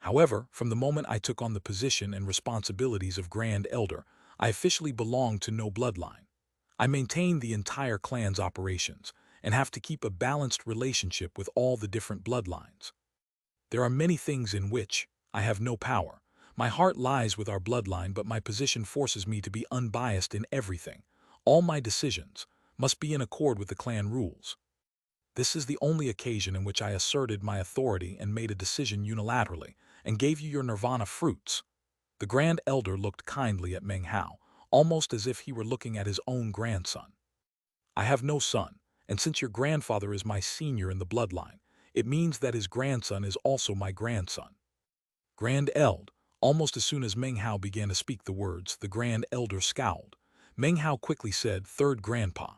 However, from the moment I took on the position and responsibilities of Grand Elder, I officially belong to no bloodline. I maintain the entire clan's operations and have to keep a balanced relationship with all the different bloodlines. There are many things in which I have no power. My heart lies with our bloodline, but my position forces me to be unbiased in everything. All my decisions must be in accord with the clan rules. This is the only occasion in which I asserted my authority and made a decision unilaterally, and gave you your nirvana fruits." The Grand Elder looked kindly at Meng Hao, almost as if he were looking at his own grandson. "I have no son, and since your grandfather is my senior in the bloodline, it means that his grandson is also my grandson." Grand Eld. Almost as soon as Meng Hao began to speak the words, the Grand Elder scowled. Meng Hao quickly said, "Third Grandpa."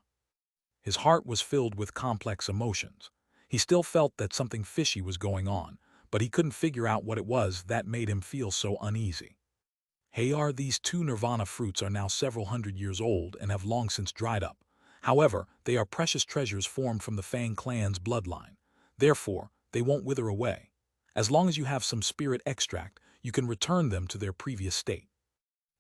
His heart was filled with complex emotions. He still felt that something fishy was going on, but he couldn't figure out what it was that made him feel so uneasy. "Hayar, these 2 nirvana fruits are now several hundred years old and have long since dried up. However, they are precious treasures formed from the Fang clan's bloodline. Therefore, they won't wither away. As long as you have some spirit extract, you can return them to their previous state.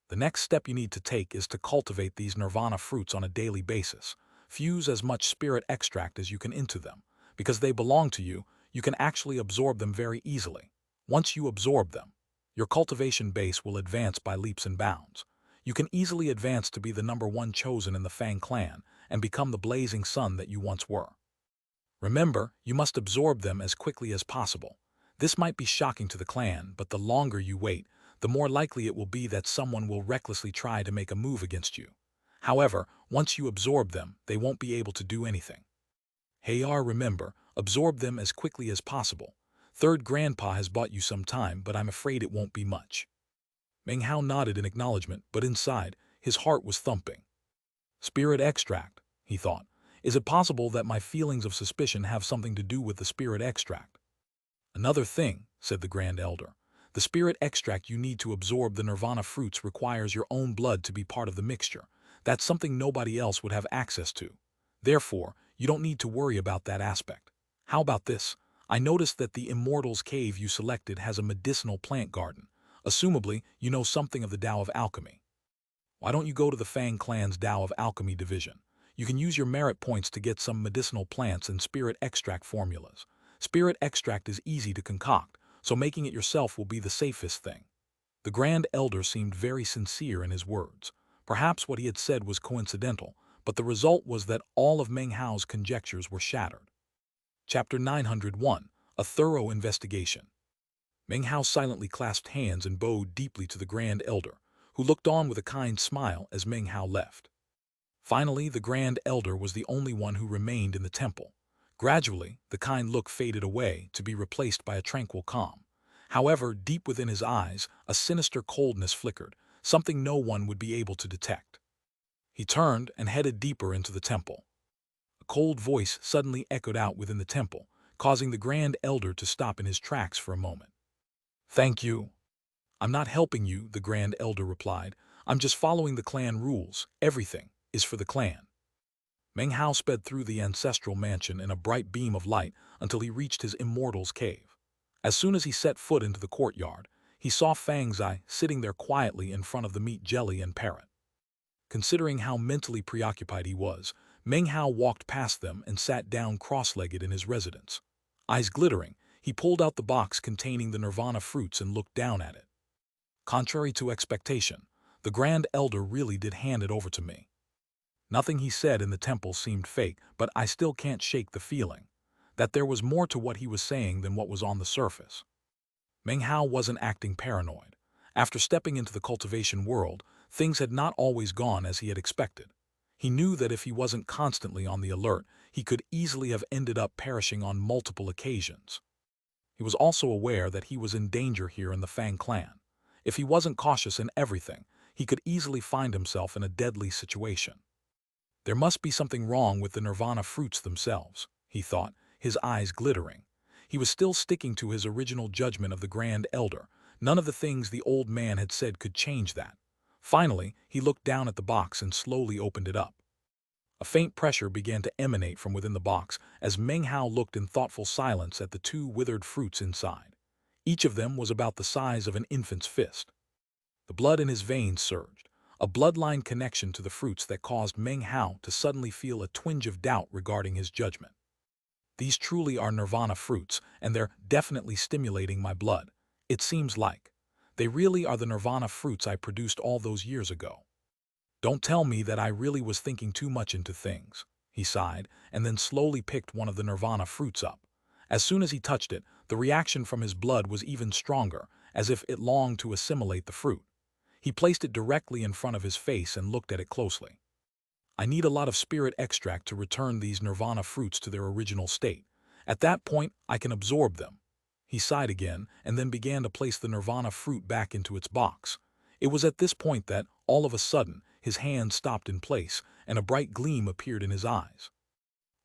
The next step you need to take is to cultivate these nirvana fruits on a daily basis. Fuse as much spirit extract as you can into them. Because they belong to you, you can actually absorb them very easily. Once you absorb them, your cultivation base will advance by leaps and bounds. You can easily advance to be the #1 chosen in the Fang clan and become the blazing sun that you once were. Remember, you must absorb them as quickly as possible. This might be shocking to the clan, but the longer you wait, the more likely it will be that someone will recklessly try to make a move against you. However, once you absorb them, they won't be able to do anything. Hayar, remember, absorb them as quickly as possible. Third Grandpa has bought you some time, but I'm afraid it won't be much." Meng Hao nodded in acknowledgement, but inside, his heart was thumping. Spirit extract, he thought. Is it possible that my feelings of suspicion have something to do with the spirit extract? Another thing, said the Grand Elder. The spirit extract you need to absorb the nirvana fruits requires your own blood to be part of the mixture. That's something nobody else would have access to. Therefore, you don't need to worry about that aspect. How about this? I noticed that the Immortal's Cave you selected has a medicinal plant garden. Assumably, you know something of the Tao of Alchemy. Why don't you go to the Fang Clan's Tao of Alchemy division? You can use your merit points to get some medicinal plants and spirit extract formulas. Spirit extract is easy to concoct, so making it yourself will be the safest thing. The Grand Elder seemed very sincere in his words. Perhaps what he had said was coincidental, but the result was that all of Meng Hao's conjectures were shattered. Chapter 901, A Thorough Investigation. Meng Hao silently clasped hands and bowed deeply to the Grand Elder, who looked on with a kind smile as Meng Hao left. Finally, the Grand Elder was the only one who remained in the temple. Gradually, the kind look faded away to be replaced by a tranquil calm. However, deep within his eyes, a sinister coldness flickered, something no one would be able to detect. He turned and headed deeper into the temple. A cold voice suddenly echoed out within the temple, causing the Grand Elder to stop in his tracks for a moment. "Thank you." "I'm not helping you," the Grand Elder replied. "I'm just following the clan rules. Everything is for the clan." Meng Hao sped through the ancestral mansion in a bright beam of light until he reached his Immortal's Cave. As soon as he set foot into the courtyard, he saw Fang Zai sitting there quietly in front of the meat jelly and parrot. Considering how mentally preoccupied he was, Meng Hao walked past them and sat down cross-legged in his residence. Eyes glittering, he pulled out the box containing the nirvana fruits and looked down at it. Contrary to expectation, the Grand Elder really did hand it over to me. Nothing he said in the temple seemed fake, but I still can't shake the feeling that there was more to what he was saying than what was on the surface. Meng Hao wasn't acting paranoid. After stepping into the cultivation world, things had not always gone as he had expected. He knew that if he wasn't constantly on the alert, he could easily have ended up perishing on multiple occasions. He was also aware that he was in danger here in the Fang clan. If he wasn't cautious in everything, he could easily find himself in a deadly situation. There must be something wrong with the nirvana fruits themselves, he thought, his eyes glittering. He was still sticking to his original judgment of the Grand Elder. None of the things the old man had said could change that. Finally, he looked down at the box and slowly opened it up. A faint pressure began to emanate from within the box as Meng Hao looked in thoughtful silence at the two withered fruits inside. Each of them was about the size of an infant's fist. The blood in his veins surged, a bloodline connection to the fruits that caused Meng Hao to suddenly feel a twinge of doubt regarding his judgment. These truly are nirvana fruits, and they're definitely stimulating my blood. It seems like they really are the nirvana fruits I produced all those years ago. Don't tell me that I really was thinking too much into things, he sighed, and then slowly picked one of the nirvana fruits up. As soon as he touched it, the reaction from his blood was even stronger, as if it longed to assimilate the fruit. He placed it directly in front of his face and looked at it closely. I need a lot of spirit extract to return these nirvana fruits to their original state. At that point, I can absorb them. He sighed again and then began to place the nirvana fruit back into its box. It was at this point that, all of a sudden, his hand stopped in place and a bright gleam appeared in his eyes.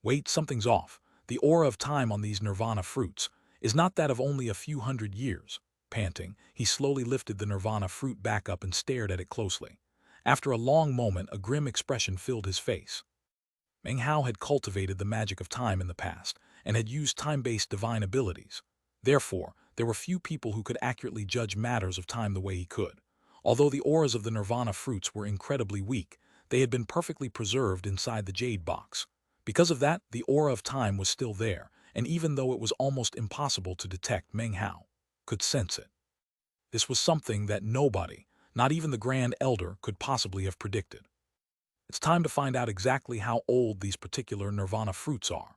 Wait, something's off. The aura of time on these nirvana fruits is not that of only a few hundred years. Panting, he slowly lifted the nirvana fruit back up and stared at it closely. After a long moment, a grim expression filled his face. Meng Hao had cultivated the magic of time in the past and had used time-based divine abilities. Therefore, there were few people who could accurately judge matters of time the way he could. Although the auras of the nirvana fruits were incredibly weak, they had been perfectly preserved inside the Jade box. Because of that, the aura of time was still there, and even though it was almost impossible to detect, Meng Hao could sense it. This was something that nobody, not even the Grand Elder, could possibly have predicted. It's time to find out exactly how old these particular nirvana fruits are.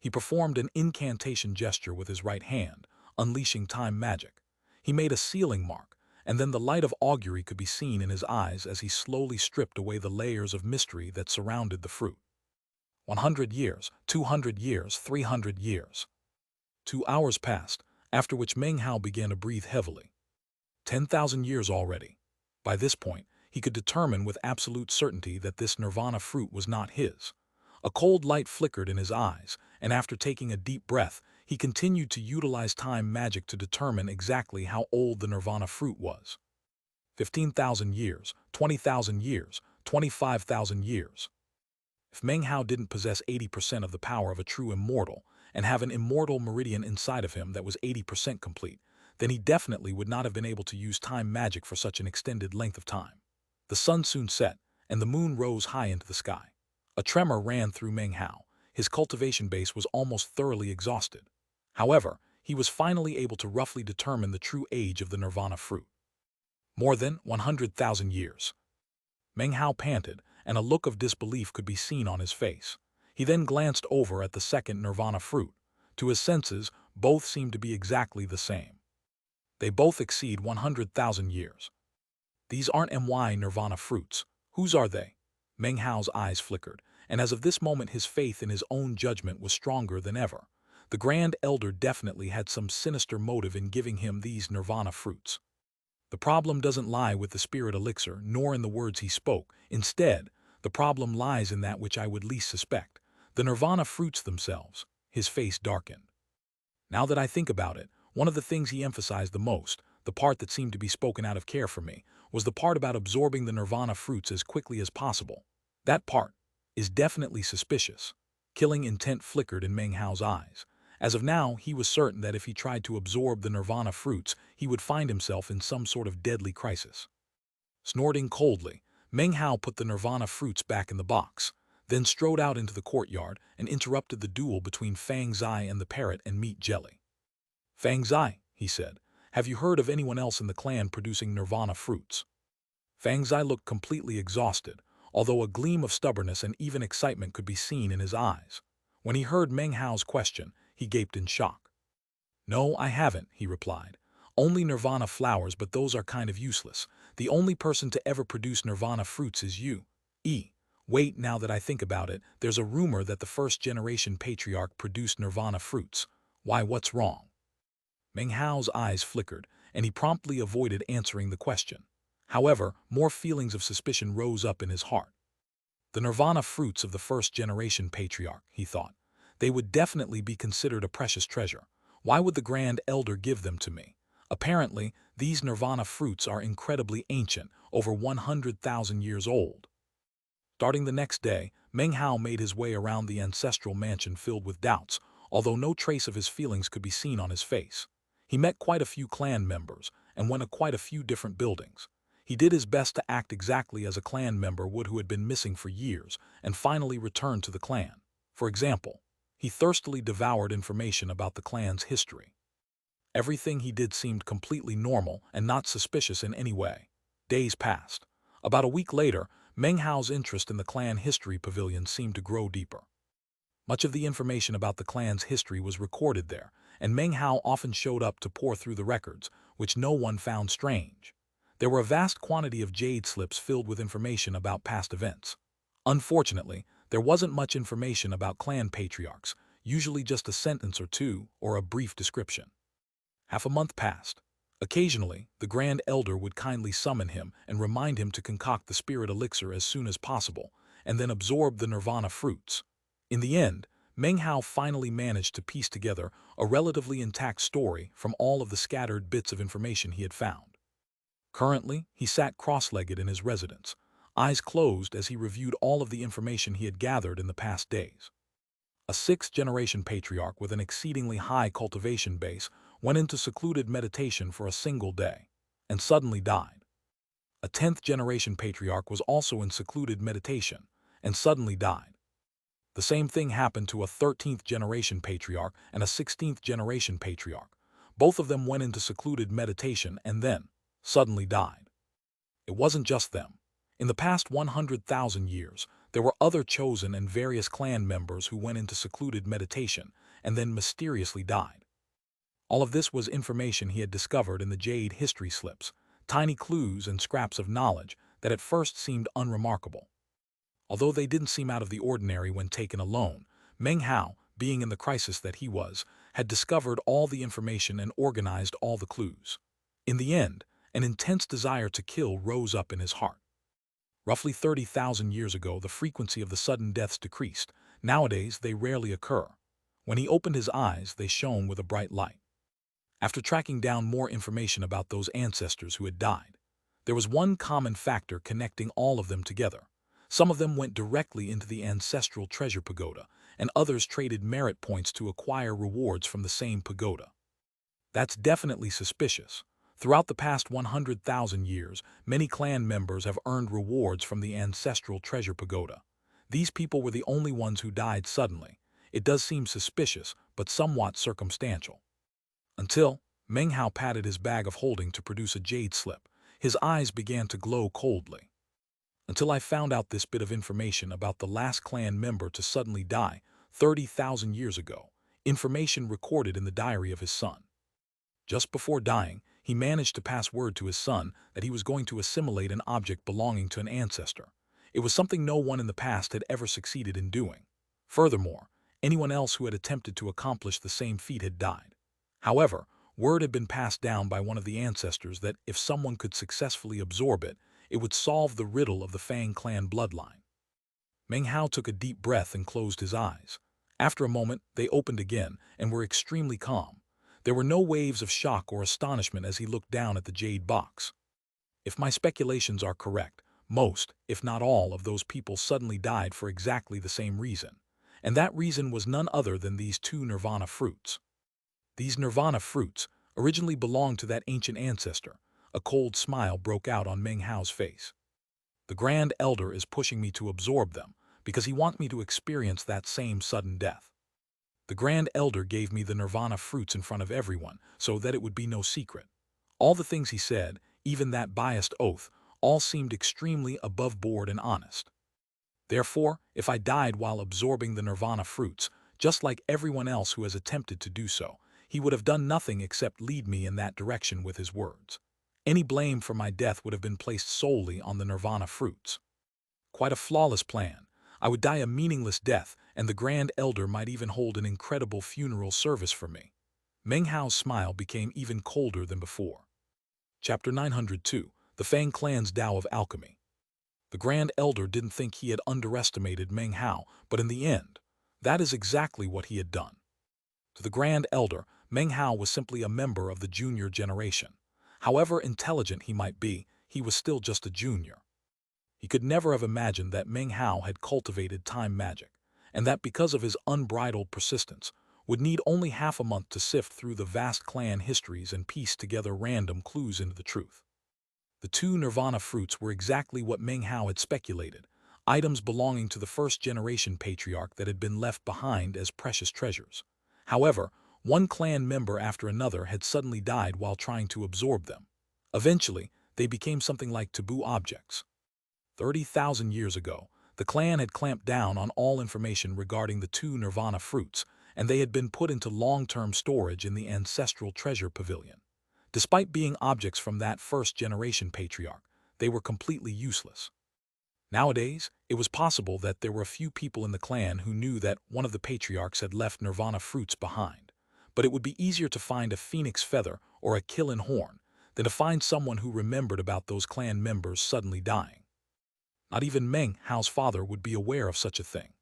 He performed an incantation gesture with his right hand, unleashing time magic. He made a sealing mark, and then the light of augury could be seen in his eyes as he slowly stripped away the layers of mystery that surrounded the fruit. 100 years, 200 years, 300 years. 2 hours passed, after which Meng Hao began to breathe heavily. 10,000 years already. By this point, he could determine with absolute certainty that this nirvana fruit was not his. A cold light flickered in his eyes, and after taking a deep breath, he continued to utilize time magic to determine exactly how old the nirvana fruit was. 15,000 years, 20,000 years, 25,000 years. If Meng Hao didn't possess 80% of the power of a true immortal and have an immortal meridian inside of him that was 80% complete, then he definitely would not have been able to use time magic for such an extended length of time. The sun soon set, and the moon rose high into the sky. A tremor ran through Meng Hao. His cultivation base was almost thoroughly exhausted. However, he was finally able to roughly determine the true age of the nirvana fruit. More than 100,000 years. Meng Hao panted, and a look of disbelief could be seen on his face. He then glanced over at the second nirvana fruit. To his senses, both seemed to be exactly the same. They both exceed 100,000 years. These aren't MY nirvana fruits. Whose are they? Meng Hao's eyes flickered, and as of this moment his faith in his own judgment was stronger than ever. The Grand Elder definitely had some sinister motive in giving him these nirvana fruits. The problem doesn't lie with the spirit elixir, nor in the words he spoke. Instead, the problem lies in that which I would least suspect, the nirvana fruits themselves. His face darkened. Now that I think about it, one of the things he emphasized the most, the part that seemed to be spoken out of care for me, was the part about absorbing the nirvana fruits as quickly as possible. That part is definitely suspicious. Killing intent flickered in Meng Hao's eyes. As of now, he was certain that if he tried to absorb the nirvana fruits, he would find himself in some sort of deadly crisis. Snorting coldly, Meng Hao put the nirvana fruits back in the box, then strode out into the courtyard and interrupted the duel between Fang Zai and the parrot and meat jelly. Fang Zai, he said, have you heard of anyone else in the clan producing nirvana fruits? Fang Zai looked completely exhausted, although a gleam of stubbornness and even excitement could be seen in his eyes. When he heard Meng Hao's question, he gaped in shock. No, I haven't, he replied. Only nirvana flowers, but those are kind of useless. The only person to ever produce nirvana fruits is you. Wait, now that I think about it, there's a rumor that the first-generation patriarch produced nirvana fruits. Why, what's wrong? Meng Hao's eyes flickered, and he promptly avoided answering the question. However, more feelings of suspicion rose up in his heart. The nirvana fruits of the first-generation patriarch, he thought. They would definitely be considered a precious treasure. Why would the Grand Elder give them to me? Apparently, these nirvana fruits are incredibly ancient, over 100,000 years old. Starting the next day, Meng Hao made his way around the ancestral mansion filled with doubts, although no trace of his feelings could be seen on his face. He met quite a few clan members and went to quite a few different buildings. He did his best to act exactly as a clan member would who had been missing for years and finally returned to the clan. For example, he thirstily devoured information about the clan's history. Everything he did seemed completely normal and not suspicious in any way. Days passed. About a week later, Meng Hao's interest in the clan history pavilion seemed to grow deeper. Much of the information about the clan's history was recorded there, and Meng Hao often showed up to pore through the records, which no one found strange. There were a vast quantity of Jade slips filled with information about past events. Unfortunately, there wasn't much information about clan patriarchs, usually just a sentence or two or a brief description. Half a month passed. Occasionally, the Grand Elder would kindly summon him and remind him to concoct the spirit elixir as soon as possible, and then absorb the nirvana fruits. In the end, Meng Hao finally managed to piece together a relatively intact story from all of the scattered bits of information he had found. Currently, he sat cross-legged in his residence, eyes closed as he reviewed all of the information he had gathered in the past days. A sixth-generation patriarch with an exceedingly high cultivation base went into secluded meditation for a single day, and suddenly died. A 10th-generation patriarch was also in secluded meditation, and suddenly died. The same thing happened to a 13th-generation patriarch and a 16th-generation patriarch. Both of them went into secluded meditation and then suddenly died. It wasn't just them. In the past 100,000 years, there were other chosen and various clan members who went into secluded meditation and then mysteriously died. All of this was information he had discovered in the Jade history slips, tiny clues and scraps of knowledge that at first seemed unremarkable. Although they didn't seem out of the ordinary when taken alone, Meng Hao, being in the crisis that he was, had discovered all the information and organized all the clues. In the end, an intense desire to kill rose up in his heart. Roughly 30,000 years ago, the frequency of the sudden deaths decreased. Nowadays, they rarely occur. When he opened his eyes, they shone with a bright light. After tracking down more information about those ancestors who had died, there was one common factor connecting all of them together. Some of them went directly into the ancestral treasure pagoda, and others traded merit points to acquire rewards from the same pagoda. That's definitely suspicious. Throughout the past 100,000 years, many clan members have earned rewards from the ancestral treasure pagoda. These people were the only ones who died suddenly. It does seem suspicious, but somewhat circumstantial. Until Meng Hao patted his bag of holding to produce a jade slip. His eyes began to glow coldly. Until I found out this bit of information about the last clan member to suddenly die 30,000 years ago, information recorded in the diary of his son. Just before dying, he managed to pass word to his son that he was going to assimilate an object belonging to an ancestor. It was something no one in the past had ever succeeded in doing. Furthermore, anyone else who had attempted to accomplish the same feat had died. However, word had been passed down by one of the ancestors that if someone could successfully absorb it, it would solve the riddle of the Fang clan bloodline. Meng Hao took a deep breath and closed his eyes. After a moment, they opened again and were extremely calm. There were no waves of shock or astonishment as he looked down at the jade box. If my speculations are correct, most, if not all, of those people suddenly died for exactly the same reason. And that reason was none other than these two nirvana fruits. These nirvana fruits originally belonged to that ancient ancestor. A cold smile broke out on Meng Hao's face. The Grand Elder is pushing me to absorb them because he wants me to experience that same sudden death. The Grand Elder gave me the nirvana fruits in front of everyone so that it would be no secret. All the things he said, even that biased oath, all seemed extremely above board and honest. Therefore, if I died while absorbing the nirvana fruits, just like everyone else who has attempted to do so, he would have done nothing except lead me in that direction with his words. Any blame for my death would have been placed solely on the nirvana fruits. Quite a flawless plan. I would die a meaningless death, and the Grand Elder might even hold an incredible funeral service for me. Meng Hao's smile became even colder than before. Chapter 902, The Fang Clan's Tao of Alchemy. The Grand Elder didn't think he had underestimated Meng Hao, but in the end, that is exactly what he had done. To the Grand Elder, Meng Hao was simply a member of the junior generation. However intelligent he might be, he was still just a junior. He could never have imagined that Meng Hao had cultivated time magic, and that because of his unbridled persistence, would need only half a month to sift through the vast clan histories and piece together random clues into the truth. The two nirvana fruits were exactly what Meng Hao had speculated, items belonging to the first-generation patriarch that had been left behind as precious treasures. However, one clan member after another had suddenly died while trying to absorb them. Eventually, they became something like taboo objects. 30,000 years ago, the clan had clamped down on all information regarding the two nirvana fruits, and they had been put into long-term storage in the ancestral treasure pavilion. Despite being objects from that first-generation patriarch, they were completely useless. Nowadays, it was possible that there were a few people in the clan who knew that one of the patriarchs had left nirvana fruits behind, but it would be easier to find a phoenix feather or a killing horn than to find someone who remembered about those clan members suddenly dying. Not even Meng Hao's father would be aware of such a thing.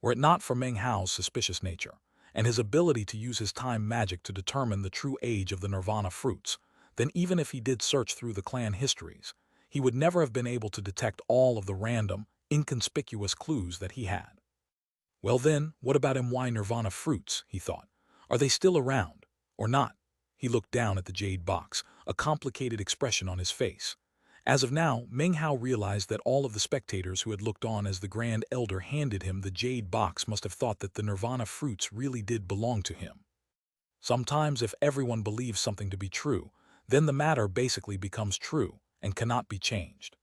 Were it not for Meng Hao's suspicious nature, and his ability to use his time magic to determine the true age of the nirvana fruits, then even if he did search through the clan histories, he would never have been able to detect all of the random, inconspicuous clues that he had. Well then, what about MY nirvana fruits, he thought. Are they still around, or not? He looked down at the jade box, a complicated expression on his face. As of now, Meng Hao realized that all of the spectators who had looked on as the Grand Elder handed him the jade box must have thought that the nirvana fruits really did belong to him. Sometimes if everyone believes something to be true, then the matter basically becomes true and cannot be changed.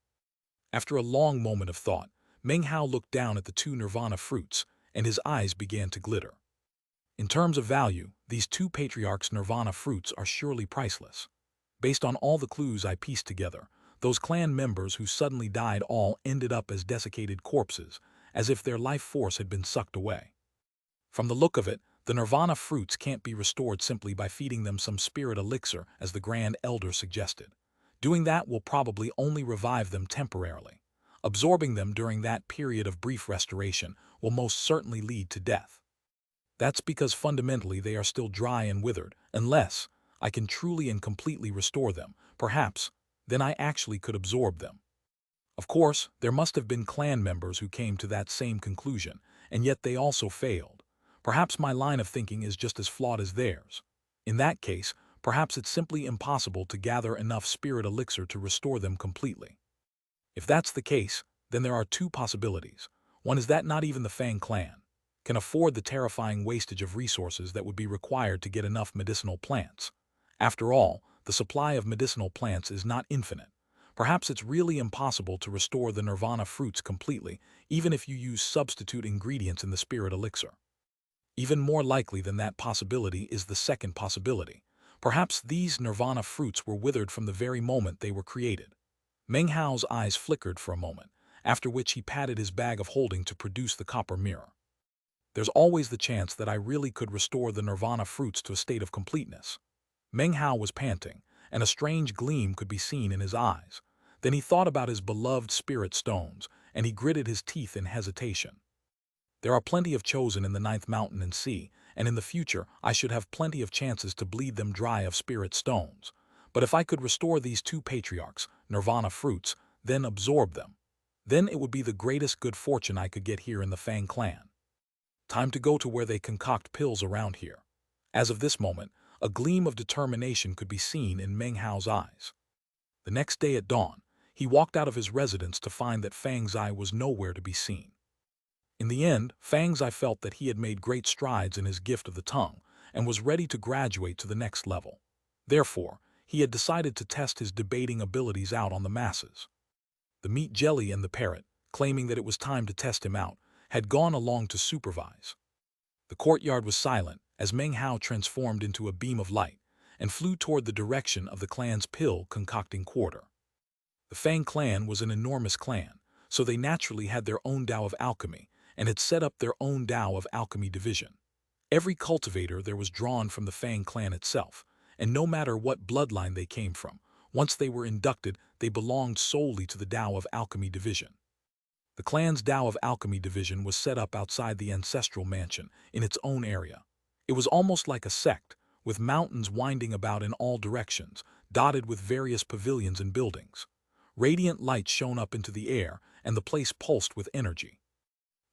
After a long moment of thought, Meng Hao looked down at the two nirvana fruits, and his eyes began to glitter. In terms of value, these two patriarchs' nirvana fruits are surely priceless. Based on all the clues I pieced together, those clan members who suddenly died all ended up as desiccated corpses, as if their life force had been sucked away. From the look of it, the nirvana fruits can't be restored simply by feeding them some spirit elixir, as the Grand Elder suggested. Doing that will probably only revive them temporarily. Absorbing them during that period of brief restoration will most certainly lead to death. That's because fundamentally they are still dry and withered, unless I can truly and completely restore them. Perhaps, then I actually could absorb them. Of course, there must have been clan members who came to that same conclusion, and yet they also failed. Perhaps my line of thinking is just as flawed as theirs. In that case, perhaps it's simply impossible to gather enough spirit elixir to restore them completely. If that's the case, then there are two possibilities. One is that not even the Fang clan can afford the terrifying wastage of resources that would be required to get enough medicinal plants. After all, the supply of medicinal plants is not infinite. Perhaps it's really impossible to restore the nirvana fruits completely, even if you use substitute ingredients in the spirit elixir. Even more likely than that possibility is the second possibility. Perhaps these nirvana fruits were withered from the very moment they were created. Meng Hao's eyes flickered for a moment, after which he patted his bag of holding to produce the copper mirror. There's always the chance that I really could restore the nirvana fruits to a state of completeness. Meng Hao was panting, and a strange gleam could be seen in his eyes. Then he thought about his beloved spirit stones, and he gritted his teeth in hesitation. There are plenty of chosen in the ninth mountain and sea, and in the future I should have plenty of chances to bleed them dry of spirit stones. But if I could restore these two patriarchs, nirvana fruits, then absorb them, then it would be the greatest good fortune I could get here in the Fang clan. Time to go to where they concoct pills around here. As of this moment, a gleam of determination could be seen in Meng Hao's eyes. The next day at dawn, he walked out of his residence to find that Fang Zai was nowhere to be seen. In the end, Fang Zai felt that he had made great strides in his gift of the tongue and was ready to graduate to the next level. Therefore, he had decided to test his debating abilities out on the masses. The meat jelly and the parrot, claiming that it was time to test him out, had gone along to supervise. The courtyard was silent as Meng Hao transformed into a beam of light and flew toward the direction of the clan's pill-concocting quarter. The Fang clan was an enormous clan, so they naturally had their own Tao of alchemy and had set up their own Tao of alchemy division. Every cultivator there was drawn from the Fang clan itself, and no matter what bloodline they came from, once they were inducted, they belonged solely to the Tao of alchemy division. The clan's Tao of Alchemy division was set up outside the ancestral mansion, in its own area. It was almost like a sect, with mountains winding about in all directions, dotted with various pavilions and buildings. Radiant light shone up into the air, and the place pulsed with energy.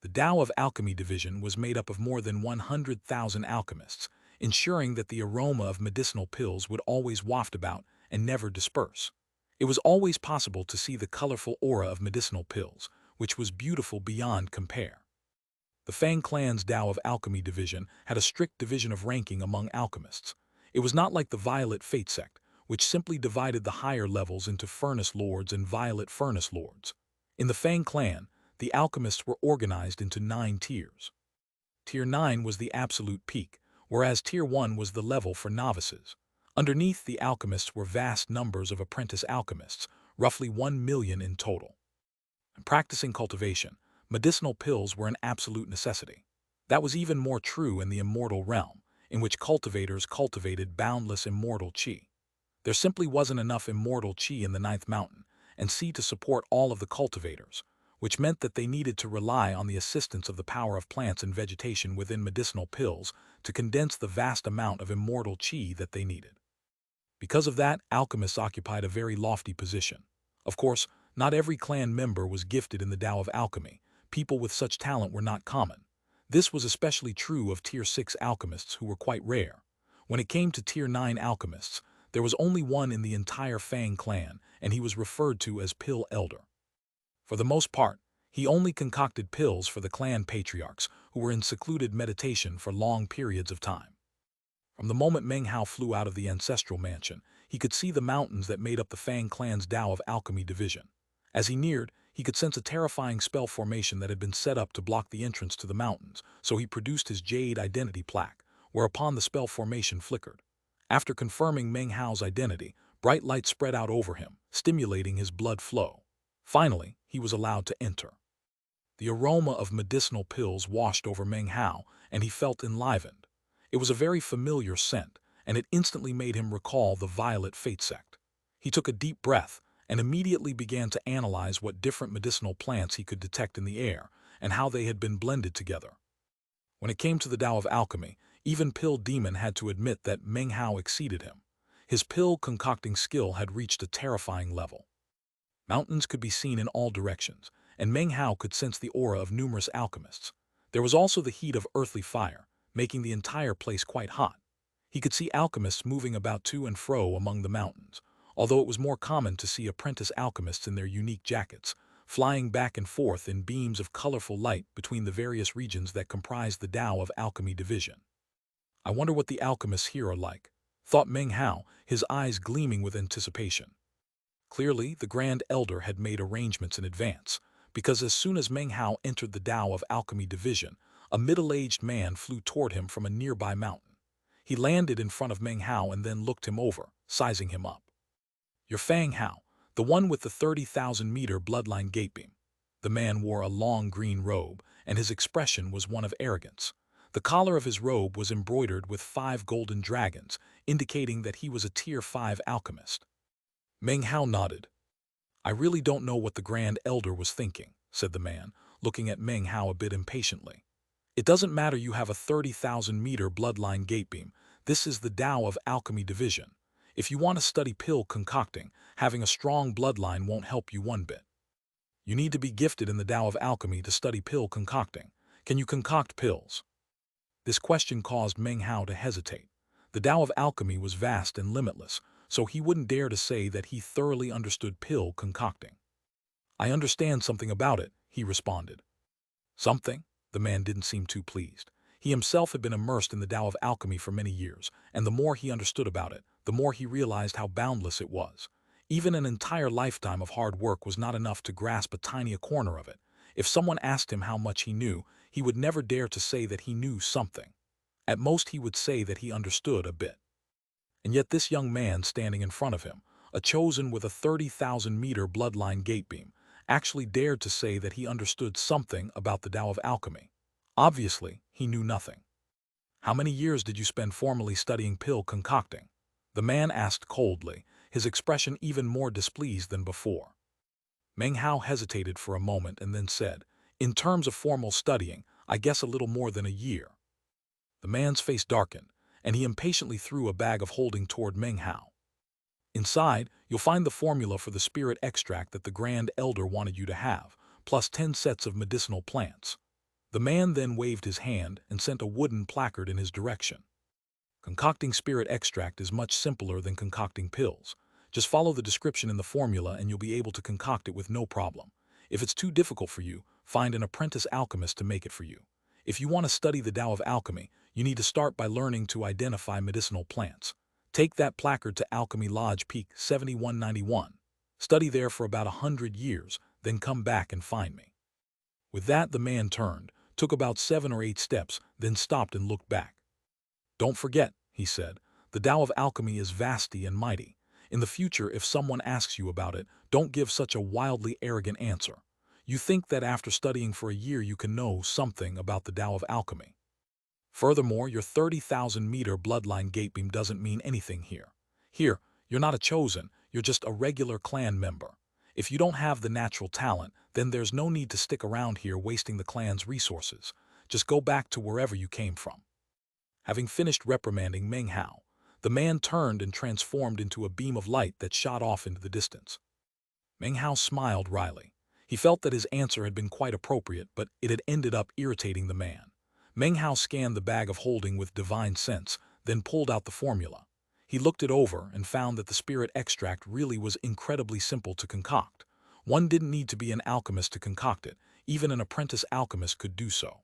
The Tao of Alchemy division was made up of more than 100,000 alchemists, ensuring that the aroma of medicinal pills would always waft about and never disperse. It was always possible to see the colorful aura of medicinal pills, which was beautiful beyond compare. The Fang clan's Tao of Alchemy division had a strict division of ranking among alchemists. It was not like the Violet Fate sect, which simply divided the higher levels into Furnace Lords and Violet Furnace Lords. In the Fang clan, the alchemists were organized into 9 tiers. Tier 9 was the absolute peak, whereas Tier 1 was the level for novices. Underneath the alchemists were vast numbers of apprentice alchemists, roughly 1 million in total. Practicing cultivation, medicinal pills were an absolute necessity. That was even more true in the immortal realm, in which cultivators cultivated boundless immortal qi. There simply wasn't enough immortal qi in the ninth mountain, and qi to support all of the cultivators, which meant that they needed to rely on the assistance of the power of plants and vegetation within medicinal pills to condense the vast amount of immortal qi that they needed. Because of that, alchemists occupied a very lofty position. Of course, not every clan member was gifted in the Tao of Alchemy. People with such talent were not common. This was especially true of Tier 6 alchemists who were quite rare. When it came to Tier 9 alchemists, there was only one in the entire Fang clan, and he was referred to as Pill Elder. For the most part, he only concocted pills for the clan patriarchs who were in secluded meditation for long periods of time. From the moment Meng Hao flew out of the ancestral mansion, he could see the mountains that made up the Fang clan's Tao of Alchemy division. As he neared, he could sense a terrifying spell formation that had been set up to block the entrance to the mountains, so he produced his Jade identity plaque, whereupon the spell formation flickered. After confirming Meng Hao's identity, bright light spread out over him, stimulating his blood flow. Finally, he was allowed to enter. The aroma of medicinal pills washed over Meng Hao, and he felt enlivened. It was a very familiar scent, and it instantly made him recall the Violet Fate sect. He took a deep breath, and immediately began to analyze what different medicinal plants he could detect in the air and how they had been blended together. When it came to the Tao of alchemy, even Pill Demon had to admit that Meng Hao exceeded him. His pill concocting skill had reached a terrifying level. Mountains could be seen in all directions, and Meng Hao could sense the aura of numerous alchemists. There was also the heat of earthly fire, making the entire place quite hot. He could see alchemists moving about to and fro among the mountains, although it was more common to see apprentice alchemists in their unique jackets, flying back and forth in beams of colorful light between the various regions that comprised the Tao of Alchemy division. I wonder what the alchemists here are like, thought Meng Hao, his eyes gleaming with anticipation. Clearly, the Grand Elder had made arrangements in advance, because as soon as Meng Hao entered the Tao of Alchemy division, a middle-aged man flew toward him from a nearby mountain. He landed in front of Meng Hao and then looked him over, sizing him up. "You're Fang Hao, the one with the 30,000-meter bloodline gatebeam." The man wore a long green robe, and his expression was one of arrogance. The collar of his robe was embroidered with 5 golden dragons, indicating that he was a Tier 5 alchemist. Meng Hao nodded. "I really don't know what the Grand Elder was thinking," said the man, looking at Meng Hao a bit impatiently. "It doesn't matter you have a 30,000-meter bloodline gatebeam. This is the Tao of Alchemy division. If you want to study pill concocting, having a strong bloodline won't help you one bit. You need to be gifted in the Tao of Alchemy to study pill concocting. Can you concoct pills?" This question caused Meng Hao to hesitate. The Tao of Alchemy was vast and limitless, so he wouldn't dare to say that he thoroughly understood pill concocting. "I understand something about it," he responded. "Something?" The man didn't seem too pleased. He himself had been immersed in the Tao of Alchemy for many years, and the more he understood about it, the more he realized how boundless it was. Even an entire lifetime of hard work was not enough to grasp a tiny corner of it. If someone asked him how much he knew, he would never dare to say that he knew something. At most he would say that he understood a bit. And yet this young man standing in front of him, a chosen with a 30,000-meter bloodline gatebeam, actually dared to say that he understood something about the Tao of Alchemy. Obviously, he knew nothing. "How many years did you spend formally studying pill concocting?" The man asked coldly, his expression even more displeased than before. Meng Hao hesitated for a moment and then said, "In terms of formal studying, I guess a little more than a year." The man's face darkened, and he impatiently threw a bag of holding toward Meng Hao. "Inside, you'll find the formula for the spirit extract that the Grand Elder wanted you to have, plus 10 sets of medicinal plants." The man then waved his hand and sent a wooden placard in his direction. "Concocting spirit extract is much simpler than concocting pills. Just follow the description in the formula and you'll be able to concoct it with no problem. If it's too difficult for you, find an apprentice alchemist to make it for you. If you want to study the Tao of Alchemy, you need to start by learning to identify medicinal plants. Take that placard to Alchemy Lodge Peak 7191. Study there for about 100 years, then come back and find me." With that, the man turned, took about 7 or 8 steps, then stopped and looked back. "Don't forget," he said, "the Tao of Alchemy is vasty and mighty. In the future, if someone asks you about it, don't give such a wildly arrogant answer. You think that after studying for a year you can know something about the Tao of Alchemy. Furthermore, your 30,000-meter bloodline gatebeam doesn't mean anything here. Here, you're not a chosen, you're just a regular clan member. If you don't have the natural talent, then there's no need to stick around here wasting the clan's resources. Just go back to wherever you came from." Having finished reprimanding Meng Hao, the man turned and transformed into a beam of light that shot off into the distance. Meng Hao smiled wryly. He felt that his answer had been quite appropriate, but it had ended up irritating the man. Meng Hao scanned the bag of holding with divine sense, then pulled out the formula. He looked it over and found that the spirit extract really was incredibly simple to concoct. One didn't need to be an alchemist to concoct it, even an apprentice alchemist could do so.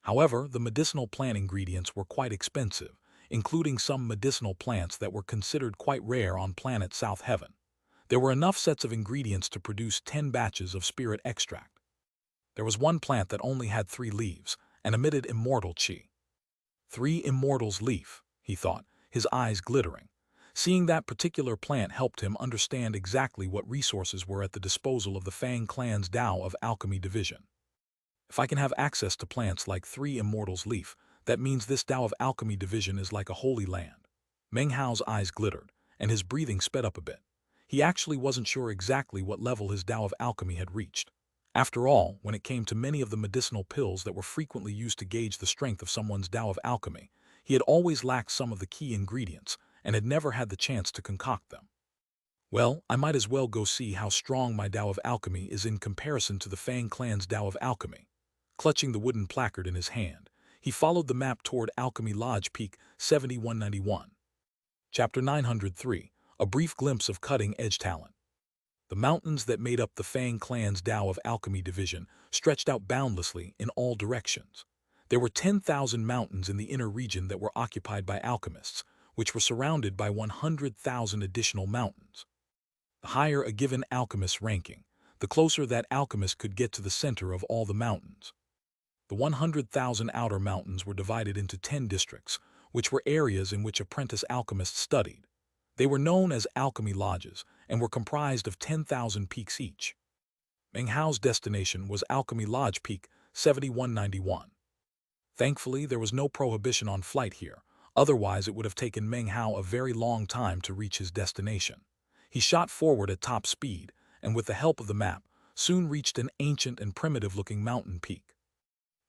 However, the medicinal plant ingredients were quite expensive, including some medicinal plants that were considered quite rare on planet South Heaven. There were enough sets of ingredients to produce 10 batches of spirit extract. There was one plant that only had 3 leaves and emitted immortal chi. 3 immortals leaf, he thought, his eyes glittering. Seeing that particular plant helped him understand exactly what resources were at the disposal of the Fang clan's Tao of Alchemy division. If I can have access to plants like 3 immortals leaf, that means this Tao of Alchemy division is like a holy land. Meng Hao's eyes glittered, and his breathing sped up a bit. He actually wasn't sure exactly what level his Tao of alchemy had reached. After all, when it came to many of the medicinal pills that were frequently used to gauge the strength of someone's Tao of alchemy, he had always lacked some of the key ingredients and had never had the chance to concoct them. Well, I might as well go see how strong my Tao of alchemy is in comparison to the Fang clan's Tao of alchemy. Clutching the wooden placard in his hand, he followed the map toward Alchemy Lodge Peak 7191. Chapter 903, A Brief Glimpse of Cutting-Edge Talent. The mountains that made up the Fang clan's Tao of Alchemy division stretched out boundlessly in all directions. There were 10,000 mountains in the inner region that were occupied by alchemists, which were surrounded by 100,000 additional mountains. The higher a given alchemist's ranking, the closer that alchemist could get to the center of all the mountains. The 100,000 outer mountains were divided into 10 districts, which were areas in which apprentice alchemists studied. They were known as alchemy lodges and were comprised of 10,000 peaks each. Meng Hao's destination was Alchemy Lodge Peak 7191. Thankfully, there was no prohibition on flight here, otherwise it would have taken Meng Hao a very long time to reach his destination. He shot forward at top speed, and with the help of the map, soon reached an ancient and primitive-looking mountain peak.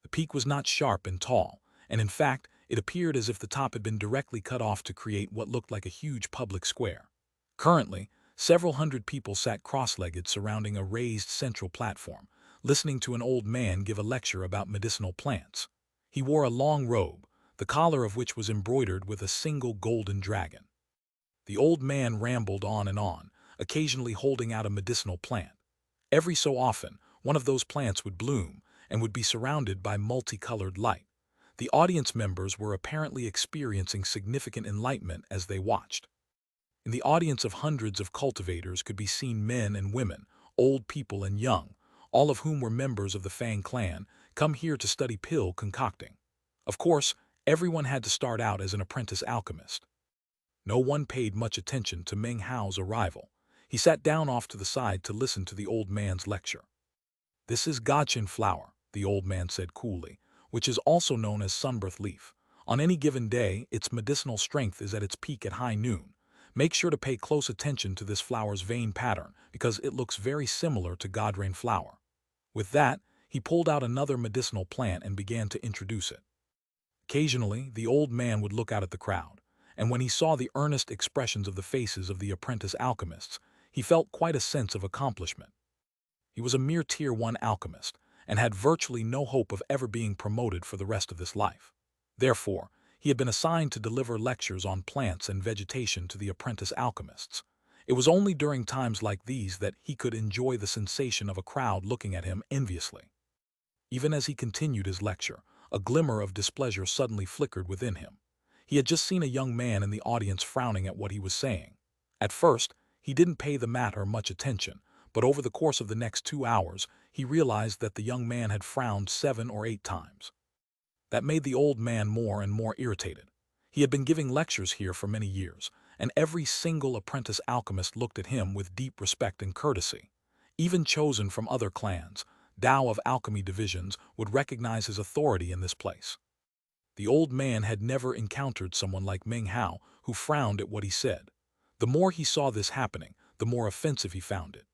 The peak was not sharp and tall, and in fact, it appeared as if the top had been directly cut off to create what looked like a huge public square. Currently, several hundred people sat cross-legged surrounding a raised central platform, listening to an old man give a lecture about medicinal plants. He wore a long robe, the collar of which was embroidered with a single golden dragon. The old man rambled on, occasionally holding out a medicinal plant. Every so often, one of those plants would bloom and would be surrounded by multicolored light. The audience members were apparently experiencing significant enlightenment as they watched. In the audience of hundreds of cultivators could be seen men and women, old people and young, all of whom were members of the Fang clan, come here to study pill concocting. Of course, everyone had to start out as an apprentice alchemist. No one paid much attention to Meng Hao's arrival. He sat down off to the side to listen to the old man's lecture. "This is Gachin flower," the old man said coolly, "which is also known as sunbirth leaf. On any given day, its medicinal strength is at its peak at high noon. Make sure to pay close attention to this flower's vein pattern because it looks very similar to Godrain flower." With that, he pulled out another medicinal plant and began to introduce it. Occasionally, the old man would look out at the crowd, and when he saw the earnest expressions of the faces of the apprentice alchemists, he felt quite a sense of accomplishment. He was a mere Tier 1 alchemist, and had virtually no hope of ever being promoted for the rest of his life. Therefore, he had been assigned to deliver lectures on plants and vegetation to the apprentice alchemists. It was only during times like these that he could enjoy the sensation of a crowd looking at him enviously. Even as he continued his lecture, a glimmer of displeasure suddenly flickered within him. He had just seen a young man in the audience frowning at what he was saying. At first, he didn't pay the matter much attention, but over the course of the next 2 hours, he realized that the young man had frowned 7 or 8 times. That made the old man more and more irritated. He had been giving lectures here for many years, and every single apprentice alchemist looked at him with deep respect and courtesy. Even chosen from other clans, Tao of alchemy divisions would recognize his authority in this place. The old man had never encountered someone like Meng Hao who frowned at what he said. The more he saw this happening, the more offensive he found it.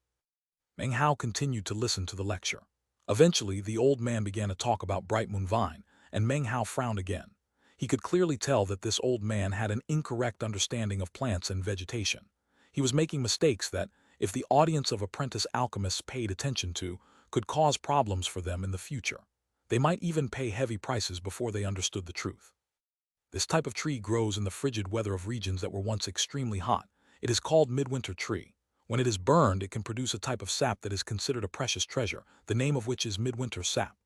Meng Hao continued to listen to the lecture. Eventually, the old man began to talk about Bright Moon Vine, and Meng Hao frowned again. He could clearly tell that this old man had an incorrect understanding of plants and vegetation. He was making mistakes that, if the audience of apprentice alchemists paid attention to, could cause problems for them in the future. They might even pay heavy prices before they understood the truth. This type of tree grows in the frigid weather of regions that were once extremely hot. It is called midwinter tree. When it is burned, it can produce a type of sap that is considered a precious treasure, the name of which is midwinter sap.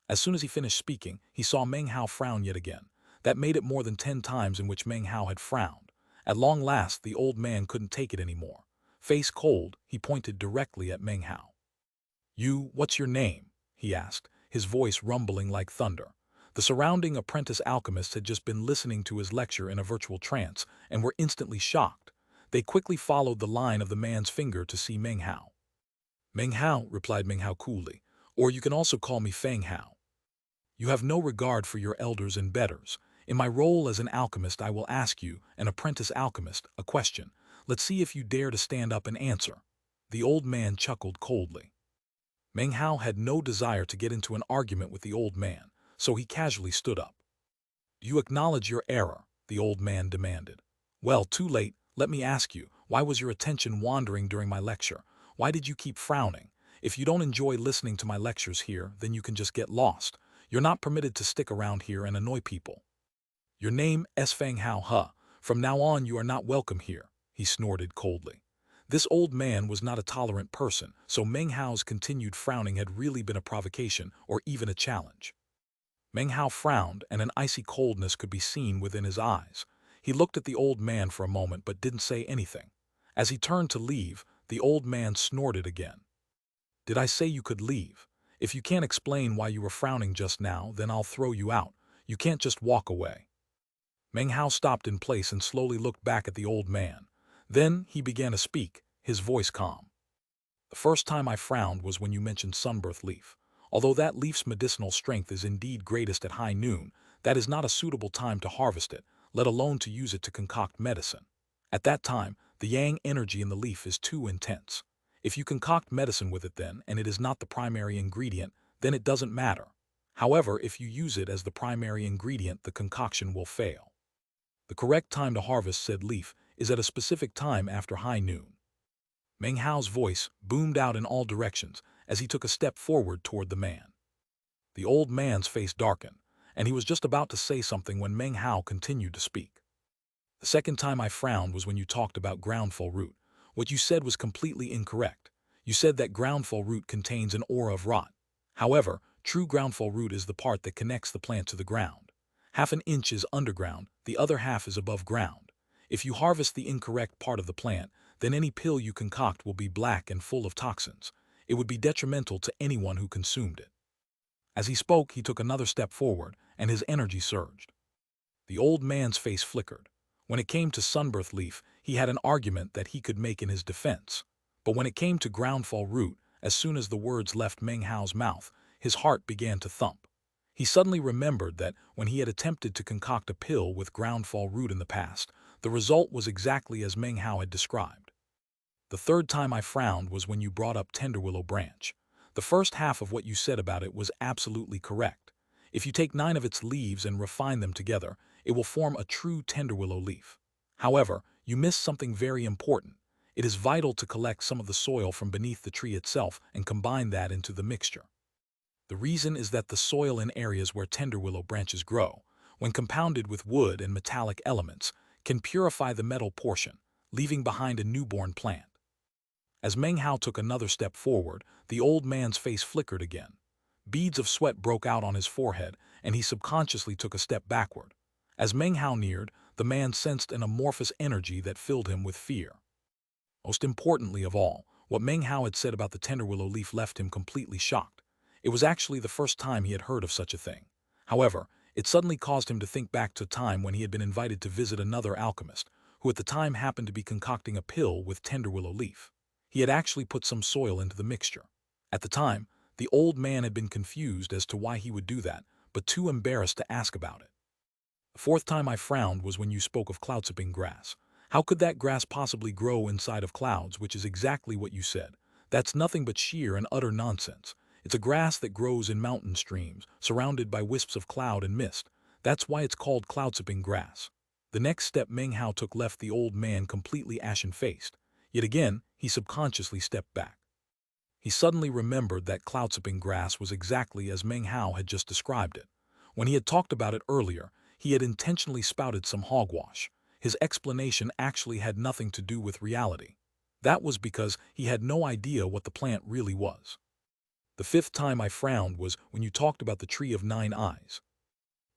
As soon as he finished speaking, he saw Meng Hao frown yet again. That made it more than 10 times in which Meng Hao had frowned. At long last, the old man couldn't take it anymore. Face cold, he pointed directly at Meng Hao. What's your name?" he asked, his voice rumbling like thunder. The surrounding apprentice alchemists had just been listening to his lecture in a virtual trance and were instantly shocked. They quickly followed the line of the man's finger to see Meng Hao. "Meng Hao," replied Meng Hao coolly, "or you can also call me Fang Hao. You have no regard for your elders and betters. In my role as an alchemist, I will ask you, an apprentice alchemist, a question. Let's see if you dare to stand up and answer." The old man chuckled coldly. Meng Hao had no desire to get into an argument with the old man, so he casually stood up. "Do you acknowledge your error?" the old man demanded. "Well, too late. Let me ask you, why was your attention wandering during my lecture? Why did you keep frowning? If you don't enjoy listening to my lectures here, then you can just get lost. You're not permitted to stick around here and annoy people." "Your name is Feng Hao He. From now on you are not welcome here," he snorted coldly. This old man was not a tolerant person, so Meng Hao's continued frowning had really been a provocation or even a challenge. Meng Hao frowned, and an icy coldness could be seen within his eyes. He looked at the old man for a moment but didn't say anything. As he turned to leave, the old man snorted again. "Did I say you could leave? If you can't explain why you were frowning just now, then I'll throw you out. You can't just walk away." Meng Hao stopped in place and slowly looked back at the old man. Then he began to speak, his voice calm. "The first time I frowned was when you mentioned sunbirth leaf. Although that leaf's medicinal strength is indeed greatest at high noon, that is not a suitable time to harvest it, let alone to use it to concoct medicine. At that time, the yang energy in the leaf is too intense. If you concoct medicine with it then, and it is not the primary ingredient, then it doesn't matter. However, if you use it as the primary ingredient, the concoction will fail. The correct time to harvest said leaf is at a specific time after high noon." Meng Hao's voice boomed out in all directions as he took a step forward toward the man. The old man's face darkened, and he was just about to say something when Meng Hao continued to speak. "The second time I frowned was when you talked about groundful root. What you said was completely incorrect. You said that groundful root contains an aura of rot. However, true groundful root is the part that connects the plant to the ground. Half an inch is underground, the other half is above ground. If you harvest the incorrect part of the plant, then any pill you concoct will be black and full of toxins. It would be detrimental to anyone who consumed it." As he spoke, he took another step forward, and his energy surged. The old man's face flickered. When it came to sunbirth leaf, he had an argument that he could make in his defense. But when it came to groundfall root, as soon as the words left Meng Hao's mouth, his heart began to thump. He suddenly remembered that when he had attempted to concoct a pill with groundfall root in the past, the result was exactly as Meng Hao had described. "The third time I frowned was when you brought up tender willow branch. The first half of what you said about it was absolutely correct. If you take 9 of its leaves and refine them together, it will form a true tender willow leaf. However, you missed something very important. It is vital to collect some of the soil from beneath the tree itself and combine that into the mixture. The reason is that the soil in areas where tender willow branches grow, when compounded with wood and metallic elements, can purify the metal portion, leaving behind a newborn plant." As Meng Hao took another step forward, the old man's face flickered again. Beads of sweat broke out on his forehead, and he subconsciously took a step backward. As Meng Hao neared, the man sensed an amorphous energy that filled him with fear. Most importantly of all, what Meng Hao had said about the tender willow leaf left him completely shocked. It was actually the first time he had heard of such a thing. However, it suddenly caused him to think back to a time when he had been invited to visit another alchemist, who at the time happened to be concocting a pill with tender willow leaf. He had actually put some soil into the mixture. At the time, the old man had been confused as to why he would do that, but too embarrassed to ask about it. "The fourth time I frowned was when you spoke of cloudsipping grass. How could that grass possibly grow inside of clouds, which is exactly what you said? That's nothing but sheer and utter nonsense. It's a grass that grows in mountain streams, surrounded by wisps of cloud and mist. That's why it's called cloudsipping grass." The next step Meng Hao took left the old man completely ashen-faced. Yet again, he subconsciously stepped back. He suddenly remembered that cloudsipping grass was exactly as Meng Hao had just described it. When he had talked about it earlier, he had intentionally spouted some hogwash. His explanation actually had nothing to do with reality. That was because he had no idea what the plant really was. "The fifth time I frowned was when you talked about the tree of 9 eyes.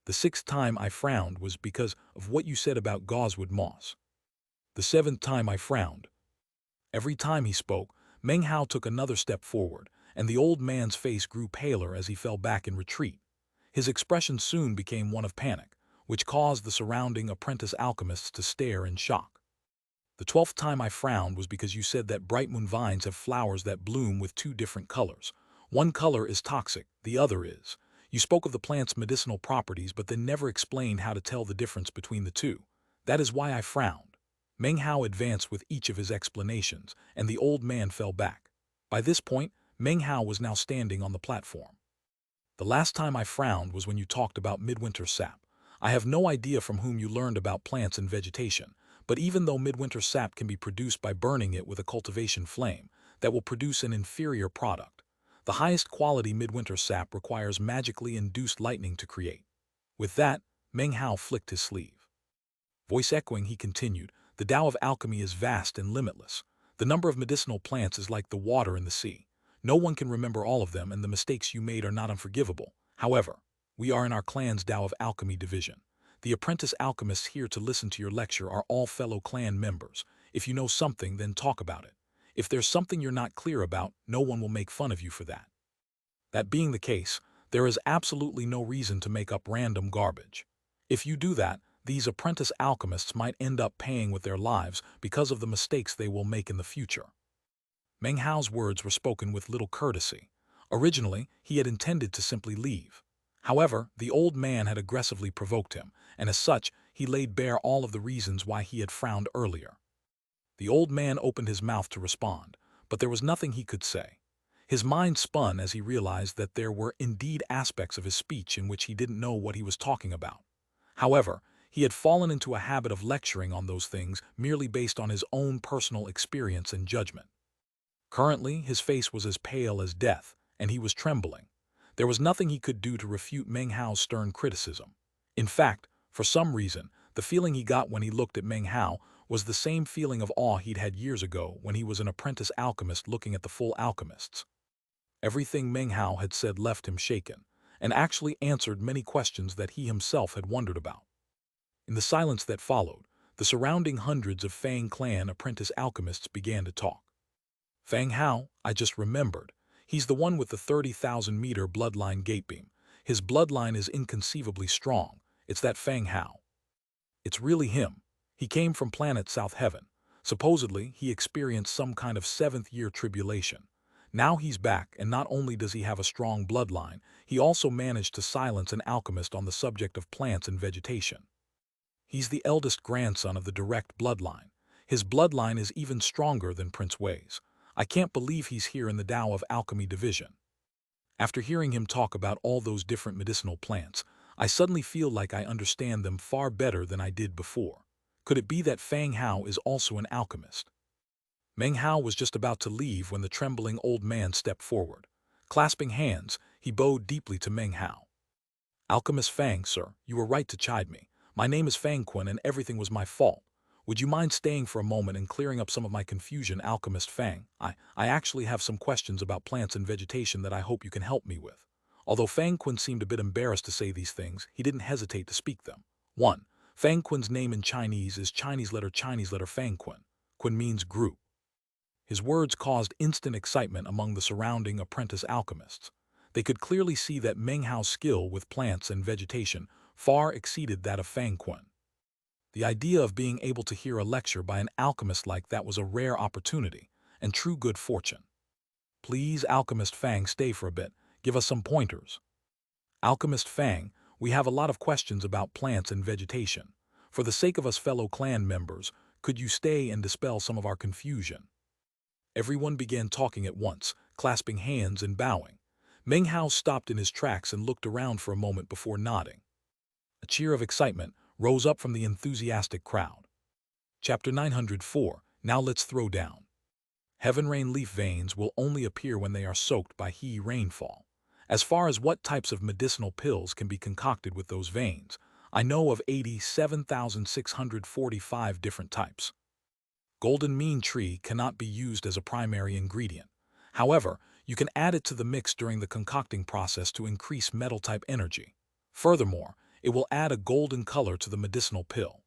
The sixth time I frowned was because of what you said about gauzewood moss. The seventh time I frowned." Every time he spoke, Meng Hao took another step forward, and the old man's face grew paler as he fell back in retreat. His expression soon became one of panic, which caused the surrounding apprentice alchemists to stare in shock. "The 12th time I frowned was because you said that bright moon vines have flowers that bloom with 2 different colors. One color is toxic, the other is. You spoke of the plant's medicinal properties but then never explained how to tell the difference between the two. That is why I frowned." Meng Hao advanced with each of his explanations, and the old man fell back. By this point, Meng Hao was now standing on the platform. The last time I frowned was when you talked about midwinter sap. I have no idea from whom you learned about plants and vegetation, but even though midwinter sap can be produced by burning it with a cultivation flame, that will produce an inferior product. The highest quality midwinter sap requires magically induced lightning to create. With that, Meng Hao flicked his sleeve. Voice echoing, he continued, the Tao of alchemy is vast and limitless. The number of medicinal plants is like the water in the sea. No one can remember all of them, and the mistakes you made are not unforgivable. However, we are in our clan's Tao of alchemy division. The apprentice alchemists here to listen to your lecture are all fellow clan members. If you know something, then talk about it. If there's something you're not clear about, no one will make fun of you for that. That being the case, there is absolutely no reason to make up random garbage. If you do that, these apprentice alchemists might end up paying with their lives because of the mistakes they will make in the future. Meng Hao's words were spoken with little courtesy. Originally, he had intended to simply leave. However, the old man had aggressively provoked him, and as such, he laid bare all of the reasons why he had frowned earlier. The old man opened his mouth to respond, but there was nothing he could say. His mind spun as he realized that there were indeed aspects of his speech in which he didn't know what he was talking about. However, he had fallen into a habit of lecturing on those things merely based on his own personal experience and judgment. Currently, his face was as pale as death, and he was trembling. There was nothing he could do to refute Meng Hao's stern criticism. In fact, for some reason, the feeling he got when he looked at Meng Hao was the same feeling of awe he'd had years ago when he was an apprentice alchemist looking at the full alchemists. Everything Meng Hao had said left him shaken, and actually answered many questions that he himself had wondered about. In the silence that followed, the surrounding hundreds of Fang clan apprentice alchemists began to talk. Fang Hao, I just remembered. He's the one with the 30,000-meter bloodline gatebeam. His bloodline is inconceivably strong. It's that Fang Hao. It's really him. He came from planet South Heaven. Supposedly, he experienced some kind of seventh-year tribulation. Now he's back, and not only does he have a strong bloodline, he also managed to silence an alchemist on the subject of plants and vegetation. He's the eldest grandson of the direct bloodline. His bloodline is even stronger than Prince Wei's. I can't believe he's here in the Tao of Alchemy division. After hearing him talk about all those different medicinal plants, I suddenly feel like I understand them far better than I did before. Could it be that Fang Hao is also an alchemist? Meng Hao was just about to leave when the trembling old man stepped forward. Clasping hands, he bowed deeply to Meng Hao. Alchemist Fang, sir, you were right to chide me. My name is Fang Kun and everything was my fault. Would you mind staying for a moment and clearing up some of my confusion, Alchemist Fang? I actually have some questions about plants and vegetation that I hope you can help me with. Although Fang Kun seemed a bit embarrassed to say these things, he didn't hesitate to speak them. 1. Fang Kun's name in Chinese is Chinese letter Fang Kun. Kun means group. His words caused instant excitement among the surrounding apprentice alchemists. They could clearly see that Meng Hao's skill with plants and vegetation far exceeded that of Fang Kun. The idea of being able to hear a lecture by an alchemist like that was a rare opportunity and true good fortune. Please, Alchemist Fang, stay for a bit. Give us some pointers. Alchemist Fang, we have a lot of questions about plants and vegetation. For the sake of us fellow clan members, could you stay and dispel some of our confusion? Everyone began talking at once, clasping hands and bowing. Meng Hao stopped in his tracks and looked around for a moment before nodding. A cheer of excitement rose up from the enthusiastic crowd. Chapter 904, Now Let's Throw Down. Heaven rain leaf veins will only appear when they are soaked by He rainfall. As far as what types of medicinal pills can be concocted with those veins, I know of 87,645 different types. Golden mean tree cannot be used as a primary ingredient. However, you can add it to the mix during the concocting process to increase metal-type energy. Furthermore, it will add a golden color to the medicinal pill.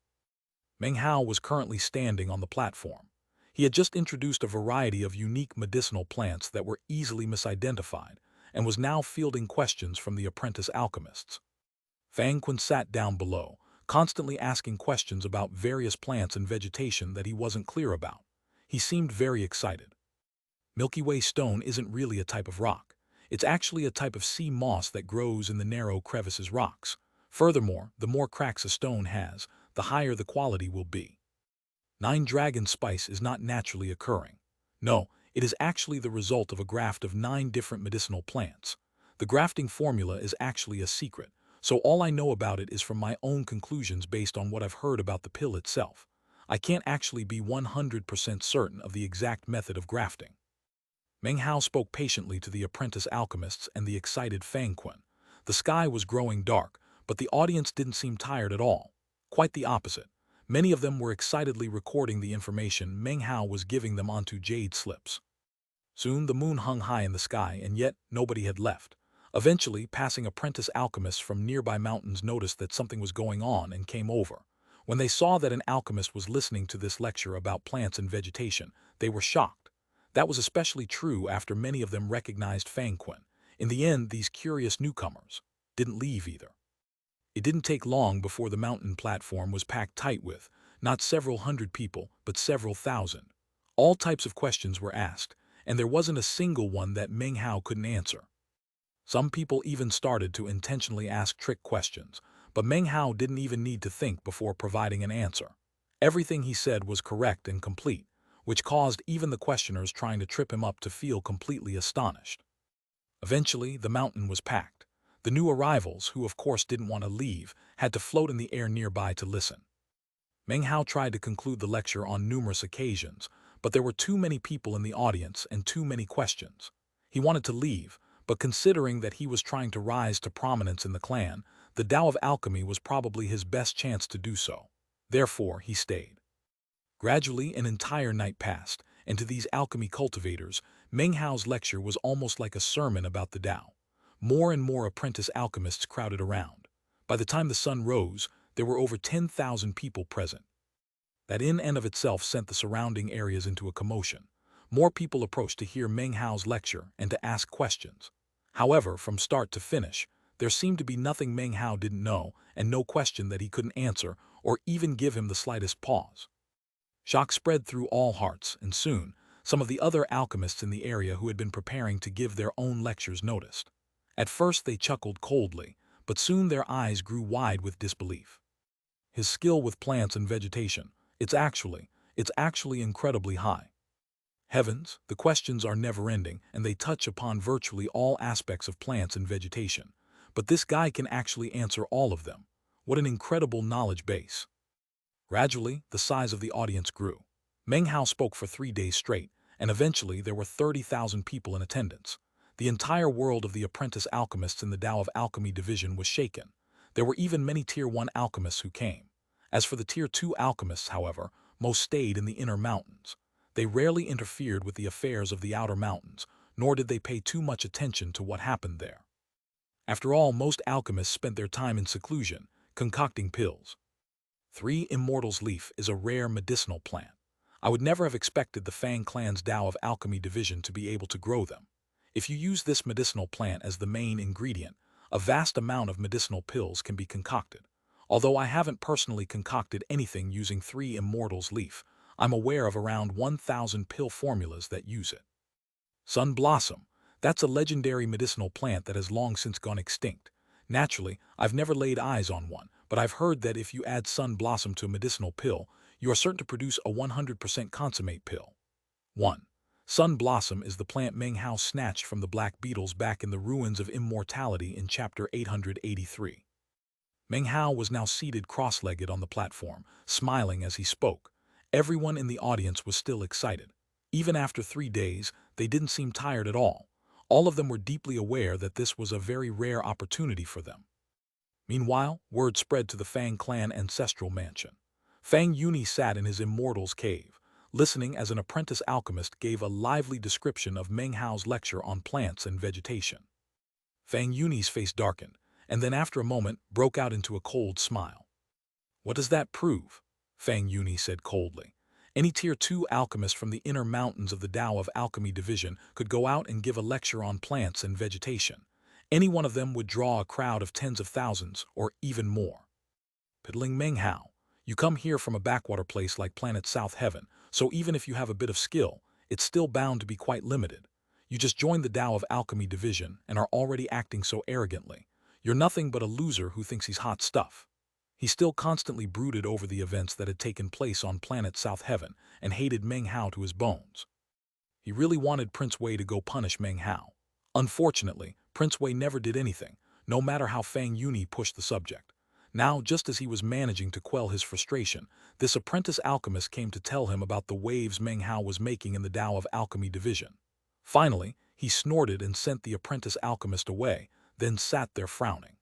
Meng Hao was currently standing on the platform. He had just introduced a variety of unique medicinal plants that were easily misidentified and was now fielding questions from the apprentice alchemists. Fang Kun sat down below, constantly asking questions about various plants and vegetation that he wasn't clear about. He seemed very excited. Milky Way stone isn't really a type of rock. It's actually a type of sea moss that grows in the narrow crevices rocks. Furthermore, the more cracks a stone has, the higher the quality will be. 9 dragon spice is not naturally occurring. No, it is actually the result of a graft of 9 different medicinal plants. The grafting formula is actually a secret, so all I know about it is from my own conclusions based on what I've heard about the pill itself. I can't actually be 100% certain of the exact method of grafting. Meng Hao spoke patiently to the apprentice alchemists and the excited Fang Kun. The sky was growing dark, but the audience didn't seem tired at all. Quite the opposite. Many of them were excitedly recording the information Meng Hao was giving them onto jade slips. Soon the moon hung high in the sky, and yet nobody had left. Eventually, passing apprentice alchemists from nearby mountains noticed that something was going on and came over. When they saw that an alchemist was listening to this lecture about plants and vegetation, they were shocked. That was especially true after many of them recognized Fang Kun. In the end, these curious newcomers didn't leave either. It didn't take long before the mountain platform was packed tight with, not several hundred people, but several thousand. All types of questions were asked, and there wasn't a single one that Meng Hao couldn't answer. Some people even started to intentionally ask trick questions, but Meng Hao didn't even need to think before providing an answer. Everything he said was correct and complete, which caused even the questioners trying to trip him up to feel completely astonished. Eventually, the mountain was packed. The new arrivals, who of course didn't want to leave, had to float in the air nearby to listen. Meng Hao tried to conclude the lecture on numerous occasions, but there were too many people in the audience and too many questions. He wanted to leave, but considering that he was trying to rise to prominence in the clan, the Tao of Alchemy was probably his best chance to do so. Therefore, he stayed. Gradually, an entire night passed, and to these alchemy cultivators, Meng Hao's lecture was almost like a sermon about the Tao. More and more apprentice alchemists crowded around. By the time the sun rose, there were over 10,000 people present. That in and of itself sent the surrounding areas into a commotion. More people approached to hear Meng Hao's lecture and to ask questions. However, from start to finish, there seemed to be nothing Meng Hao didn't know and no question that he couldn't answer or even give him the slightest pause. Shock spread through all hearts, and soon, some of the other alchemists in the area who had been preparing to give their own lectures noticed. At first they chuckled coldly, but soon their eyes grew wide with disbelief. His skill with plants and vegetation, it's actually incredibly high. Heavens, the questions are never-ending, and they touch upon virtually all aspects of plants and vegetation. But this guy can actually answer all of them. What an incredible knowledge base. Gradually, the size of the audience grew. Meng Hao spoke for 3 days straight, and eventually there were 30,000 people in attendance. The entire world of the apprentice alchemists in the Tao of Alchemy division was shaken. There were even many Tier 1 alchemists who came. As for the Tier 2 alchemists, however, most stayed in the inner mountains. They rarely interfered with the affairs of the outer mountains, nor did they pay too much attention to what happened there. After all, most alchemists spent their time in seclusion, concocting pills. 3 Immortal's Leaf is a rare medicinal plant. I would never have expected the Fang clan's Tao of Alchemy division to be able to grow them. If you use this medicinal plant as the main ingredient, a vast amount of medicinal pills can be concocted. Although I haven't personally concocted anything using 3 Immortal's Leaf, I'm aware of around 1,000 pill formulas that use it. Sun Blossom. That's a legendary medicinal plant that has long since gone extinct. Naturally, I've never laid eyes on one, but I've heard that if you add Sun Blossom to a medicinal pill, you are certain to produce a 100% consummate pill. 1. Sun Blossom is the plant Meng Hao snatched from the black beetles back in the ruins of immortality in chapter 883. Meng Hao was now seated cross-legged on the platform, smiling as he spoke. Everyone in the audience was still excited. Even after 3 days, they didn't seem tired at all. All of them were deeply aware that this was a very rare opportunity for them. Meanwhile, word spread to the Fang clan ancestral mansion. Fang Yuni sat in his immortal's cave, listening as an apprentice alchemist gave a lively description of Meng Hao's lecture on plants and vegetation. Fang Yuni's face darkened, and then after a moment broke out into a cold smile. What does that prove? Fang Yuni said coldly. Any Tier 2 alchemist from the inner mountains of the Tao of Alchemy division could go out and give a lecture on plants and vegetation. Any one of them would draw a crowd of tens of thousands, or even more. Piddling Meng Hao, you come here from a backwater place like planet South Heaven, so even if you have a bit of skill, it's still bound to be quite limited. You just joined the Tao of Alchemy division and are already acting so arrogantly. You're nothing but a loser who thinks he's hot stuff. He still constantly brooded over the events that had taken place on planet South Heaven and hated Meng Hao to his bones. He really wanted Prince Wei to go punish Meng Hao. Unfortunately, Prince Wei never did anything, no matter how Fang Yuni pushed the subject. Now, just as he was managing to quell his frustration, this apprentice alchemist came to tell him about the waves Meng Hao was making in the Tao of Alchemy division. Finally, he snorted and sent the apprentice alchemist away, then sat there frowning.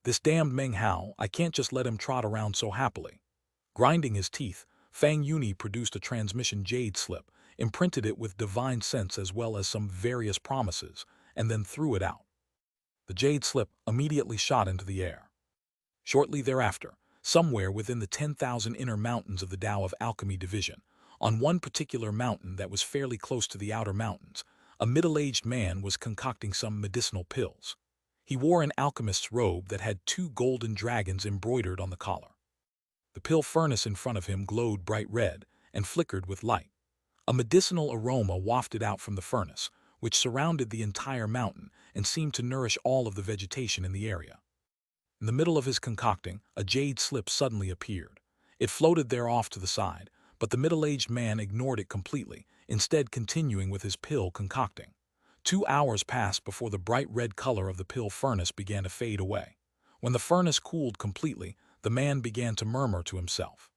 This damned Meng Hao, I can't just let him trot around so happily. Grinding his teeth, Fang Yuni produced a transmission Jade slip, imprinted it with divine sense as well as some various promises, and then threw it out. The Jade slip immediately shot into the air. Shortly thereafter, somewhere within the 10,000 inner mountains of the Tao of Alchemy division, on one particular mountain that was fairly close to the outer mountains, a middle-aged man was concocting some medicinal pills. He wore an alchemist's robe that had 2 golden dragons embroidered on the collar. The pill furnace in front of him glowed bright red and flickered with light. A medicinal aroma wafted out from the furnace, which surrounded the entire mountain and seemed to nourish all of the vegetation in the area. In the middle of his concocting, a jade slip suddenly appeared. It floated there off to the side, but the middle-aged man ignored it completely, instead continuing with his pill concocting. 2 hours passed before the bright red color of the pill furnace began to fade away. When the furnace cooled completely, the man began to murmur to himself.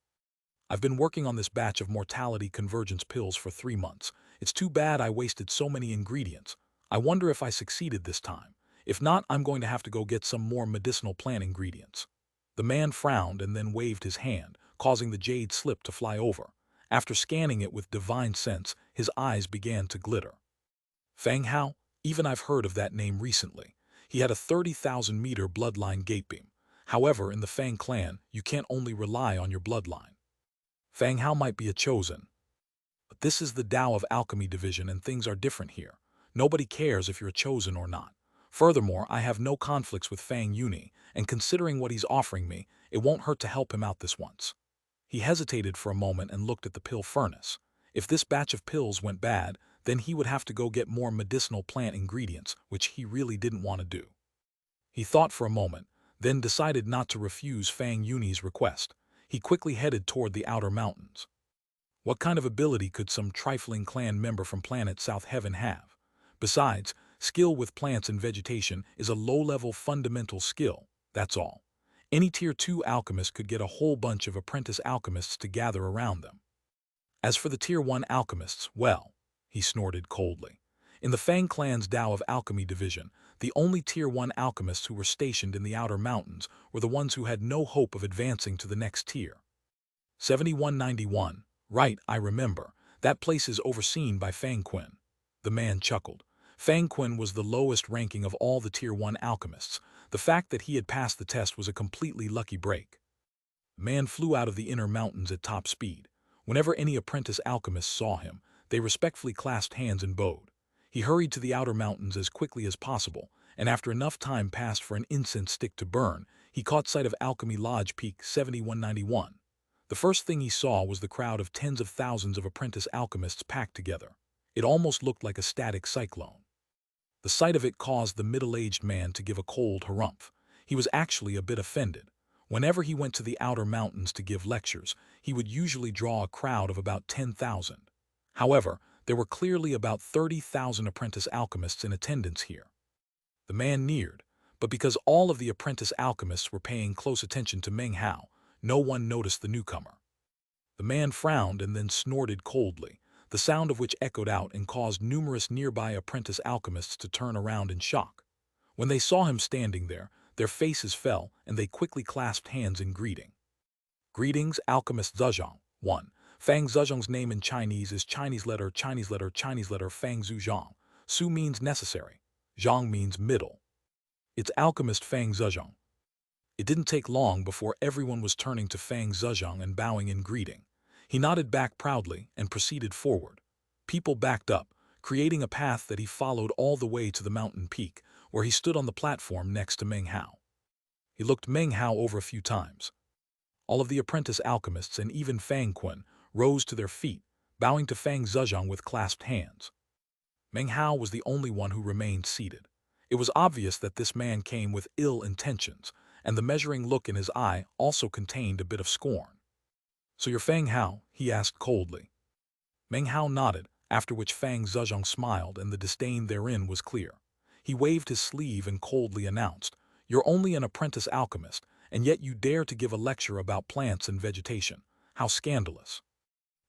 I've been working on this batch of mortality convergence pills for 3 months. It's too bad I wasted so many ingredients. I wonder if I succeeded this time. If not, I'm going to have to go get some more medicinal plant ingredients. The man frowned and then waved his hand, causing the jade slip to fly over. After scanning it with divine sense, his eyes began to glitter. Fang Hao? Even I've heard of that name recently. He had a 30,000-meter bloodline gatebeam. However, in the Fang clan, you can't only rely on your bloodline. Fang Hao might be a chosen. But this is the Tao of Alchemy division and things are different here. Nobody cares if you're chosen or not. Furthermore, I have no conflicts with Fang Yuni, and considering what he's offering me, it won't hurt to help him out this once. He hesitated for a moment and looked at the pill furnace. If this batch of pills went bad, then he would have to go get more medicinal plant ingredients, which he really didn't want to do. He thought for a moment, then decided not to refuse Fang Yuni's request. He quickly headed toward the outer mountains. What kind of ability could some trifling clan member from planet South Heaven have? Besides, skill with plants and vegetation is a low-level fundamental skill, that's all. Any Tier 2 alchemist could get a whole bunch of apprentice alchemists to gather around them. As for the Tier 1 alchemists, well, he snorted coldly. In the Fang clan's Tao of Alchemy division, the only Tier 1 alchemists who were stationed in the outer mountains were the ones who had no hope of advancing to the next tier. 7191. Right, I remember. That place is overseen by Fang Qin. The man chuckled. Fang Qin was the lowest ranking of all the Tier 1 alchemists. The fact that he had passed the test was a completely lucky break. The man flew out of the inner mountains at top speed. Whenever any apprentice alchemists saw him, they respectfully clasped hands and bowed. He hurried to the outer mountains as quickly as possible, and after enough time passed for an incense stick to burn, he caught sight of Alchemy Lodge Peak 7191. The first thing he saw was the crowd of tens of thousands of apprentice alchemists packed together. It almost looked like a static cyclone. The sight of it caused the middle-aged man to give a cold harumph. He was actually a bit offended. Whenever he went to the outer mountains to give lectures, he would usually draw a crowd of about 10,000. However, there were clearly about 30,000 apprentice alchemists in attendance here. The man neared, but because all of the apprentice alchemists were paying close attention to Meng Hao, no one noticed the newcomer. The man frowned and then snorted coldly, the sound of which echoed out and caused numerous nearby apprentice alchemists to turn around in shock. When they saw him standing there, their faces fell and they quickly clasped hands in greeting. Greetings, Alchemist Zhejiang. 1. Fang Zhejiang's name in Chinese is Chinese letter Fang Zhejiang. Su means necessary. Zhang means middle. It's Alchemist Fang Zhejiang. It didn't take long before everyone was turning to Fang Zhejiang and bowing in greeting. He nodded back proudly and proceeded forward. People backed up, creating a path that he followed all the way to the mountain peak, where he stood on the platform next to Meng Hao. He looked Meng Hao over a few times. All of the apprentice alchemists and even Fang Qin rose to their feet, bowing to Fang Zhejiang with clasped hands. Meng Hao was the only one who remained seated. It was obvious that this man came with ill intentions, and the measuring look in his eye also contained a bit of scorn. "So you're Fang Hao?" he asked coldly. Meng Hao nodded, after which Fang Zhejiang smiled, and the disdain therein was clear. He waved his sleeve and coldly announced, "You're only an apprentice alchemist, and yet you dare to give a lecture about plants and vegetation. How scandalous.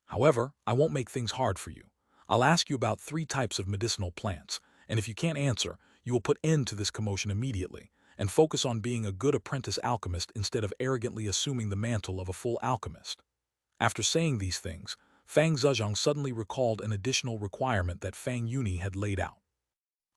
However, I won't make things hard for you. I'll ask you about 3 types of medicinal plants, and if you can't answer, you will put end to this commotion immediately, and focus on being a good apprentice alchemist instead of arrogantly assuming the mantle of a full alchemist." After saying these things, Fang Zhejiang suddenly recalled an additional requirement that Fang Yuni had laid out.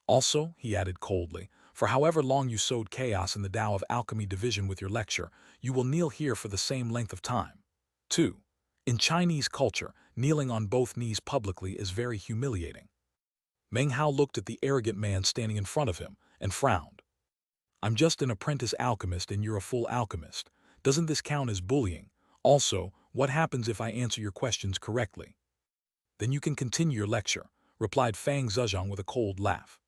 "Also," he added coldly, "for however long you sowed chaos in the Tao of Alchemy division with your lecture, you will kneel here for the same length of time." 2. In Chinese culture, kneeling on both knees publicly is very humiliating. Meng Hao looked at the arrogant man standing in front of him and frowned. "I'm just an apprentice alchemist and you're a full alchemist. Doesn't this count as bullying? Also, what happens if I answer your questions correctly?" "Then you can continue your lecture," replied Fang Zhejiang with a cold laugh.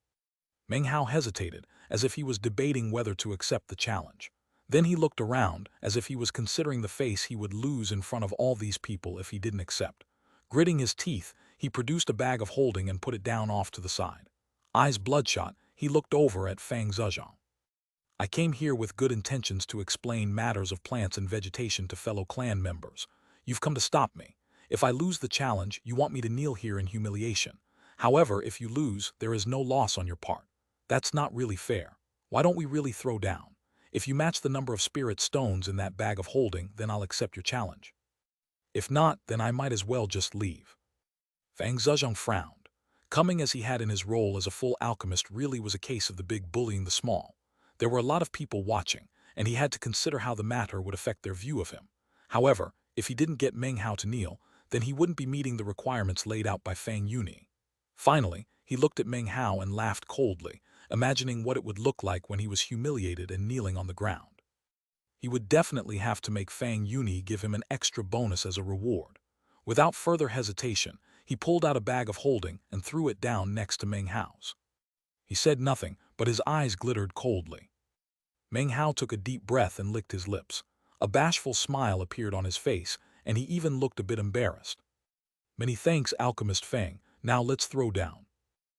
Meng Hao hesitated, as if he was debating whether to accept the challenge. Then he looked around, as if he was considering the face he would lose in front of all these people if he didn't accept. Gritting his teeth, he produced a bag of holding and put it down off to the side. Eyes bloodshot, he looked over at Fang Zhejiang. "I came here with good intentions to explain matters of plants and vegetation to fellow clan members. You've come to stop me. If I lose the challenge, you want me to kneel here in humiliation. However, if you lose, there is no loss on your part. That's not really fair. Why don't we really throw down? If you match the number of spirit stones in that bag of holding, then I'll accept your challenge. If not, then I might as well just leave." Fang Zhejiang frowned. Coming as he had in his role as a full alchemist really was a case of the big bullying the small. There were a lot of people watching, and he had to consider how the matter would affect their view of him. However, if he didn't get Meng Hao to kneel, then he wouldn't be meeting the requirements laid out by Fang Yuni. Finally, he looked at Meng Hao and laughed coldly, imagining what it would look like when he was humiliated and kneeling on the ground. He would definitely have to make Fang Yuni give him an extra bonus as a reward. Without further hesitation, he pulled out a bag of holding and threw it down next to Meng Hao's. He said nothing, but his eyes glittered coldly. Meng Hao took a deep breath and licked his lips. A bashful smile appeared on his face, and he even looked a bit embarrassed. "Many thanks, Alchemist Fang. Now let's throw down."